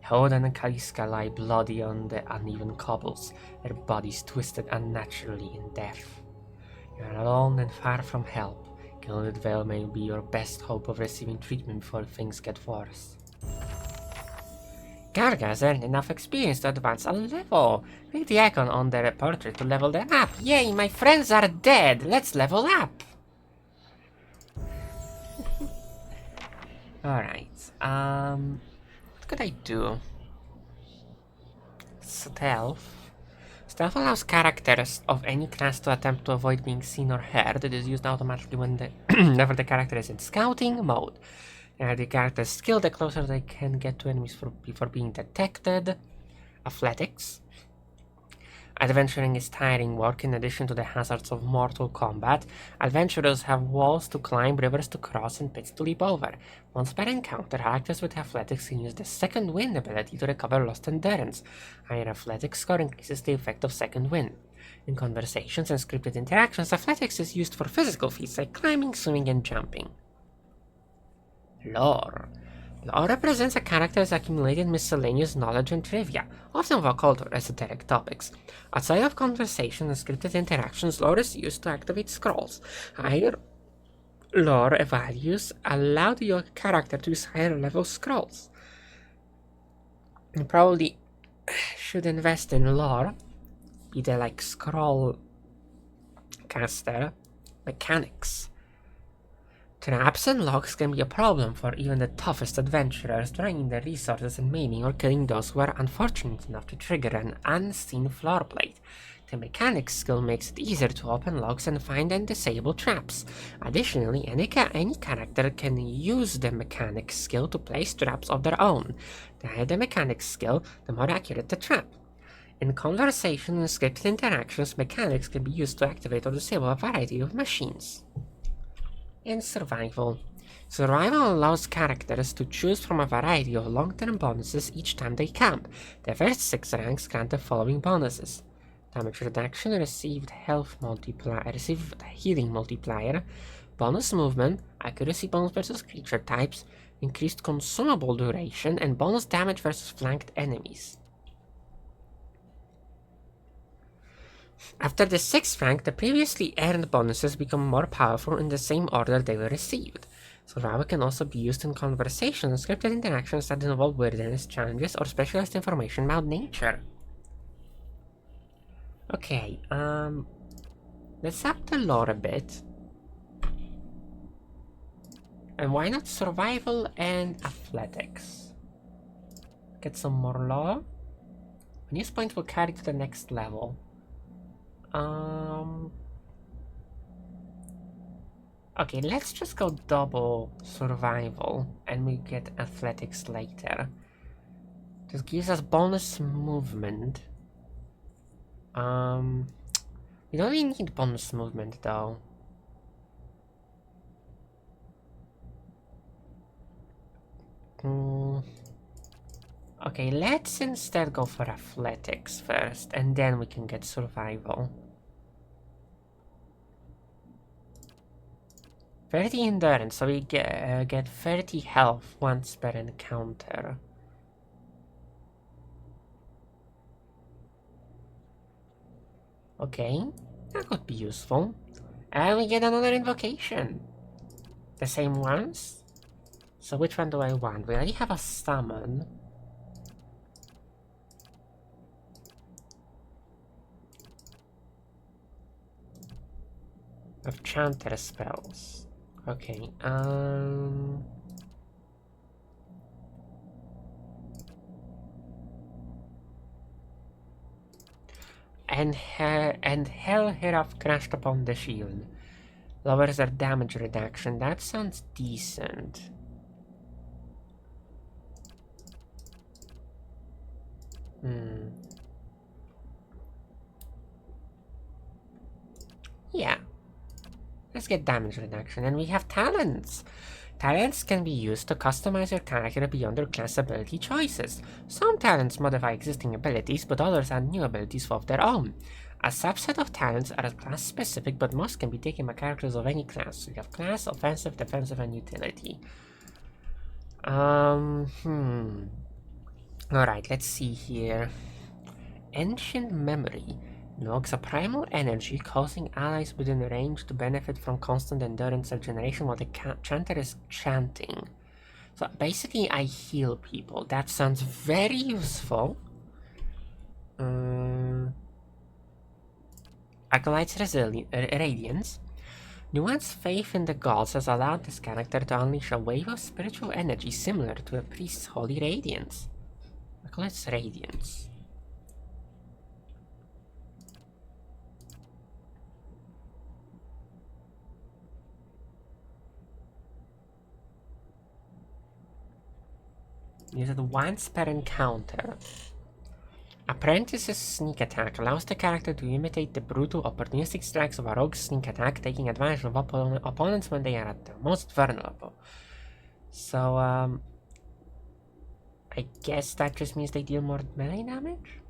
Hodan and Kaliska lie bloody on the uneven cobbles, their bodies twisted unnaturally in death. You are alone and far from help. Gilded Veil may be your best hope of receiving treatment before things get worse. Garga has earned enough experience to advance a level. Click the icon on their portrait to level them up. Yay, my friends are dead. Let's level up. Alright, What could I do? Stealth. Stealth allows characters of any class to attempt to avoid being seen or heard. It is used automatically whenever the character is in scouting mode. The character's skill, the closer they can get to enemies before being detected. Athletics. Adventuring is tiring work in addition to the hazards of mortal combat. Adventurers have walls to climb, rivers to cross, and pits to leap over. Once per encounter, characters with athletics can use the second wind ability to recover lost endurance. Higher athletics score increases the effect of second wind. In conversations and scripted interactions, athletics is used for physical feats like climbing, swimming, and jumping. Lore. Lore represents a character's accumulated miscellaneous knowledge and trivia, often of occult or esoteric topics. Outside of conversation and scripted interactions, lore is used to activate scrolls. Higher lore values allow your character to use higher level scrolls. You probably should invest in lore, be the like scroll caster mechanics. Traps and locks can be a problem for even the toughest adventurers, draining their resources and maiming or killing those who are unfortunate enough to trigger an unseen floor plate. The mechanics skill makes it easier to open locks and find and disable traps. Additionally, any character can use the mechanics skill to place traps of their own. The higher the mechanics skill, the more accurate the trap. In conversation and scripted interactions, mechanics can be used to activate or disable a variety of machines. In survival. Survival allows characters to choose from a variety of long-term bonuses each time they camp. The first 6 ranks grant the following bonuses: damage reduction, received healing multiplier, bonus movement, accuracy bonus versus creature types, increased consumable duration, and bonus damage versus flanked enemies. After the 6th rank, the previously earned bonuses become more powerful in the same order they were received. Survival can also be used in conversation and scripted interactions that involve wilderness challenges or specialized information about nature. Okay, let's up the lore a bit. And why not survival and athletics? Get some more lore. News point will carry to the next level. Okay, let's just go double survival and we get athletics later. This gives us bonus movement. We don't really need bonus movement though. Okay, let's instead go for athletics first, and then we can get survival. 30 endurance, so we get 30 health once per encounter. Okay, that could be useful. And we get another invocation. The same ones? So which one do I want? We already have a summon. Of chanter spells. Okay, and Hell Hereof crashed upon the shield. Lowers their damage reduction. That sounds decent. Yeah. Let's get damage reduction, and we have talents. Talents can be used to customize your character beyond your class ability choices. Some talents modify existing abilities, but others add new abilities of their own. A subset of talents are class specific, but most can be taken by characters of any class. So you have class, offensive, defensive, and utility. Alright, let's see here. Ancient Memory. Invokes a primal energy, causing allies within range to benefit from constant endurance regeneration while the chanter is chanting. So basically I heal people. That sounds very useful. Acolyte's Radiance. Nuance's faith in the gods has allowed this character to unleash a wave of spiritual energy similar to a priest's holy radiance. I call it radiance. Use it once per encounter. Apprentice's sneak attack allows the character to imitate the brutal, opportunistic strikes of a rogue's sneak attack, taking advantage of opponents when they are at their most vulnerable. So, I guess that just means they deal more melee damage?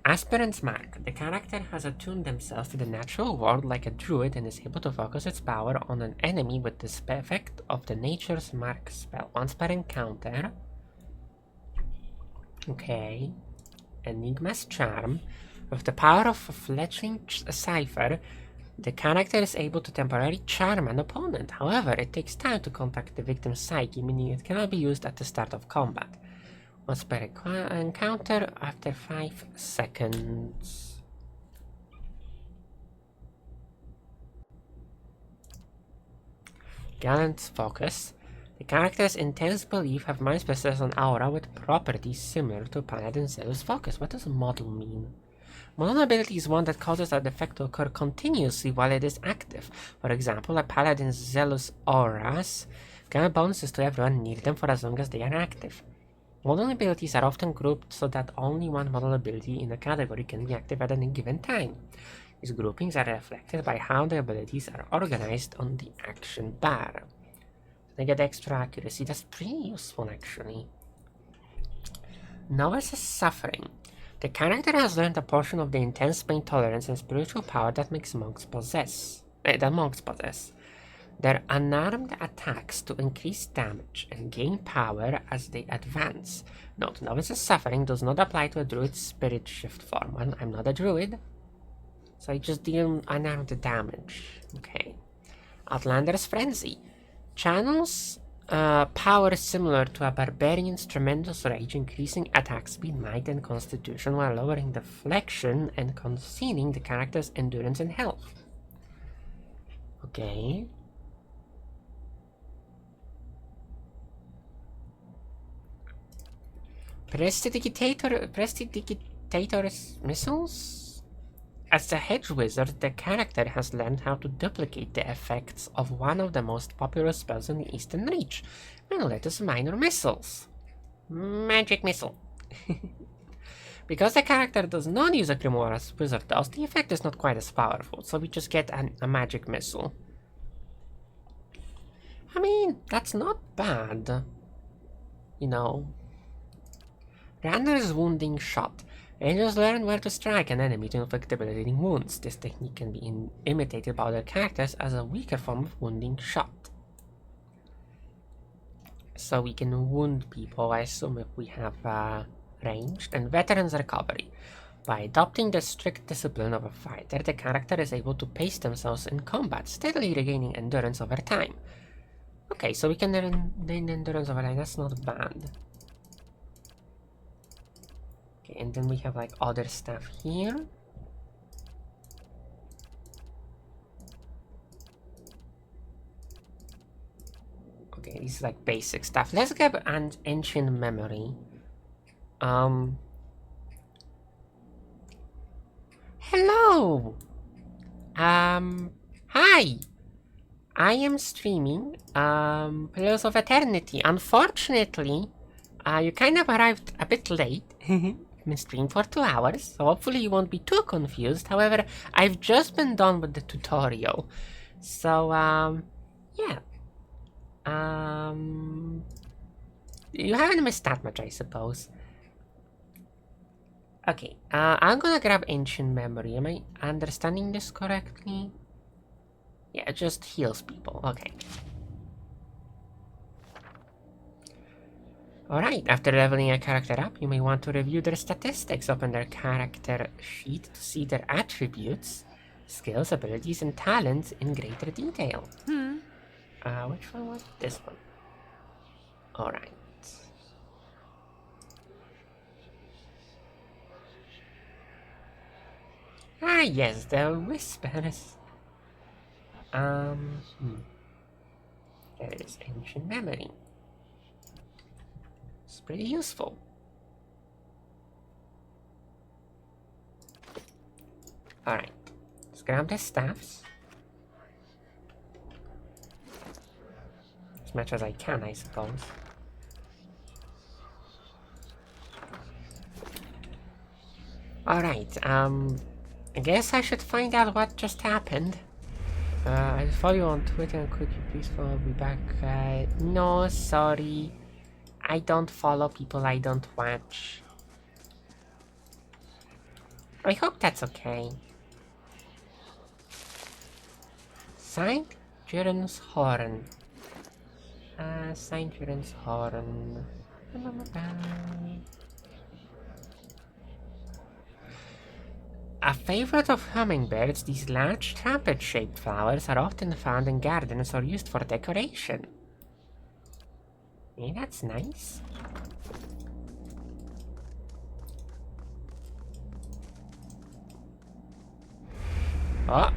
Aspirant's Mark. The character has attuned themselves to the natural world like a druid and is able to focus its power on an enemy with the effect of the Nature's Mark spell. Once per encounter. Okay. Enigma's Charm. With the power of a fletching cipher, the character is able to temporarily charm an opponent. However, it takes time to contact the victim's psyche, meaning it cannot be used at the start of combat. Once per encounter after 5 seconds. Gallant's Focus. The character's intense belief have mind specifies an aura with properties similar to Paladin Zealous Focus. What does model mean? Model ability is one that causes an effect to occur continuously while it is active. For example, a Paladin's Zealous auras grant bonuses to everyone near them for as long as they are active. Model abilities are often grouped so that only one model ability in a category can be active at any given time. These groupings are reflected by how the abilities are organized on the action bar. They get extra accuracy. That's pretty useful, actually. Novice's Suffering. The character has learned a portion of the intense pain tolerance and spiritual power that monks possess. Their unarmed attacks to increase damage and gain power as they advance. Note, Novice's Suffering does not apply to a druid's spirit shift form. Well, I'm not a druid, so I just deal unarmed damage. Okay. Outlander's Frenzy. Channels power similar to a barbarian's tremendous rage, increasing attack speed, might, and constitution while lowering deflection and concealing the character's endurance and health. Okay. Prestidigitator's missiles? As the hedge wizard, the character has learned how to duplicate the effects of one of the most popular spells in the Eastern Reach, Menoletus Minor Missiles. Magic Missile. Because the character does not use a grimoire as wizard does, the effect is not quite as powerful, so we just get a magic missile. I mean, that's not bad. You know. Rander's Wounding Shot. Rangers learn where to strike an enemy to inflict debilitating wounds. This technique can be imitated by other characters as a weaker form of wounding shot. So we can wound people, I assume, if we have ranged. And Veteran's Recovery. By adopting the strict discipline of a fighter, the character is able to pace themselves in combat, steadily regaining endurance over time. Okay, so we can gain endurance over time. That's not bad. Okay, and then we have like other stuff here. Okay, this is like basic stuff. Let's grab an ancient memory. Hello! Hi! I am streaming, Pillars of Eternity. Unfortunately, you kind of arrived a bit late. Been streaming for 2 hours, so hopefully you won't be too confused. However, I've just been done with the tutorial. So, yeah. You haven't missed that much, I suppose. Okay, I'm gonna grab Ancient Memory. Am I understanding this correctly? Yeah, it just heals people. Okay. Alright, after leveling a character up, you may want to review their statistics. Open their character sheet to see their attributes, skills, abilities, and talents in greater detail. Which one was this one? Alright. Ah, yes, the whispers. There is ancient memory. It's pretty useful. Alright, let's grab the staffs. As much as I can, I suppose. Alright, I guess I should find out what just happened. I follow you on Twitter and could you please follow me back? No, sorry. I don't follow people I don't watch. I hope that's okay. Saint Juren's Horn. Saint Juren's Horn. A favorite of hummingbirds, these large trumpet-shaped flowers are often found in gardens or used for decoration. Hey, that's nice. Oh!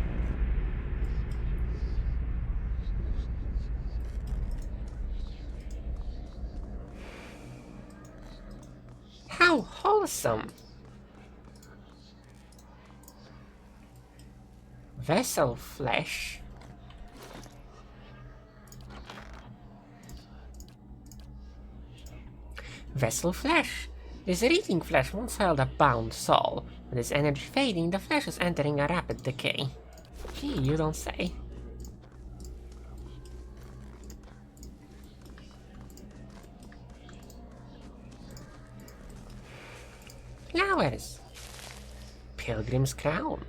How wholesome! Vessel flesh. Vessel flesh. This eating flesh once held a bound soul. With its energy fading, the flesh is entering a rapid decay. Gee, you don't say. Flowers. Pilgrim's crown.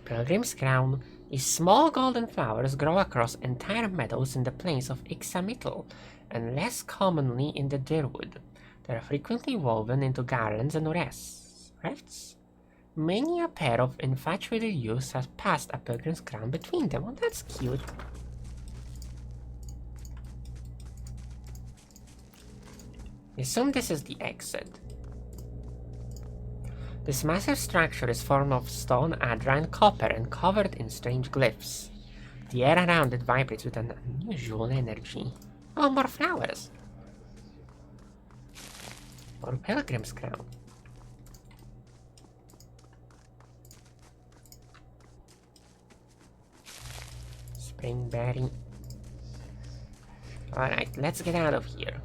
Pilgrim's crown. These small golden flowers grow across entire meadows in the plains of Ixamital, and less commonly in the Dirwood. They are frequently woven into garlands and wreaths. Many a pair of infatuated youths has passed a pilgrim's crown between them. Oh, that's cute. I assume this is the exit. This massive structure is formed of stone, adra, and copper and covered in strange glyphs. The air around it vibrates with an unusual energy. Oh, more flowers! More pilgrim's crown. Springberry. Alright, let's get out of here.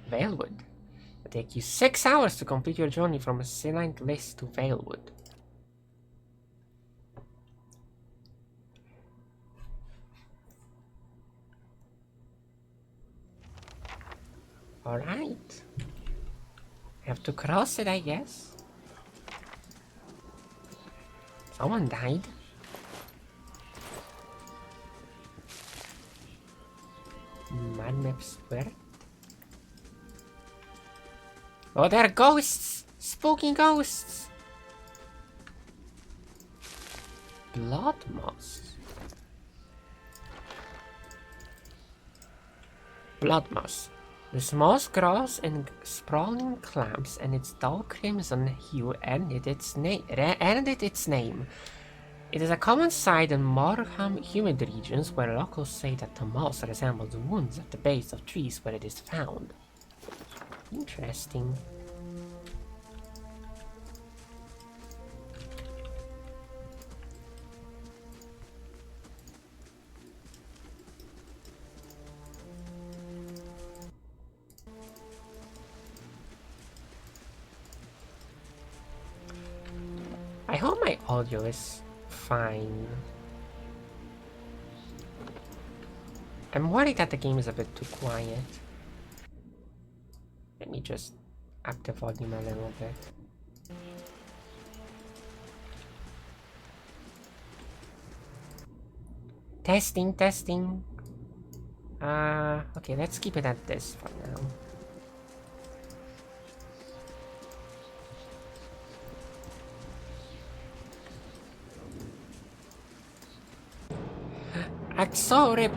Valewood. It'll take you 6 hours to complete your journey from Silent List to Valewood. Alright. Have to cross it, I guess. Someone died. Mad Map Square. Oh, there are ghosts! Spooky ghosts! Blood moss. Blood moss. This moss grows in sprawling clumps, and its dull crimson hue earned it its name. It is a common sight in more humid regions, where locals say that the moss resembles wounds at the base of trees where it is found. Interesting. I hope my audio is fine. I'm worried that the game is a bit too quiet. Let me just up the volume a little bit. Testing, testing. Okay, let's keep it at this for now. Axorip!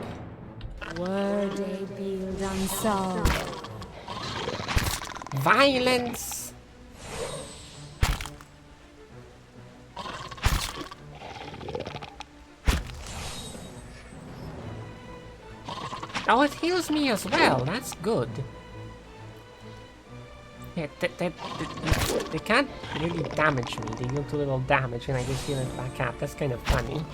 Were they built on sorrow? Violence! Oh, it heals me as well. That's good. Yeah, they can't really damage me. They deal too little damage and I just heal it back up. That's kind of funny.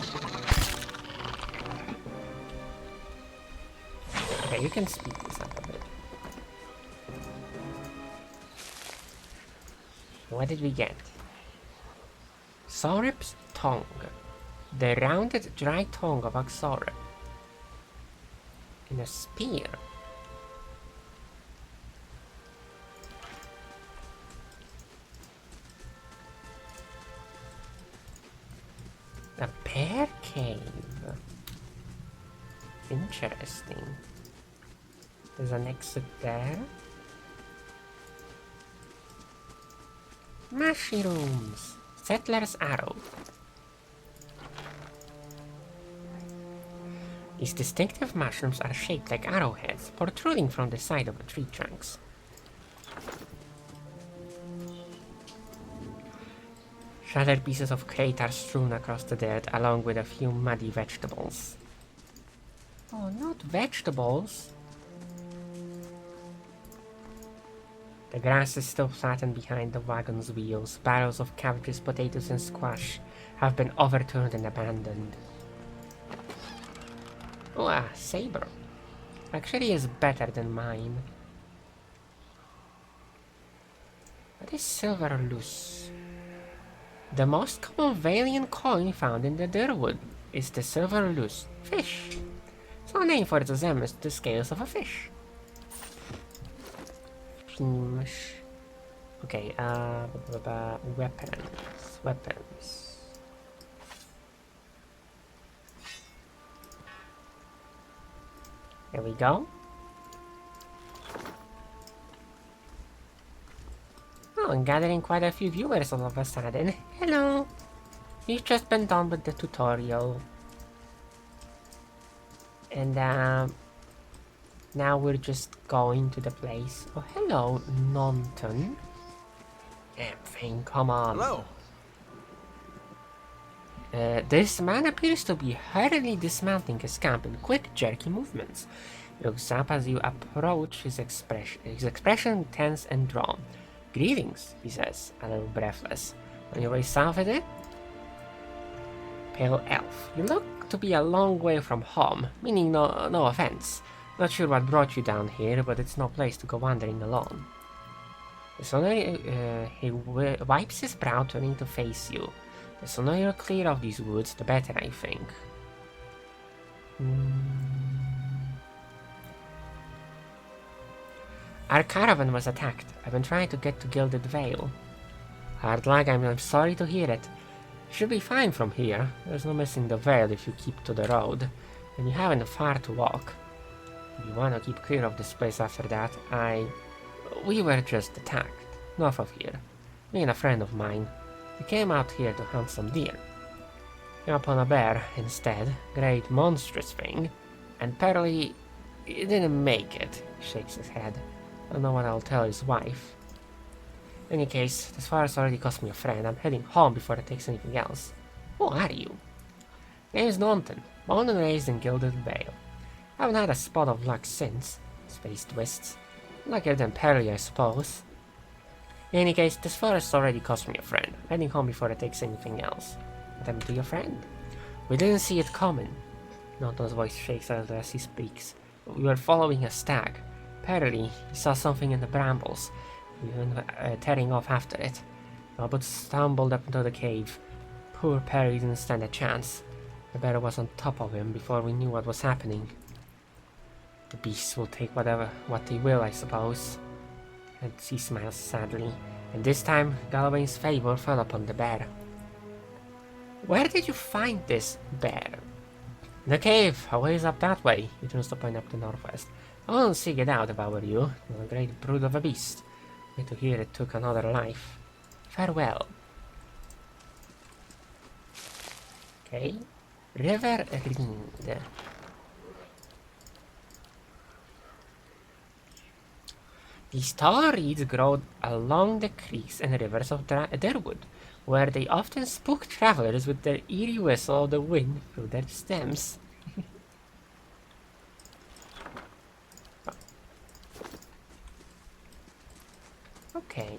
Okay, you can speed this up a bit. What did we get? Sorip's tongue. The rounded, dry tongue of Axorip. In a spear. A bear cave. Interesting. There's an exit there. Mushrooms. Settler's arrow. These distinctive mushrooms are shaped like arrowheads, protruding from the side of the tree trunks. Shattered pieces of crate are strewn across the dirt, along with a few muddy vegetables. Oh, not vegetables! The grass is still flattened behind the wagon's wheels. Barrels of cabbages, potatoes, and squash have been overturned and abandoned. Oh, a saber. Actually is better than mine. What is silver loose? The most common Valian coin found in the Durwood is the silver loose fish. So a name for it resembles the scales of a fish. Okay, weapons. There we go. Oh, I'm gathering quite a few viewers all of a sudden. Hello! We've just been done with the tutorial. And, now we're just going to the place. Oh, hello, Nonton. Thing, come on. Hello. This man appears to be hurriedly dismounting his camp in quick, jerky movements. He looks up as you approach his expression tense and drawn. Greetings, he says, a little breathless. On your way south, is it? Pale elf. You look to be a long way from home, meaning no offense. Not sure what brought you down here, but it's no place to go wandering alone. The sooner he wipes his brow, turning to face you. The sooner you're clear of these woods, the better, I think. Our caravan was attacked. I've been trying to get to Gilded Vale. Hard luck, I'm sorry to hear it. Should be fine from here. There's no missing the Vale if you keep to the road. And you haven't far to walk. If you want to keep clear of this place after that, we were just attacked. North of here. Me and a friend of mine. We came out here to hunt some deer. Came upon a bear instead. Great monstrous thing. And apparently, he didn't make it. He shakes his head. I don't know what I'll tell his wife. In any case, this fire's already cost me a friend. I'm heading home before it takes anything else. Who are you? Name's Nonton. Born and raised in Gilded Vale. Haven't had a spot of luck since. Space twists. Luckier than Perry, I suppose. In any case, this forest already cost me a friend. Heading home before it takes anything else. What happened to your friend? We didn't see it coming. Nonton's voice shakes a little as he speaks. We were following a stag. Apparently, he saw something in the brambles. We went tearing off after it. But stumbled up into the cave. Poor Perry didn't stand a chance. The bear was on top of him before we knew what was happening. The beasts will take what they will, I suppose. And he smiles sadly. And this time, Galloway's favor fell upon the bear. Where did you find this bear? In the cave, a ways up that way. He turns to point up the northwest. I wouldn't seek it out if I were you. A great brood of a beast. Wait to hear it took another life. Farewell. Okay. River Rind. These tall reeds grow along the creeks and rivers of Derwood, where they often spook travelers with their eerie whistle of the wind through their stems. Okay.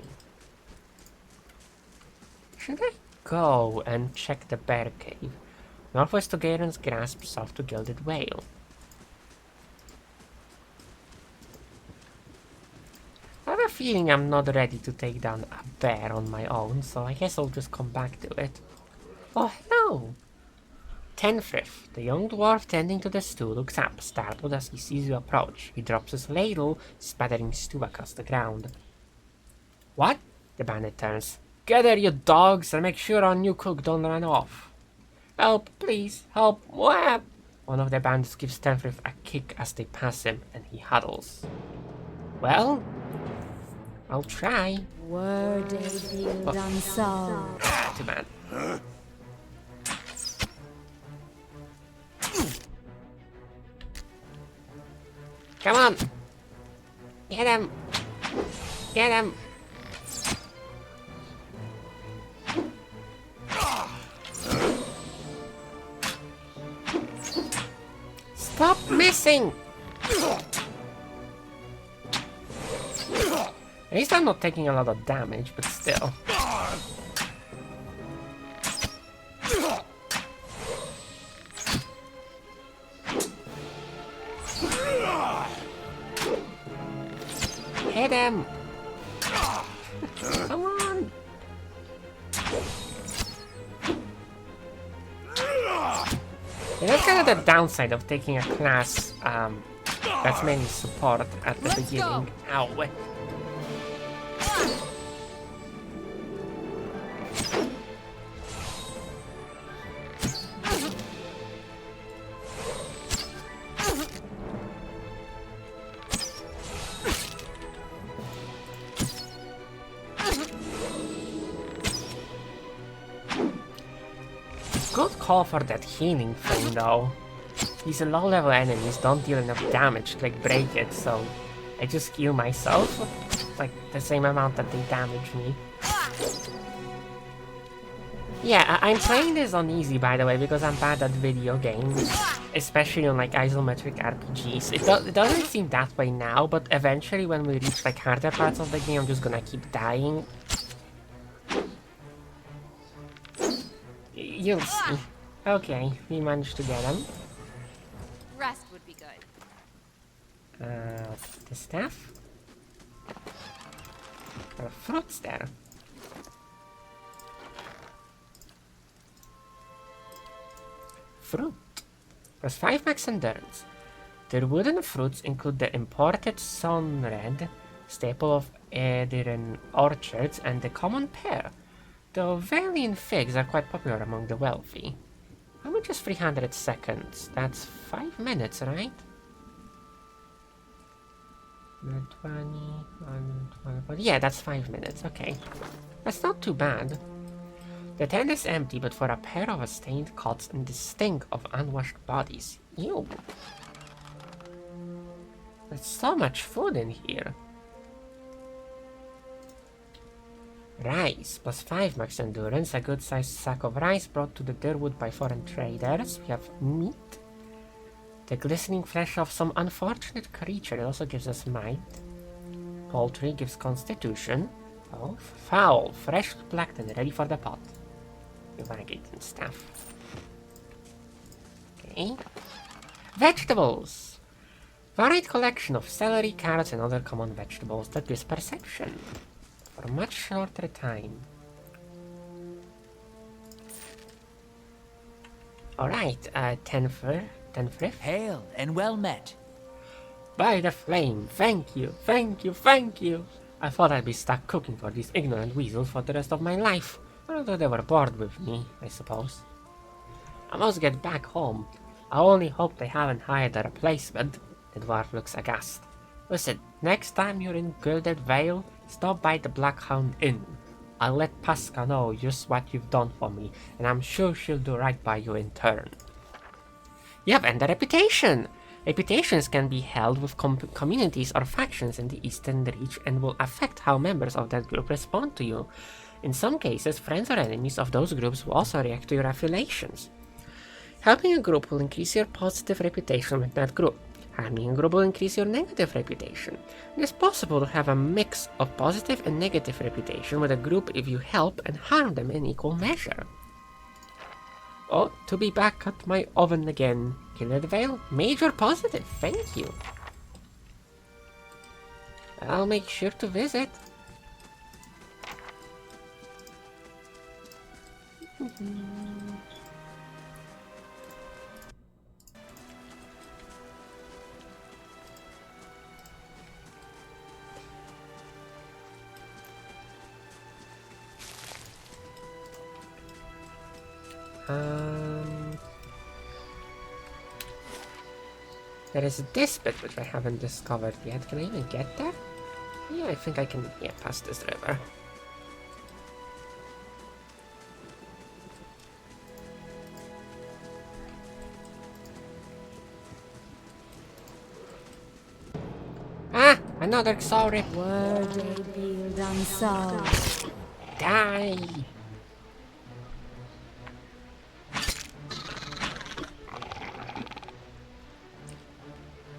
Should I go and check the bear cave? Northwest to Garen's Grasp, south to Gilded Whale. I have a feeling I'm not ready to take down a bear on my own, so I guess I'll just come back to it. Oh, hello! Tenfrith, the young dwarf tending to the stew, looks up, startled as he sees you approach. He drops his ladle, spattering stew across the ground. What? The bandit turns. Gather you dogs and make sure our new cook don't run off. Help, please, help, whap! One of the bandits gives Tenfrith a kick as they pass him, and he huddles. Well, I'll try. Were debuted unsolved. Too bad. Come on! Get him! Get him! Stop missing! At least I'm not taking a lot of damage, but still. Hit him! Come on! Yeah, that's kind of the downside of taking a class that's mainly support at the beginning. Ow! Good call for that healing thing though. These low-level enemies don't deal enough damage to like break it, so I just heal myself like the same amount that they damage me. Yeah, I'm playing this on easy by the way because I'm bad at video games, especially on like isometric RPGs. It doesn't seem that way now, but eventually when we reach like harder parts of the game, I'm just gonna keep dying. You'll see. Okay, we managed to get him. Rest would be good. The staff? Fruits there. Fruit. Plus 5 max endurance. The wooden fruits include the imported Sonred, staple of Ediran orchards, and the common pear. The Ovalian figs are quite popular among the wealthy. How much is 300 seconds? That's 5 minutes, right? 120, yeah, that's 5 minutes, okay. That's not too bad. The tent is empty, but for a pair of stained cots and the stink of unwashed bodies. Ew. There's so much food in here. Rice, plus 5 max endurance, a good sized sack of rice brought to the Derwood by foreign traders. We have meat. The glistening flesh of some unfortunate creature. It also gives us might. Poultry gives constitution. Oh, fowl, fresh plucked and ready for the pot. You want to get and stuff. Okay. Vegetables! Varied collection of celery, carrots and other common vegetables that gives perception. For a much shorter time. Alright, Tenfrith. Hail and well met. By the flame, thank you, thank you, thank you. I thought I'd be stuck cooking for these ignorant weasels for the rest of my life. Although they were bored with me, I suppose. I must get back home. I only hope they haven't hired a replacement. The dwarf looks aghast. Listen, next time you're in Gilded Vale, stop by the Blackhound Inn. I'll let Pasca know just what you've done for me, and I'm sure she'll do right by you in turn. Yep, and the reputation! Reputations can be held with communities or factions in the Eastern Reach and will affect how members of that group respond to you. In some cases, friends or enemies of those groups will also react to your affiliations. Helping a group will increase your positive reputation with that group. Harming a group will increase your negative reputation. It is possible to have a mix of positive and negative reputation with a group if you help and harm them in equal measure. Oh, to be back at my oven again. Killer Vale, major positive, thank you. I'll make sure to visit. There is this bit which I haven't discovered yet. Can I even get there? Yeah, I think I can, yeah, pass this river. Ah! Another sorry. Were they built unsolved? Die!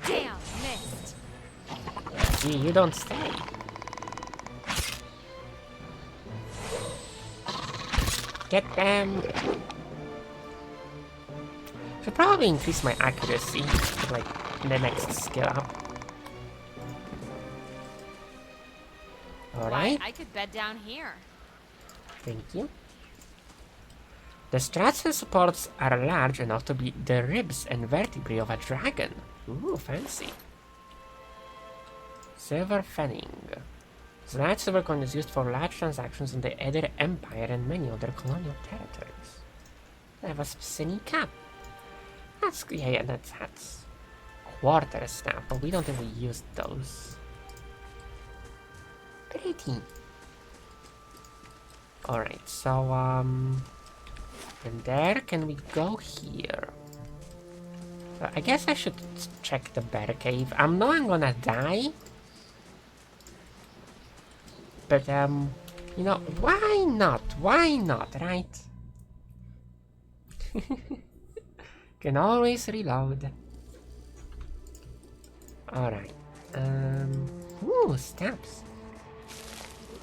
Damn, missed. Gee, you don't stay. Get them! Should probably increase my accuracy to like the next skill up. Alright. I could bed down here. Thank you. The struts and supports are large enough to be the ribs and vertebrae of a dragon. Ooh, fancy. Silver fanning. This large silver coin is used for large transactions in the Eder Empire and many other colonial territories. I have a sneak cap. That's, yeah, that's quarter staff, but we don't even use those. Pretty. Alright, so, and there, can we go here? I guess I should check the bear cave. I know I'm gonna die. But, you know, why not? Why not, right? Can always reload. Alright. Ooh, stamps.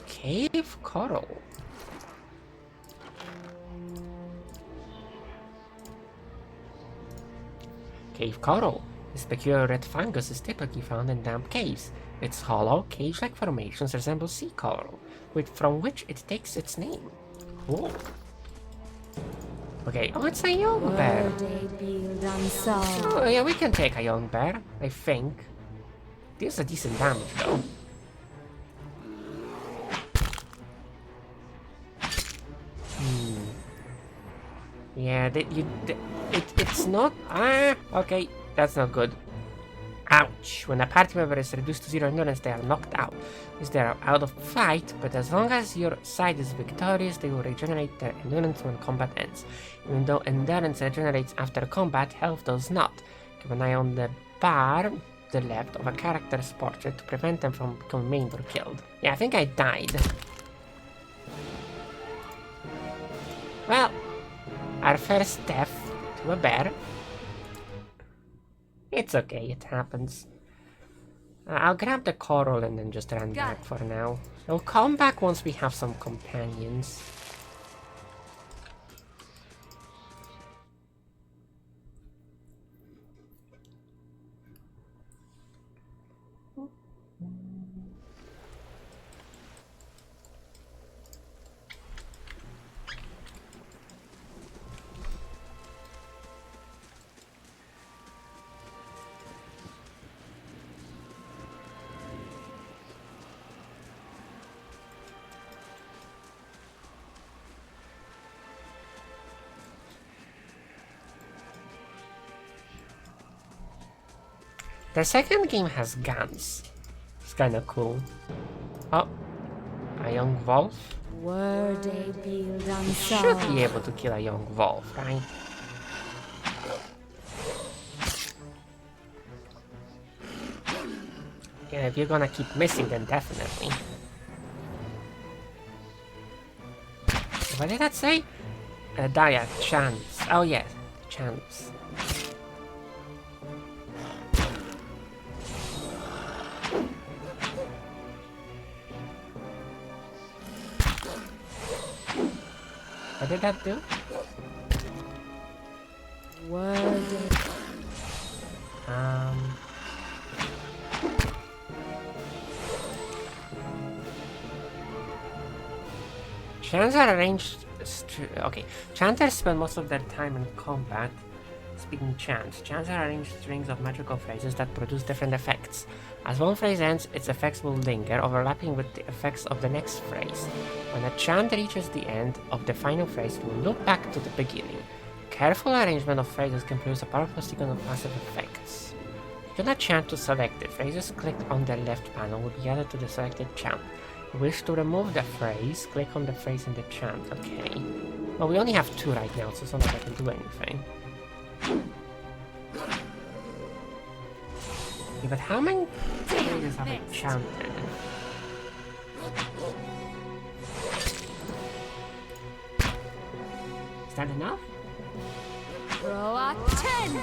Cave coral. Cave coral. This peculiar red fungus is typically found in damp caves. Its hollow, cage-like formations resemble sea coral, from which it takes its name. Cool. Okay, oh, it's a young bear. Oh, yeah, we can take a young bear, I think. This is a decent damage, though. Yeah, it's not... Ah, okay, that's not good. Ouch. When a party member is reduced to 0 endurance, they are knocked out. They are out of fight, but as long as your side is victorious, they will regenerate their endurance when combat ends. Even though endurance regenerates after combat, health does not. Keep an eye on the bar to the left of a character's portrait to prevent them from becoming maimed or killed. Yeah, I think I died. Well, our first death to a bear. It's okay, it happens. I'll grab the coral and then just run back for now. I'll come back once we have some companions. The second game has guns. It's kinda cool. Oh, a young wolf? Were they built You should be able to kill a young wolf, right? Yeah, if you're gonna keep missing, then definitely. What did that say? Dia, chance. Oh yeah, chance. What did that do? Chants are arranged. Okay, chanters spend most of their time in combat speaking chants. Chants are arranged strings of magical phrases that produce different effects. As one phrase ends, its effects will linger, overlapping with the effects of the next phrase. When a chant reaches the end of the final phrase, it will loop back to the beginning. Careful arrangement of phrases can produce a powerful sequence of passive effects. You cannot chant to select it. Phrases clicked on the left panel will be added to the selected chant. If you wish to remove the phrase, click on the phrase in the chant. Okay. Well, we only have 2 right now, so it's not like I can do anything. Okay, but how many phrases have I chanted? Is that enough? Row a 10!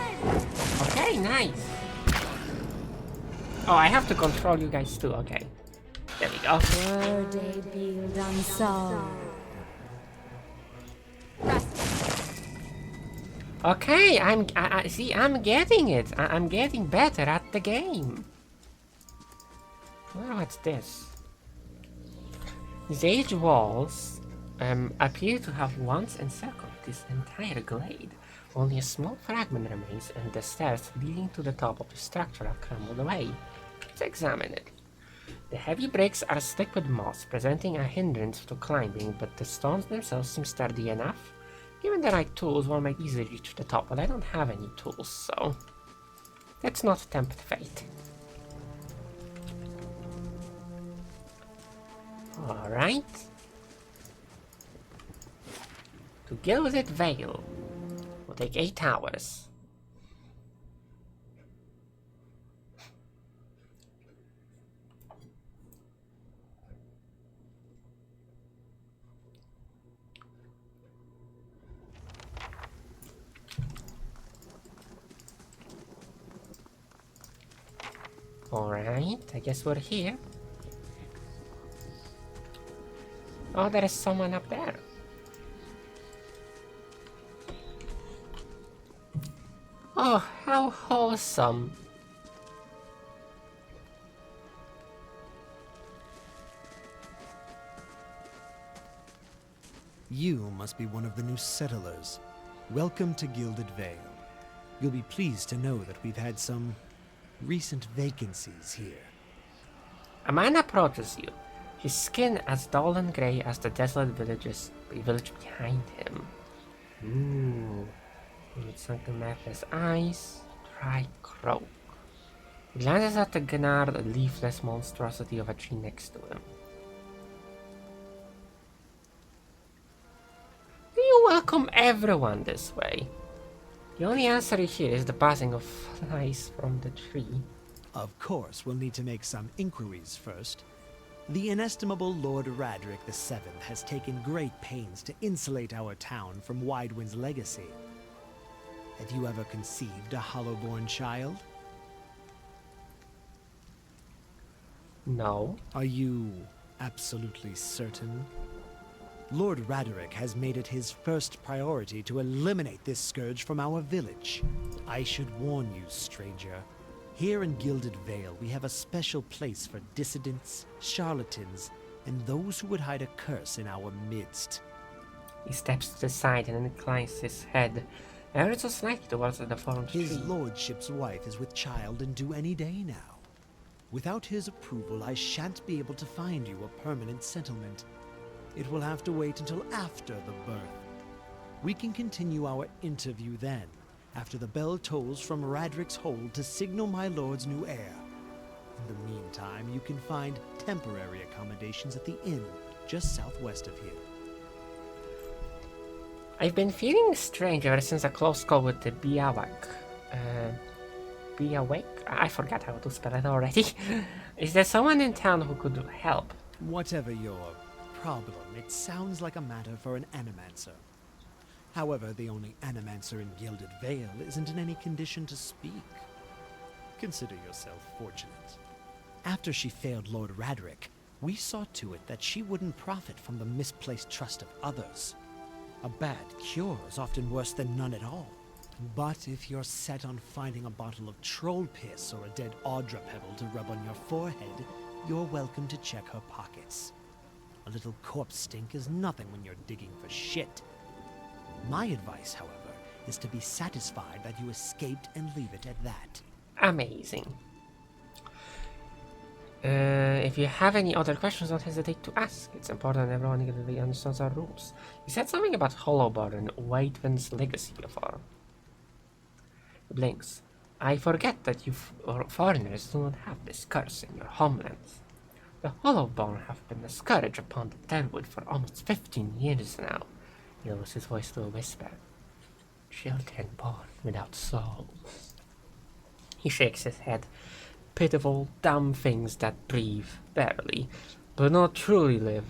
Okay, nice. Oh, I have to control you guys too, okay. There we go. VOD build unsolved. Okay, I see, I'm getting it. I'm getting better at the game. Well, what's this? These age walls appear to have once encircled this entire glade. Only a small fragment remains, and the stairs leading to the top of the structure have crumbled away. Let's examine it. The heavy bricks are thick with moss, presenting a hindrance to climbing, but the stones themselves seem sturdy enough. Given the right tools, one might easily reach the top, but I don't have any tools, so let's not tempt fate. Alright. To Gilded Vale will take 8 hours. Alright, I guess we're here. Oh, there is someone up there. Oh, how wholesome. You must be one of the new settlers. Welcome to Gilded Vale. You'll be pleased to know that we've had some recent vacancies here. A man approaches you, his skin as dull and grey as the desolate village behind him. With sunken lifeless eyes, dry croak. He glances at the gnarled, leafless monstrosity of a tree next to him. You welcome everyone this way. The only answer you hear is the buzzing of flies from the tree. Of course, we'll need to make some inquiries first. The inestimable Lord Radric VII has taken great pains to insulate our town from Widewind's legacy. Have you ever conceived a Hollowborn child? No. Are you absolutely certain? Lord Raderick has made it his first priority to eliminate this scourge from our village. I should warn you, stranger. Here in Gilded Vale, we have a special place for dissidents, charlatans, and those who would hide a curse in our midst. He steps to the side and inclines his head ever so slightly towards the fallen tree. His lordship's wife is with child and due any day now. Without his approval, I shan't be able to find you a permanent settlement. It will have to wait until after the birth. We can continue our interview then, after the bell tolls from Radric's hold to signal my lord's new heir. In the meantime, you can find temporary accommodations at the inn, just southwest of here. I've been feeling strange ever since a close call with the Biawak. be awake? I forgot how to spell it already. Is there someone in town who could help? Whatever your problem, it sounds like a matter for an animancer. However, the only animancer in Gilded Vale isn't in any condition to speak. Consider yourself fortunate. After she failed Lord Radric, we saw to it that she wouldn't profit from the misplaced trust of others. A bad cure is often worse than none at all. But if you're set on finding a bottle of troll piss or a dead Audra pebble to rub on your forehead, you're welcome to check her pockets. A little corpse stink is nothing when you're digging for shit. My advice, however, is to be satisfied that you escaped and leave it at that. Amazing. If you have any other questions, don't hesitate to ask. It's important everyone really understands our rules. You said something about Hollowborn and Waitvin's legacy before. He blinks. I forget that you foreigners do not have this curse in your homelands. The Hollowborn have been a scourge upon the Delwood for almost 15 years now. He lowers his voice to a whisper. Children born without souls. He shakes his head. Pitiful, dumb things that breathe, barely, but not truly live.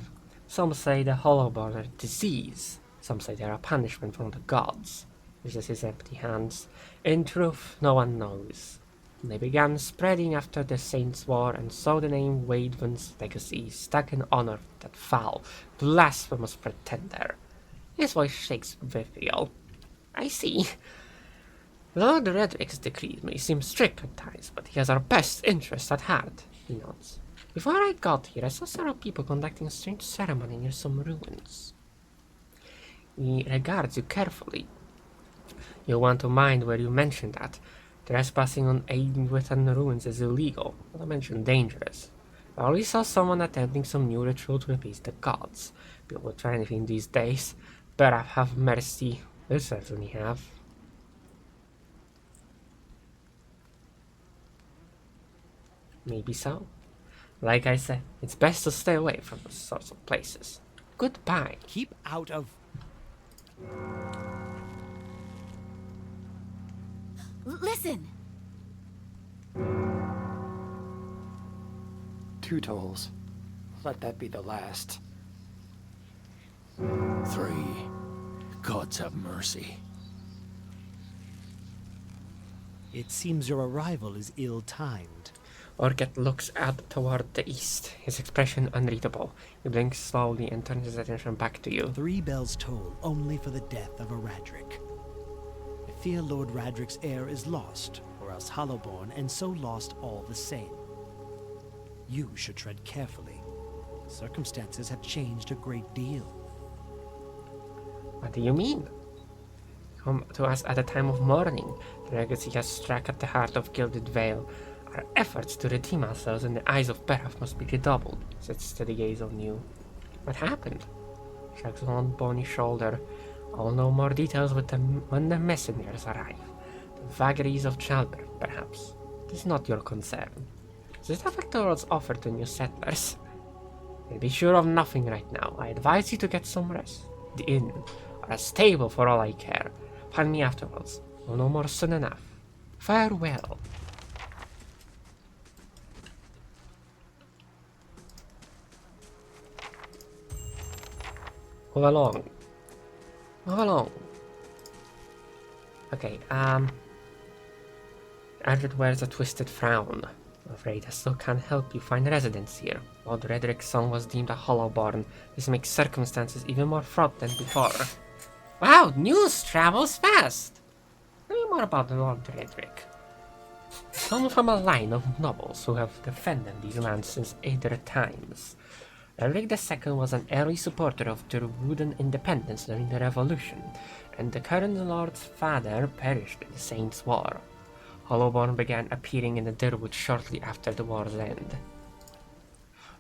Some say the Hollowborn are a disease. Some say they are a punishment from the gods. Uses his empty hands. In truth, no one knows. They began spreading after the Saints' War, and so the name Waidvin's legacy stuck in honor of that foul, blasphemous pretender. His voice shakes vitriol. I see. Lord Redric's decrees may seem strict at times, but he has our best interests at heart, he nods. Before I got here, I saw several people conducting a strange ceremony near some ruins. He regards you carefully. You'll want to mind where you mention that. Trespassing on Aidwithan ruins is illegal, not to mention dangerous. I already saw someone attempting some new ritual to appease the gods. People will try anything these days. Better have mercy. They certainly have. Maybe so. Like I said, it's best to stay away from those sorts of places. Goodbye. Keep out of... Listen! 2 tolls. Let that be the last. 3. Gods have mercy. It seems your arrival is ill-timed. Orget looks out toward the east, his expression unreadable. He blinks slowly and turns his attention back to you. 3 bells toll only for the death of a Radric. I fear Lord Radric's heir is lost, or else Hollowborn, and so lost all the same. You should tread carefully. Circumstances have changed a great deal. What do you mean? Come to us at a time of mourning. The legacy has struck at the heart of Gilded Vale. Our efforts to redeem ourselves in the eyes of Beraf must be redoubled. Sets steady gaze on you. What happened? Shrugs one bony shoulder. I'll know more details when the messengers arrive. The vagaries of childbirth, perhaps. It is not your concern. Does it affect the roads offered to new settlers? You'll be sure of nothing right now. I advise you to get some rest. The inn, or a stable for all I care. Find me afterwards. We'll know more soon enough. Farewell. Move along. Move along. Okay, Adred wears a twisted frown. I'm afraid I still can't help you find residence here. Lord Redric's son was deemed a Hollowborn. This makes circumstances even more fraught than before. Wow, news travels fast! Tell me more about Lord Redric. Come from a line of nobles who have defended these lands since Aether times. Redric II was an early supporter of Derwoodan independence during the Revolution, and the current Lord's father perished in the Saints' War. Hollowborn began appearing in the Derwood shortly after the war's end.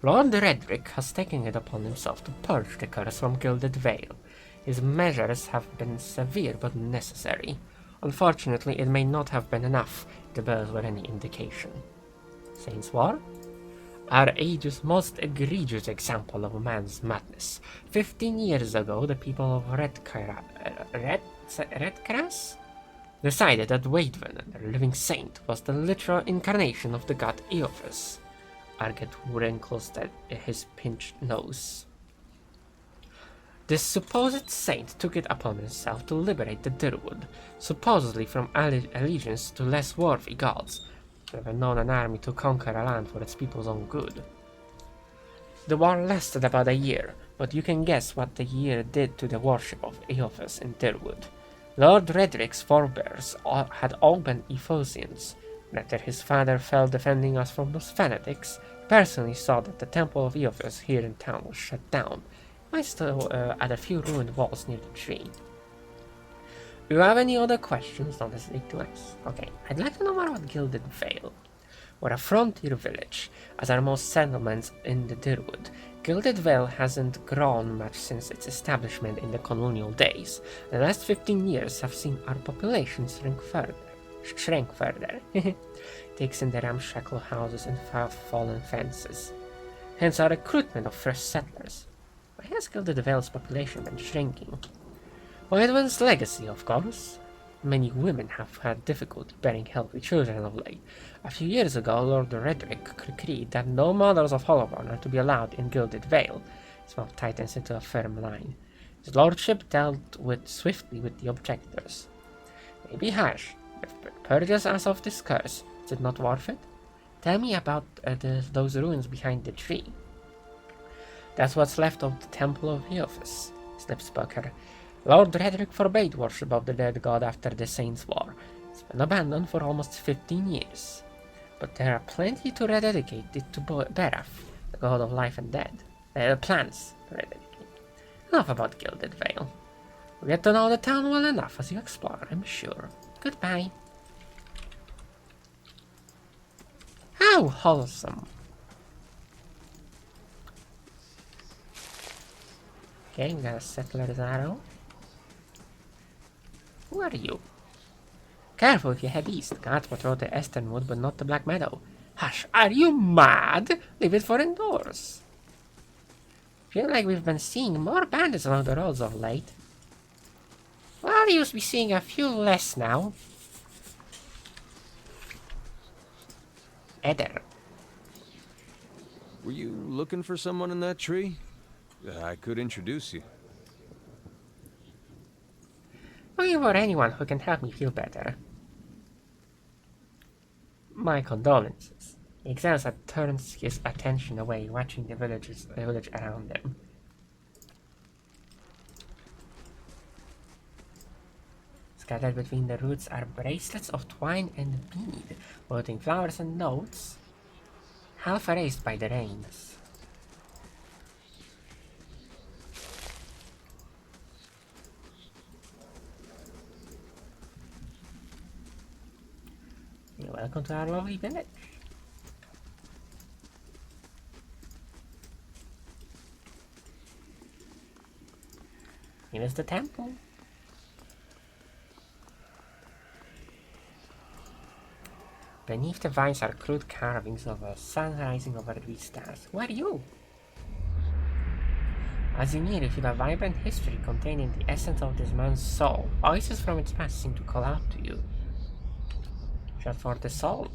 Lord Redric has taken it upon himself to purge the curse from Gilded Vale. His measures have been severe but necessary. Unfortunately, it may not have been enough if the bells were any indication. Saints' War? Our age's most egregious example of man's madness. 15 years ago, the people of Redcrass decided that Waidwen, their living saint, was the literal incarnation of the god Eophas. Arget wrinkles his pinched nose. This supposed saint took it upon himself to liberate the Dirwood, supposedly from allegiance to less worthy gods, never known an army to conquer a land for its people's own good. The war lasted about a year, but you can guess what the year did to the worship of Eophas in Dirwood. Lord Redrick's forebears had all been Ephosians, and after his father fell defending us from those fanatics, personally saw that the temple of Eophas here in town was shut down. I still at a few ruined walls near the tree. Do you have any other questions? Don't hesitate to ask. Okay, I'd like to know more about Gilded Vale. We're a frontier village, as are most settlements in the Dirwood. Gilded Vale hasn't grown much since its establishment in the colonial days. The last 15 years have seen our population shrink further. Takes in the ramshackle houses and far-fallen fences. Hence our recruitment of fresh settlers. Why has Gilded Vale's population been shrinking? Waidwen's legacy, of course. Many women have had difficulty bearing healthy children of late. A few years ago, Lord Redrick decreed that no mothers of Hollowborn are to be allowed in Gilded Vale. His mouth tightens into a firm line. His lordship dealt swiftly with the objectors. May be harsh, but purges us of this curse. Is it not worth it? Tell me about those ruins behind the tree. That's what's left of the Temple of Eophas, sniffed Bucker. Lord Redrick forbade worship of the dead god after the Saints' War. It's been abandoned for almost 15 years. But there are plenty to rededicate it to Berath, the god of life and dead. Plans to rededicate. Enough about Gilded Vale. We get to know the town well enough as you explore, I'm sure. Goodbye. How wholesome. Okay, we got a settler's arrow. Who are you? Careful if you head east. Guards patrol the eastern wood, but not the Black Meadow. Hush, are you mad? Leave it for indoors. Feel like we've been seeing more bandits along the roads of late. Well, you used to be seeing a few less now. Eder. Were you looking for someone in that tree? I could introduce you. Looking for anyone who can help me feel better. My condolences. He exhales and turns his attention away, watching the village around them. Scattered between the roots are bracelets of twine and bead, holding flowers and notes, half erased by the rains. Welcome to our lovely village. Here is the temple. Beneath the vines are crude carvings of a sun rising over 3 stars. Who are you? As you near, you feel a vibrant history containing the essence of this man's soul. Voices from its past seem to call out to you. Shot for the soul.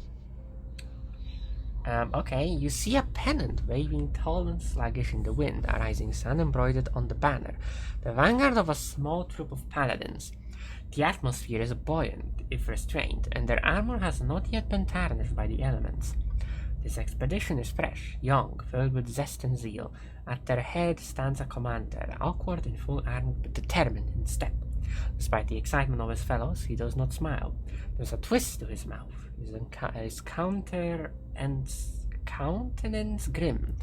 Okay, you see a pennant waving tall and sluggish in the wind, a rising sun embroidered on the banner, the vanguard of a small troop of paladins. The atmosphere is buoyant, if restrained, and their armor has not yet been tarnished by the elements. This expedition is fresh, young, filled with zest and zeal. At their head stands a commander, awkward in full armor but determined in step. Despite the excitement of his fellows, he does not smile. There's a twist to his mouth, his countenance grim.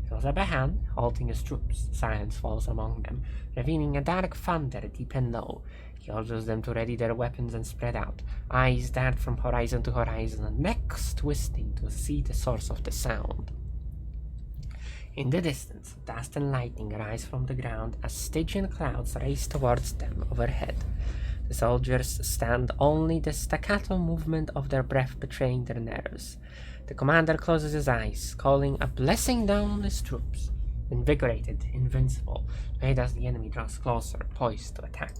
He holds up a hand, halting his troops. Silence falls among them, revealing a dark thunder deep and low. He orders them to ready their weapons and spread out. Eyes dart from horizon to horizon, and necks twisting to see the source of the sound. In the distance, dust and lightning rise from the ground as Stygian clouds race towards them overhead. The soldiers stand, only the staccato movement of their breath betraying their nerves. The commander closes his eyes, calling a blessing down on his troops. Invigorated, invincible, wait as the enemy draws closer, poised to attack.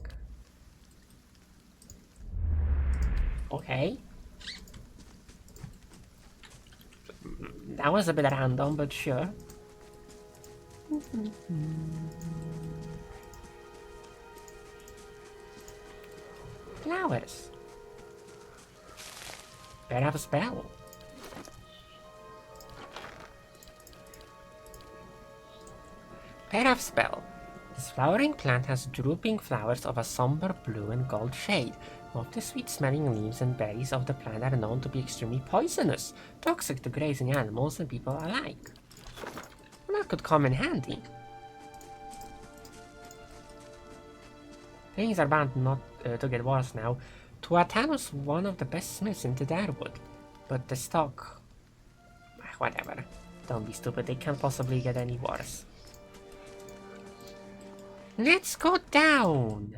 Okay. That was a bit random, but sure. Flowers. Better have a spell. Pair of spell. This flowering plant has drooping flowers of a somber blue and gold shade. Both the sweet-smelling leaves and berries of the plant are known to be extremely poisonous, toxic to grazing animals and people alike. Well, that could come in handy. Things are bound not to get worse now. Tuatano's one of the best smiths in the Darwood, but the stock... whatever. Don't be stupid, they can't possibly get any worse. Let's go down!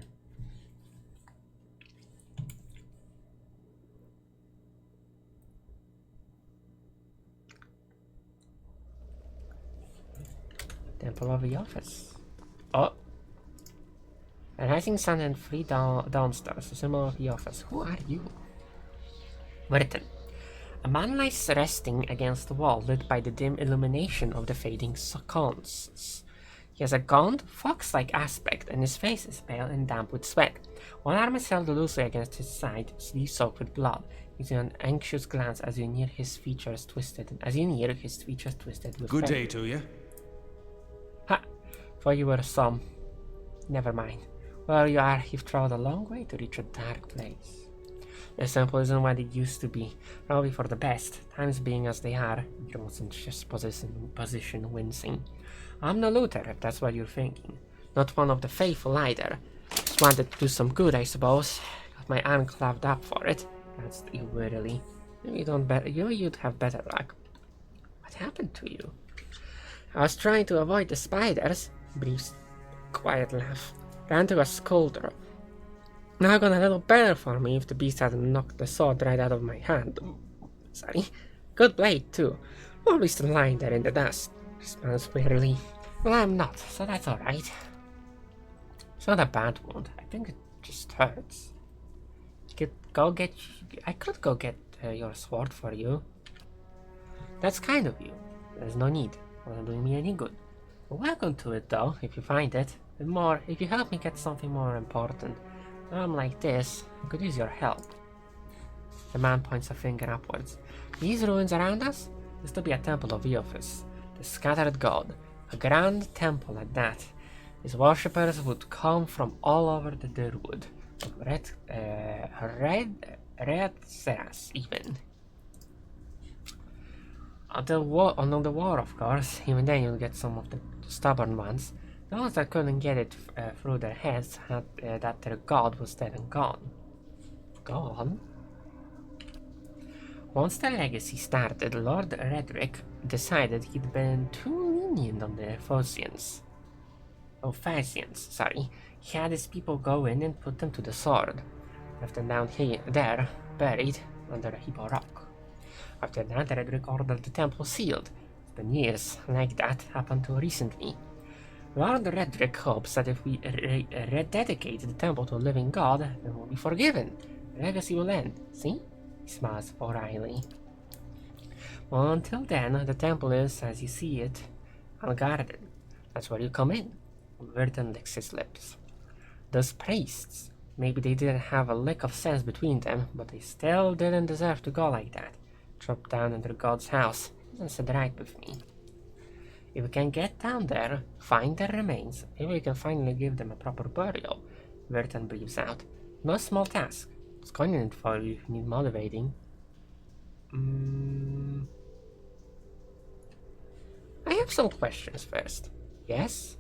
Temple of the Office. Oh! A rising sun and three downstairs, a symbol of the office. Who are you? Written. A man lies resting against the wall, lit by the dim illumination of the fading sconces. He has a gaunt, fox-like aspect, and his face is pale and damp with sweat. One arm is held loosely against his side, sleeve soaked with blood. He's an anxious glance as you near his features twisted. With Good fear. day to you. Ha! For you were some. Never mind. Where you are, you've traveled a long way to reach a dark place. The temple isn't what it used to be. Probably for the best. Times being as they are. Johnson's position wincing. I'm no looter, if that's what you're thinking. Not one of the faithful either. Just wanted to do some good, I suppose. Got my arm claved up for it. That's you wearily. You'd have better luck. What happened to you? I was trying to avoid the spiders. Brief's quiet laugh. Ran to a scolder. Now gone a little better for me if the beast hadn't knocked the sword right out of my hand. Sorry. Good blade, too. Probably still lying there in the dust. Responds wearily. Well, I'm not, so that's alright. It's not a bad wound. I think it just hurts. I could go get your sword for you. That's kind of you. There's no need. Wasn't doing me any good. But welcome to it, though, if you find it. And more, if you help me get something more important. When I'm like this, I could use your help. The man points a finger upwards. These ruins around us used to be a temple of Eophis, the scattered god. A grand temple at that. His worshippers would come from all over the Durwood. Red Seras, even. Until the war, of course. Even then you'll get some of the stubborn ones. The ones that couldn't get it through their heads had that their god was dead and gone. Gone? Once the legacy started, Lord Redrick decided he'd been too lenient on the Phasians. Sorry. He had his people go in and put them to the sword. Left them down there, buried under a heap of rock. After that, Redrick ordered the temple sealed. It's been years like that, happened to recently. Lord Redrick hopes that if we rededicate the temple to a living god, then we'll be forgiven. The legacy will end. See? He smiles wryly. Well, until then, the temple is, as you see it, unguarded. That's where you come in. Verdun licks his lips. Those priests, maybe they didn't have a lick of sense between them, but they still didn't deserve to go like that. Drop down in their god's house. Doesn't sit right with me. If we can get down there, find their remains, maybe we can finally give them a proper burial. Vertan breathes out. No small task. It's convenient for you if you need motivating. I have some questions first. Yes?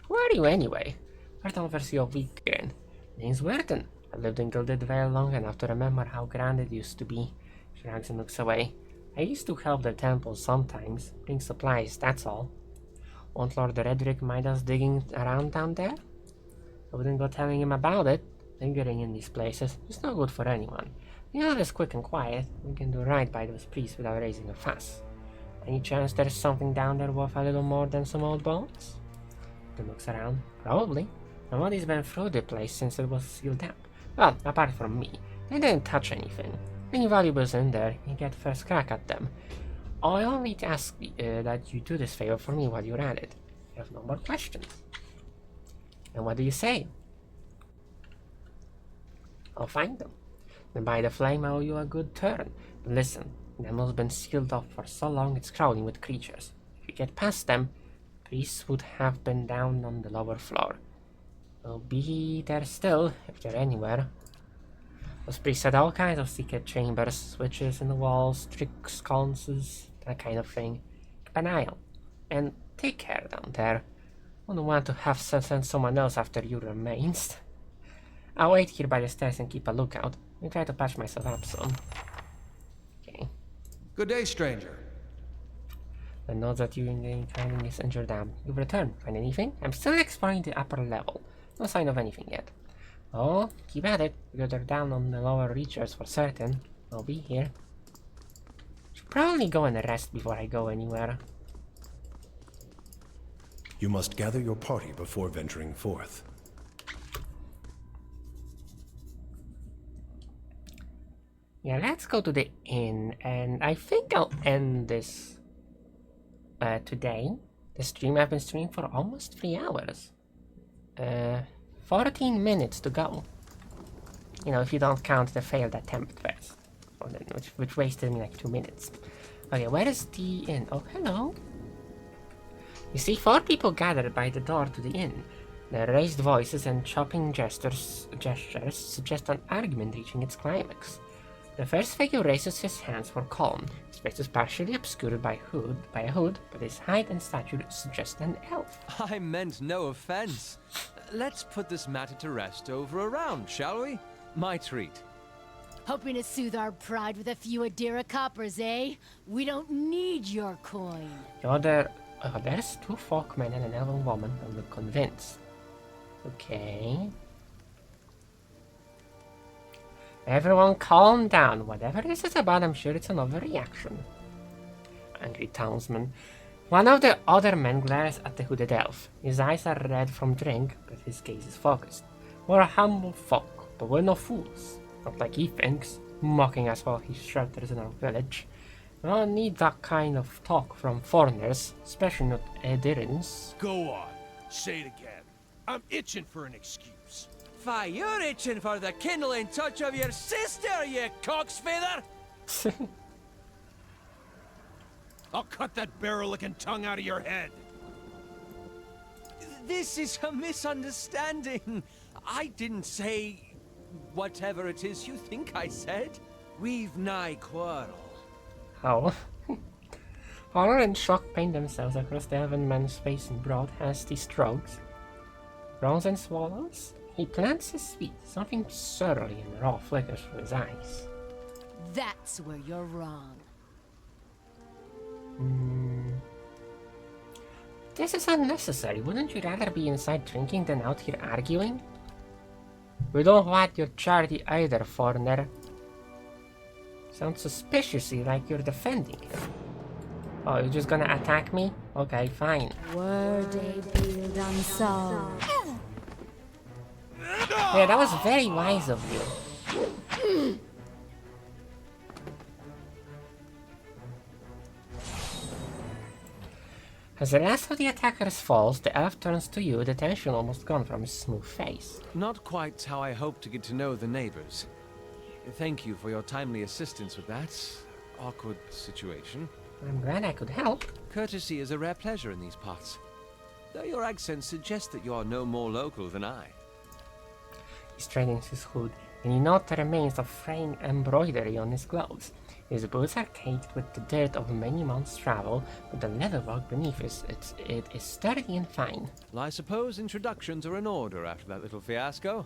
Who are you anyway? Vertan oversees your weak grin. Name's Vertan. I lived in Gilded Vale long enough to remember how grand it used to be. Shrugs and looks away. I used to help the temple sometimes, bring supplies, that's all. Won't Lord Redrick mind us digging around down there? I wouldn't go telling him about it. Lingering in these places is no good for anyone. The other is quick and quiet. We can do right by those priests without raising a fuss. Any chance there's something down there worth a little more than some old bones? He looks around. Probably. Nobody's been through the place since it was sealed up. Well, apart from me. I didn't touch anything. Any valuables in there, you get first crack at them. I only ask that you do this favor for me while you're at it. I have no more questions. And what do you say? I'll find them. Then by the flame I owe you a good turn. But listen, the tunnel's been sealed off for so long it's crowding with creatures. If you get past them, priests would have been down on the lower floor. They'll be there still, if they're anywhere. Those priests had all kinds of secret chambers, switches in the walls, tricks, sconces, that kind of thing. Keep an eye out. And take care down there. Wouldn't want to have to send someone else after your remains. I'll wait here by the stairs and keep a lookout. I'll try to patch myself up soon. Okay. Good day, stranger. The notes that you finding is injured down. You've returned. Find anything? I'm still exploring the upper level. No sign of anything yet. Oh, keep at it. Because they're down on the lower reaches for certain. I'll be here. Should probably go and rest before I go anywhere. You must gather your party before venturing forth. Yeah, let's go to the inn, and I think I'll end this today. The stream I've been streaming for almost 3 hours. 14 minutes to go. You know, if you don't count the failed attempt first, which wasted me like 2 minutes. Okay, where is the inn? Oh, hello. You see 4 people gathered by the door to the inn. Their raised voices and chopping gestures suggest an argument reaching its climax. The first figure raises his hands for calm. His face is partially obscured by a hood, but his height and stature suggest an elf. I meant no offense. Let's put this matter to rest over a round, shall we? My treat. Hoping to soothe our pride with a few Adira coppers, eh? We don't need your coin. There's 2 folkmen and an elven woman. I'm not convinced. Okay. Everyone calm down. Whatever this is about, I'm sure it's an overreaction. Angry townsman. One of the other men glares at the hooded elf. His eyes are red from drink, but his gaze is focused. We're humble folk, but we're no fools. Not like he thinks, mocking us while he shelters in our village. We don't need that kind of talk from foreigners, especially not Edirins. Go on. Say it again. I'm itching for an excuse. Fie, you're itching for the kindling touch of your sister, you cock's feather! I'll cut that barrel-licking tongue out of your head. This is a misunderstanding. I didn't say whatever it is you think I said. We've nigh quarrel. How? Horror and shock paint themselves across the elven man's face in broad, hasty strokes. Groans and swallows. He plants his feet. Something surly and raw flickers from his eyes. That's where you're wrong. This is unnecessary. Wouldn't you rather be inside drinking than out here arguing? We don't want your charity either, foreigner. Sounds suspiciously like you're defending him. Oh, you're just gonna attack me? Okay, fine. Word build unsolved. Yeah, that was very wise of you. As the last of the attackers falls, the elf turns to you, the tension almost gone from his smooth face. Not quite how I hoped to get to know the neighbors. Thank you for your timely assistance with that awkward situation. I'm glad I could help. Courtesy is a rare pleasure in these parts. Though your accent suggests that you are no more local than I. He straightens his hood, and you note the remains of fraying embroidery on his gloves. His boots are caked with the dirt of many months' travel, but the leatherwork beneath it is sturdy and fine. Well, I suppose introductions are in order after that little fiasco.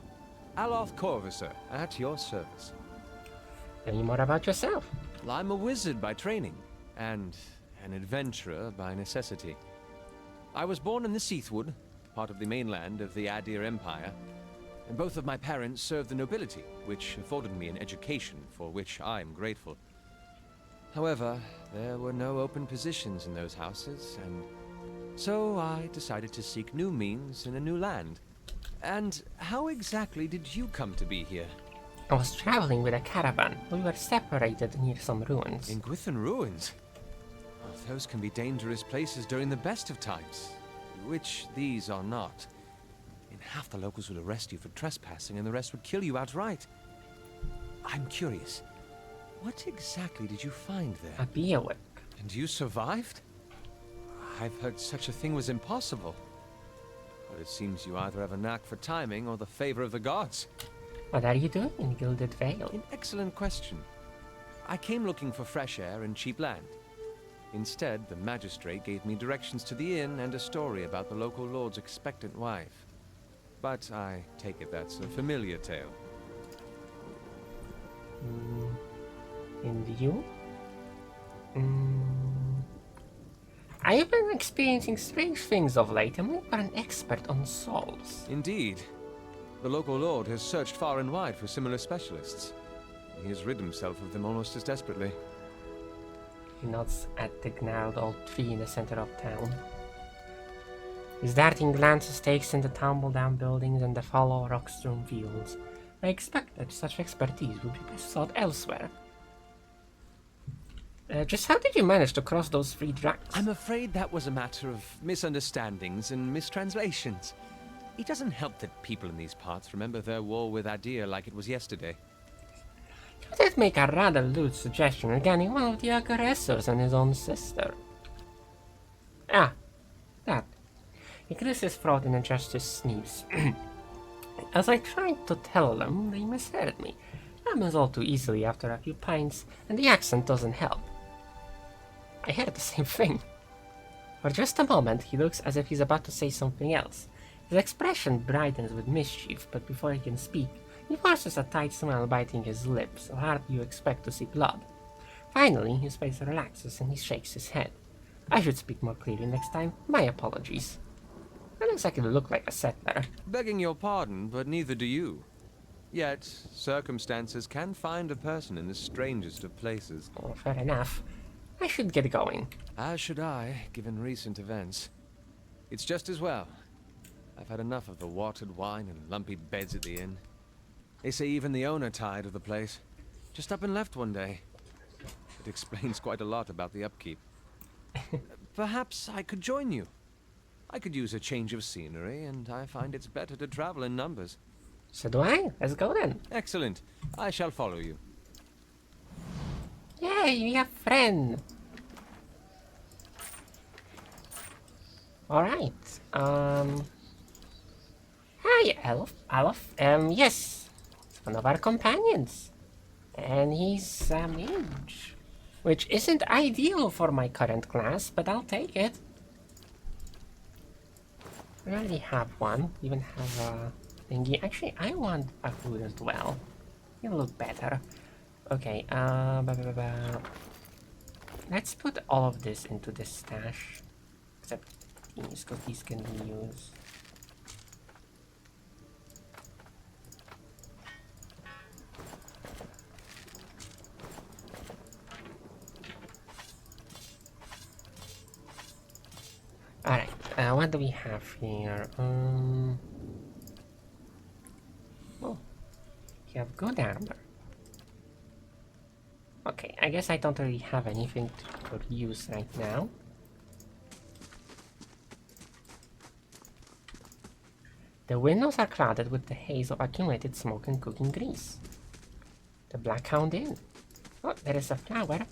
Aloth Corvusser, at your service. Tell me more about yourself. Well, I'm a wizard by training, and an adventurer by necessity. I was born in the Seathwood, part of the mainland of the Adir Empire, and both of my parents served the nobility, which afforded me an education for which I'm grateful. However, there were no open positions in those houses, and so I decided to seek new means in a new land. And how exactly did you come to be here? I was traveling with a caravan. We were separated near some ruins. In Gwithan ruins? Oh, those can be dangerous places during the best of times, which these are not. In half the locals would arrest you for trespassing and the rest would kill you outright. I'm curious, what exactly did you find there? A bivouac. And you survived? I've heard such a thing was impossible. But it seems you either have a knack for timing or the favor of the gods. What are you doing in Gilded Vale? An excellent question. I came looking for fresh air and cheap land. Instead, the magistrate gave me directions to the inn and a story about the local lord's expectant wife. But I take it that's a familiar tale. And you? I have been experiencing strange things of late, and you are an expert on souls. Indeed. The local lord has searched far and wide for similar specialists. He has rid himself of them almost as desperately. He nods at the gnarled old tree in the center of town. His darting glances takes in the tumble-down buildings and the fallow rock-strewn fields. I expect that such expertise would be best sought elsewhere. Just how did you manage to cross those 3 tracks? I'm afraid that was a matter of misunderstandings and mistranslations. It doesn't help that people in these parts remember their war with Adir like it was yesterday. You did make a rather lewd suggestion regarding one of the aggressors and his own sister. Ah, that. He clears his throat in a justice sneeze. As I tried to tell them, they misheard me. Happens all too easily after a few pints, and the accent doesn't help. I heard the same thing. For just a moment, he looks as if he's about to say something else. His expression brightens with mischief, but before he can speak, he forces a tight smile biting his lips, so hard you expect to see blood. Finally, his face relaxes and he shakes his head. I should speak more clearly next time. My apologies. I don't exactly look like a settler. Begging your pardon, but neither do you. Yet, circumstances can find a person in the strangest of places. Oh, fair enough. I should get going. As should I, given recent events. It's just as well. I've had enough of the watered wine and lumpy beds at the inn. They say even the owner tired of the place. Just up and left one day. It explains quite a lot about the upkeep. Perhaps I could join you. I could use a change of scenery, and I find it's better to travel in numbers. So do I. Let's go then. Excellent. I shall follow you. Yay, we have friend. Alright. Hi, Elf. Yes. It's one of our companions. And he's a mage. Which isn't ideal for my current class, but I'll take it. We already have one. Even have a thingy. Actually, I want a hood as well. It'll look better. Okay, let's put all of this into this stash. Except these, because these can be used. Alright, what do we have here? Oh, you have good armor. Okay, I guess I don't really have anything to use right now. The windows are clouded with the haze of accumulated smoke and cooking grease. The Black Hound Inn. Oh, there is a flower.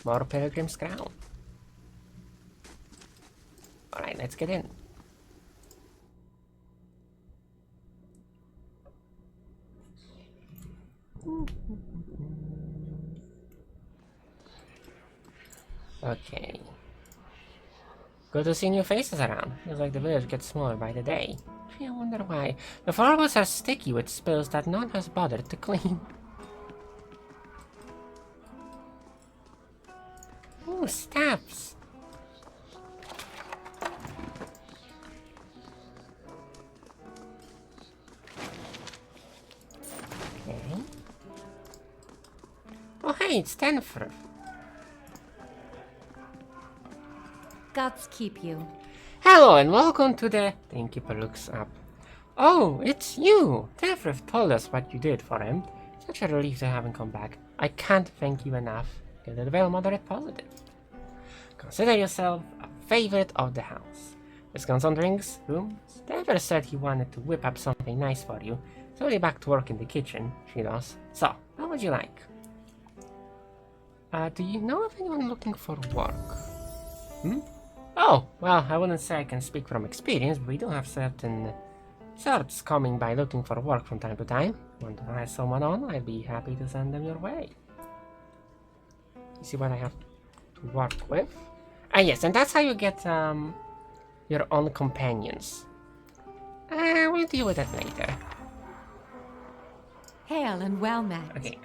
More Pilgrim's Crown. Alright, let's get in. Okay. Good to see new faces around. Feels like the village gets smaller by the day. I wonder why. The floors are sticky with spills that no one has bothered to clean. Ooh, steps. Okay. Oh hey, it's Tenfer. Gods keep you. Hello and welcome to the... The innkeeper looks up. Oh, it's you! Tefrith told us what you did for him. Such a relief to have him come back. I can't thank you enough. Give it a well moderate positive. Consider yourself a favorite of the house. Miss Guns on Drinks room. Tefrith said he wanted to whip up something nice for you. So you're back to work in the kitchen, she does. So, what would you like? Do you know of anyone looking for work? Oh, well, I wouldn't say I can speak from experience, but we do have certain sorts coming by looking for work from time to time. Want to hire someone on? I'd be happy to send them your way. You see what I have to work with? Ah, yes, and that's how you get your own companions. We'll deal with that later. Hail and well met. Okay,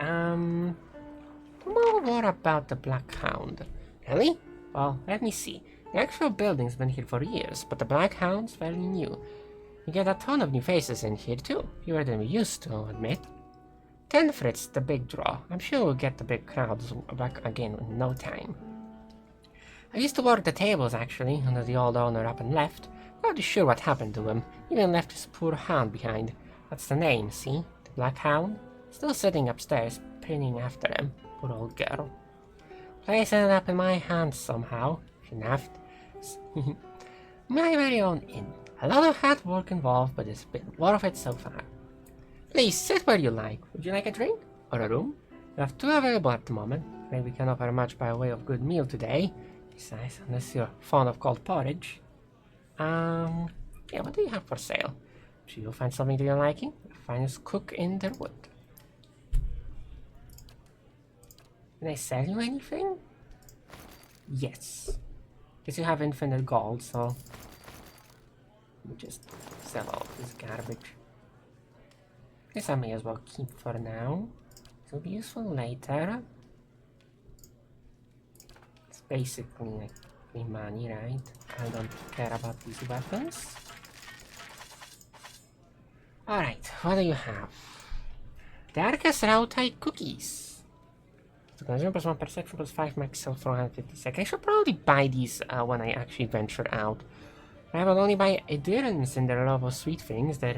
more about the Black Hound. Really? Well, let me see. The actual building's been here for years, but the Black Hound's fairly new. You get a ton of new faces in here too, fewer than we used to, I'll admit. Tenfrit's the big draw. I'm sure we'll get the big crowds back again in no time. I used to work the tables actually, under the old owner up and left. Not sure what happened to him, even left his poor hound behind. That's the name, see? The Black Hound? Still sitting upstairs, pinning after him. Poor old girl. Place ended up in my hands somehow, she laughed. My very own inn. A lot of hard work involved, but it's been worth it so far. Please, sit where you like. Would you like a drink? Or a room? We have two available at the moment. Maybe we can offer much by way of good meal today. Besides, unless you're fond of cold porridge. Yeah, what do you have for sale? I'm sure you'll find something to your liking. The finest cook in the wood. Can I sell you anything? Yes. Guess you have infinite gold, so... let me just sell all this garbage. Guess I may as well keep for now. It'll be useful later. It's basically like free money, right? I don't care about these weapons. Alright, what do you have? Darkest Rautai cookies. Consume plus 1 perception plus 5 max sell for 150 seconds. I should probably buy these when I actually venture out. I will only buy adherence in their love of sweet things. The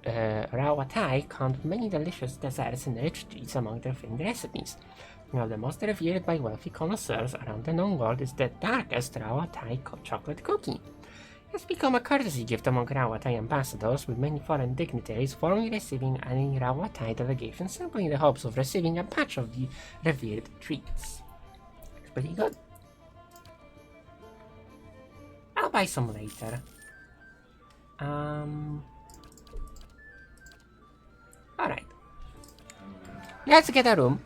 Rauatai count many delicious desserts and rich treats among their famed recipes. One of the most revered by wealthy connoisseurs around the known world is the darkest Rauatai chocolate cookie. It has become a courtesy gift among Rauatai ambassadors, with many foreign dignitaries formally receiving any Rauatai delegation simply in the hopes of receiving a batch of the revered treats. It's pretty good. I'll buy some later. Alright. Let's get a room.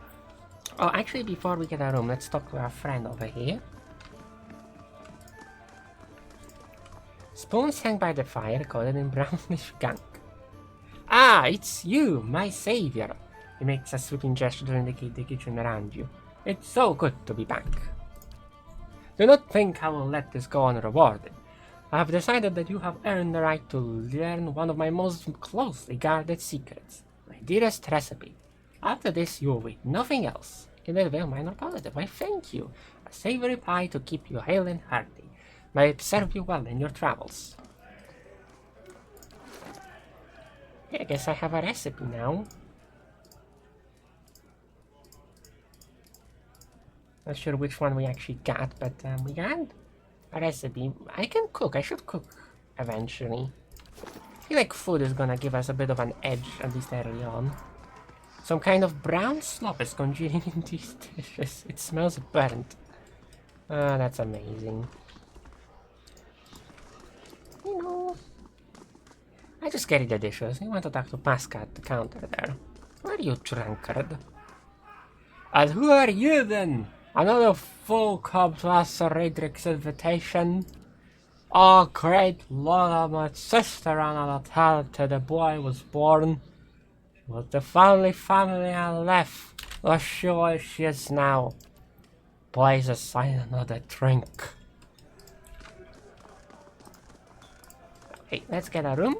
Oh, actually, before we get a room, let's talk to our friend over here. Spoons hang by the fire, coated in brownish gunk. Ah, it's you, my savior. He makes a sweeping gesture to indicate the kitchen around you. It's so good to be back. Do not think I will let this go unrewarded. I have decided that you have earned the right to learn one of my most closely guarded secrets, my dearest recipe. After this, you will wait nothing else. In a very minor positive, I thank you. A savory pie to keep you hale and hearty. May it serve you well in your travels. Yeah, I guess I have a recipe now. Not sure which one we actually got, but we got a recipe. I can cook. I should cook eventually. I feel like food is gonna give us a bit of an edge, at least early on. Some kind of brown slop is congealing in these dishes. It smells burnt. Ah, that's amazing. You know, I just carry the dishes. You want to talk to Pascal at the counter there. Who are you, drunkard? And who are you then? Another fool comes to answer Redrick's invitation. Oh, great Lord, my sister Anna talented the boy was born. She was the family I left. The sure she is now. Please assign another drink. Okay, let's get a room.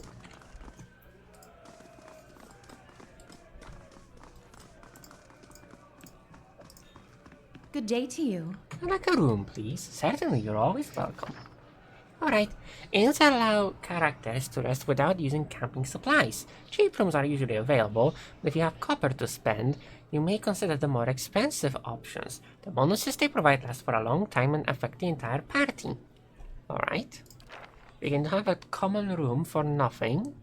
Good day to you. I'd like a room, please. Certainly, you're always welcome. Alright, inns allow characters to rest without using camping supplies. Cheap rooms are usually available, but if you have copper to spend, you may consider the more expensive options. The bonuses they provide last for a long time and affect the entire party. Alright. We can have a common room for nothing.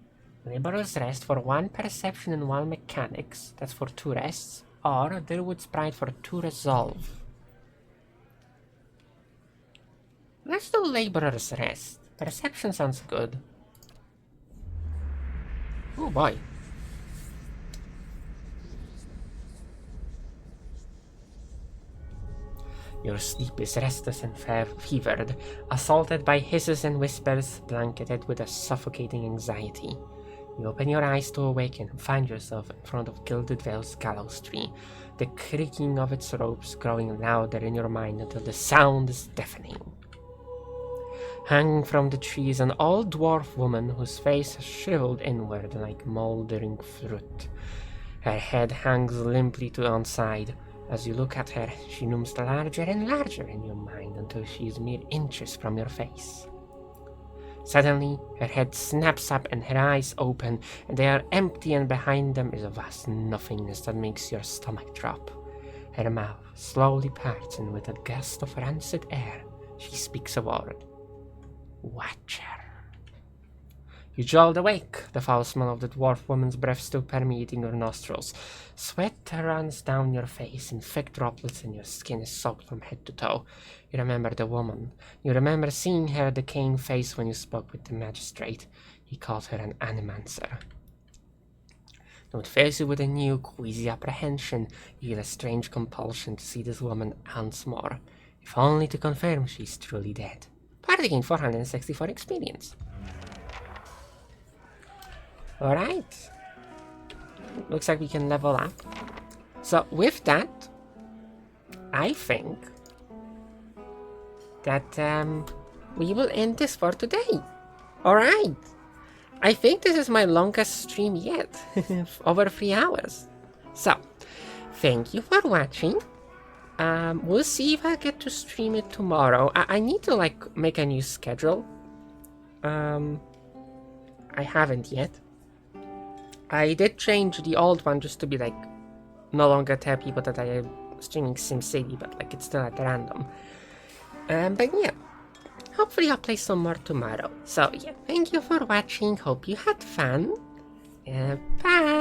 Laborer's Rest for 1 perception and 1 mechanics. That's for 2 rests. Or Dirwood's Pride for 2 resolve. Let's do Laborer's Rest. Perception sounds good. Oh boy. Your sleep is restless and fevered, assaulted by hisses and whispers, blanketed with a suffocating anxiety. You open your eyes to awaken and find yourself in front of Gilded Vale's gallows tree, the creaking of its ropes growing louder in your mind until the sound is deafening. Hanging from the tree is an old dwarf woman whose face has shriveled inward like mouldering fruit. Her head hangs limply to one side. As you look at her, she looms larger and larger in your mind until she is mere inches from your face. Suddenly, her head snaps up and her eyes open, and they are empty, and behind them is a vast nothingness that makes your stomach drop. Her mouth slowly parts, and with a gust of rancid air, she speaks a word. Watcher. You jolt awake, the foul smell of the dwarf woman's breath still permeating your nostrils. Sweat runs down your face in thick droplets and your skin is soaked from head to toe. You remember the woman. You remember seeing her decaying face when you spoke with the magistrate. He called her an animancer. Though it fills you with a new, queasy apprehension, you feel a strange compulsion to see this woman once more, if only to confirm she's truly dead. Party gained 464 experience. Alright. Looks like we can level up. So with that, I think that we will end this for today. Alright. I think this is my longest stream yet. Over 3 hours. So, thank you for watching. We'll see if I get to stream it tomorrow. I need to like make a new schedule. I haven't yet. I did change the old one just to be like no longer tell people that I am streaming SimCity, but like it's still at random. But yeah, hopefully I'll play some more tomorrow. So yeah, thank you for watching. Hope you had fun. Bye.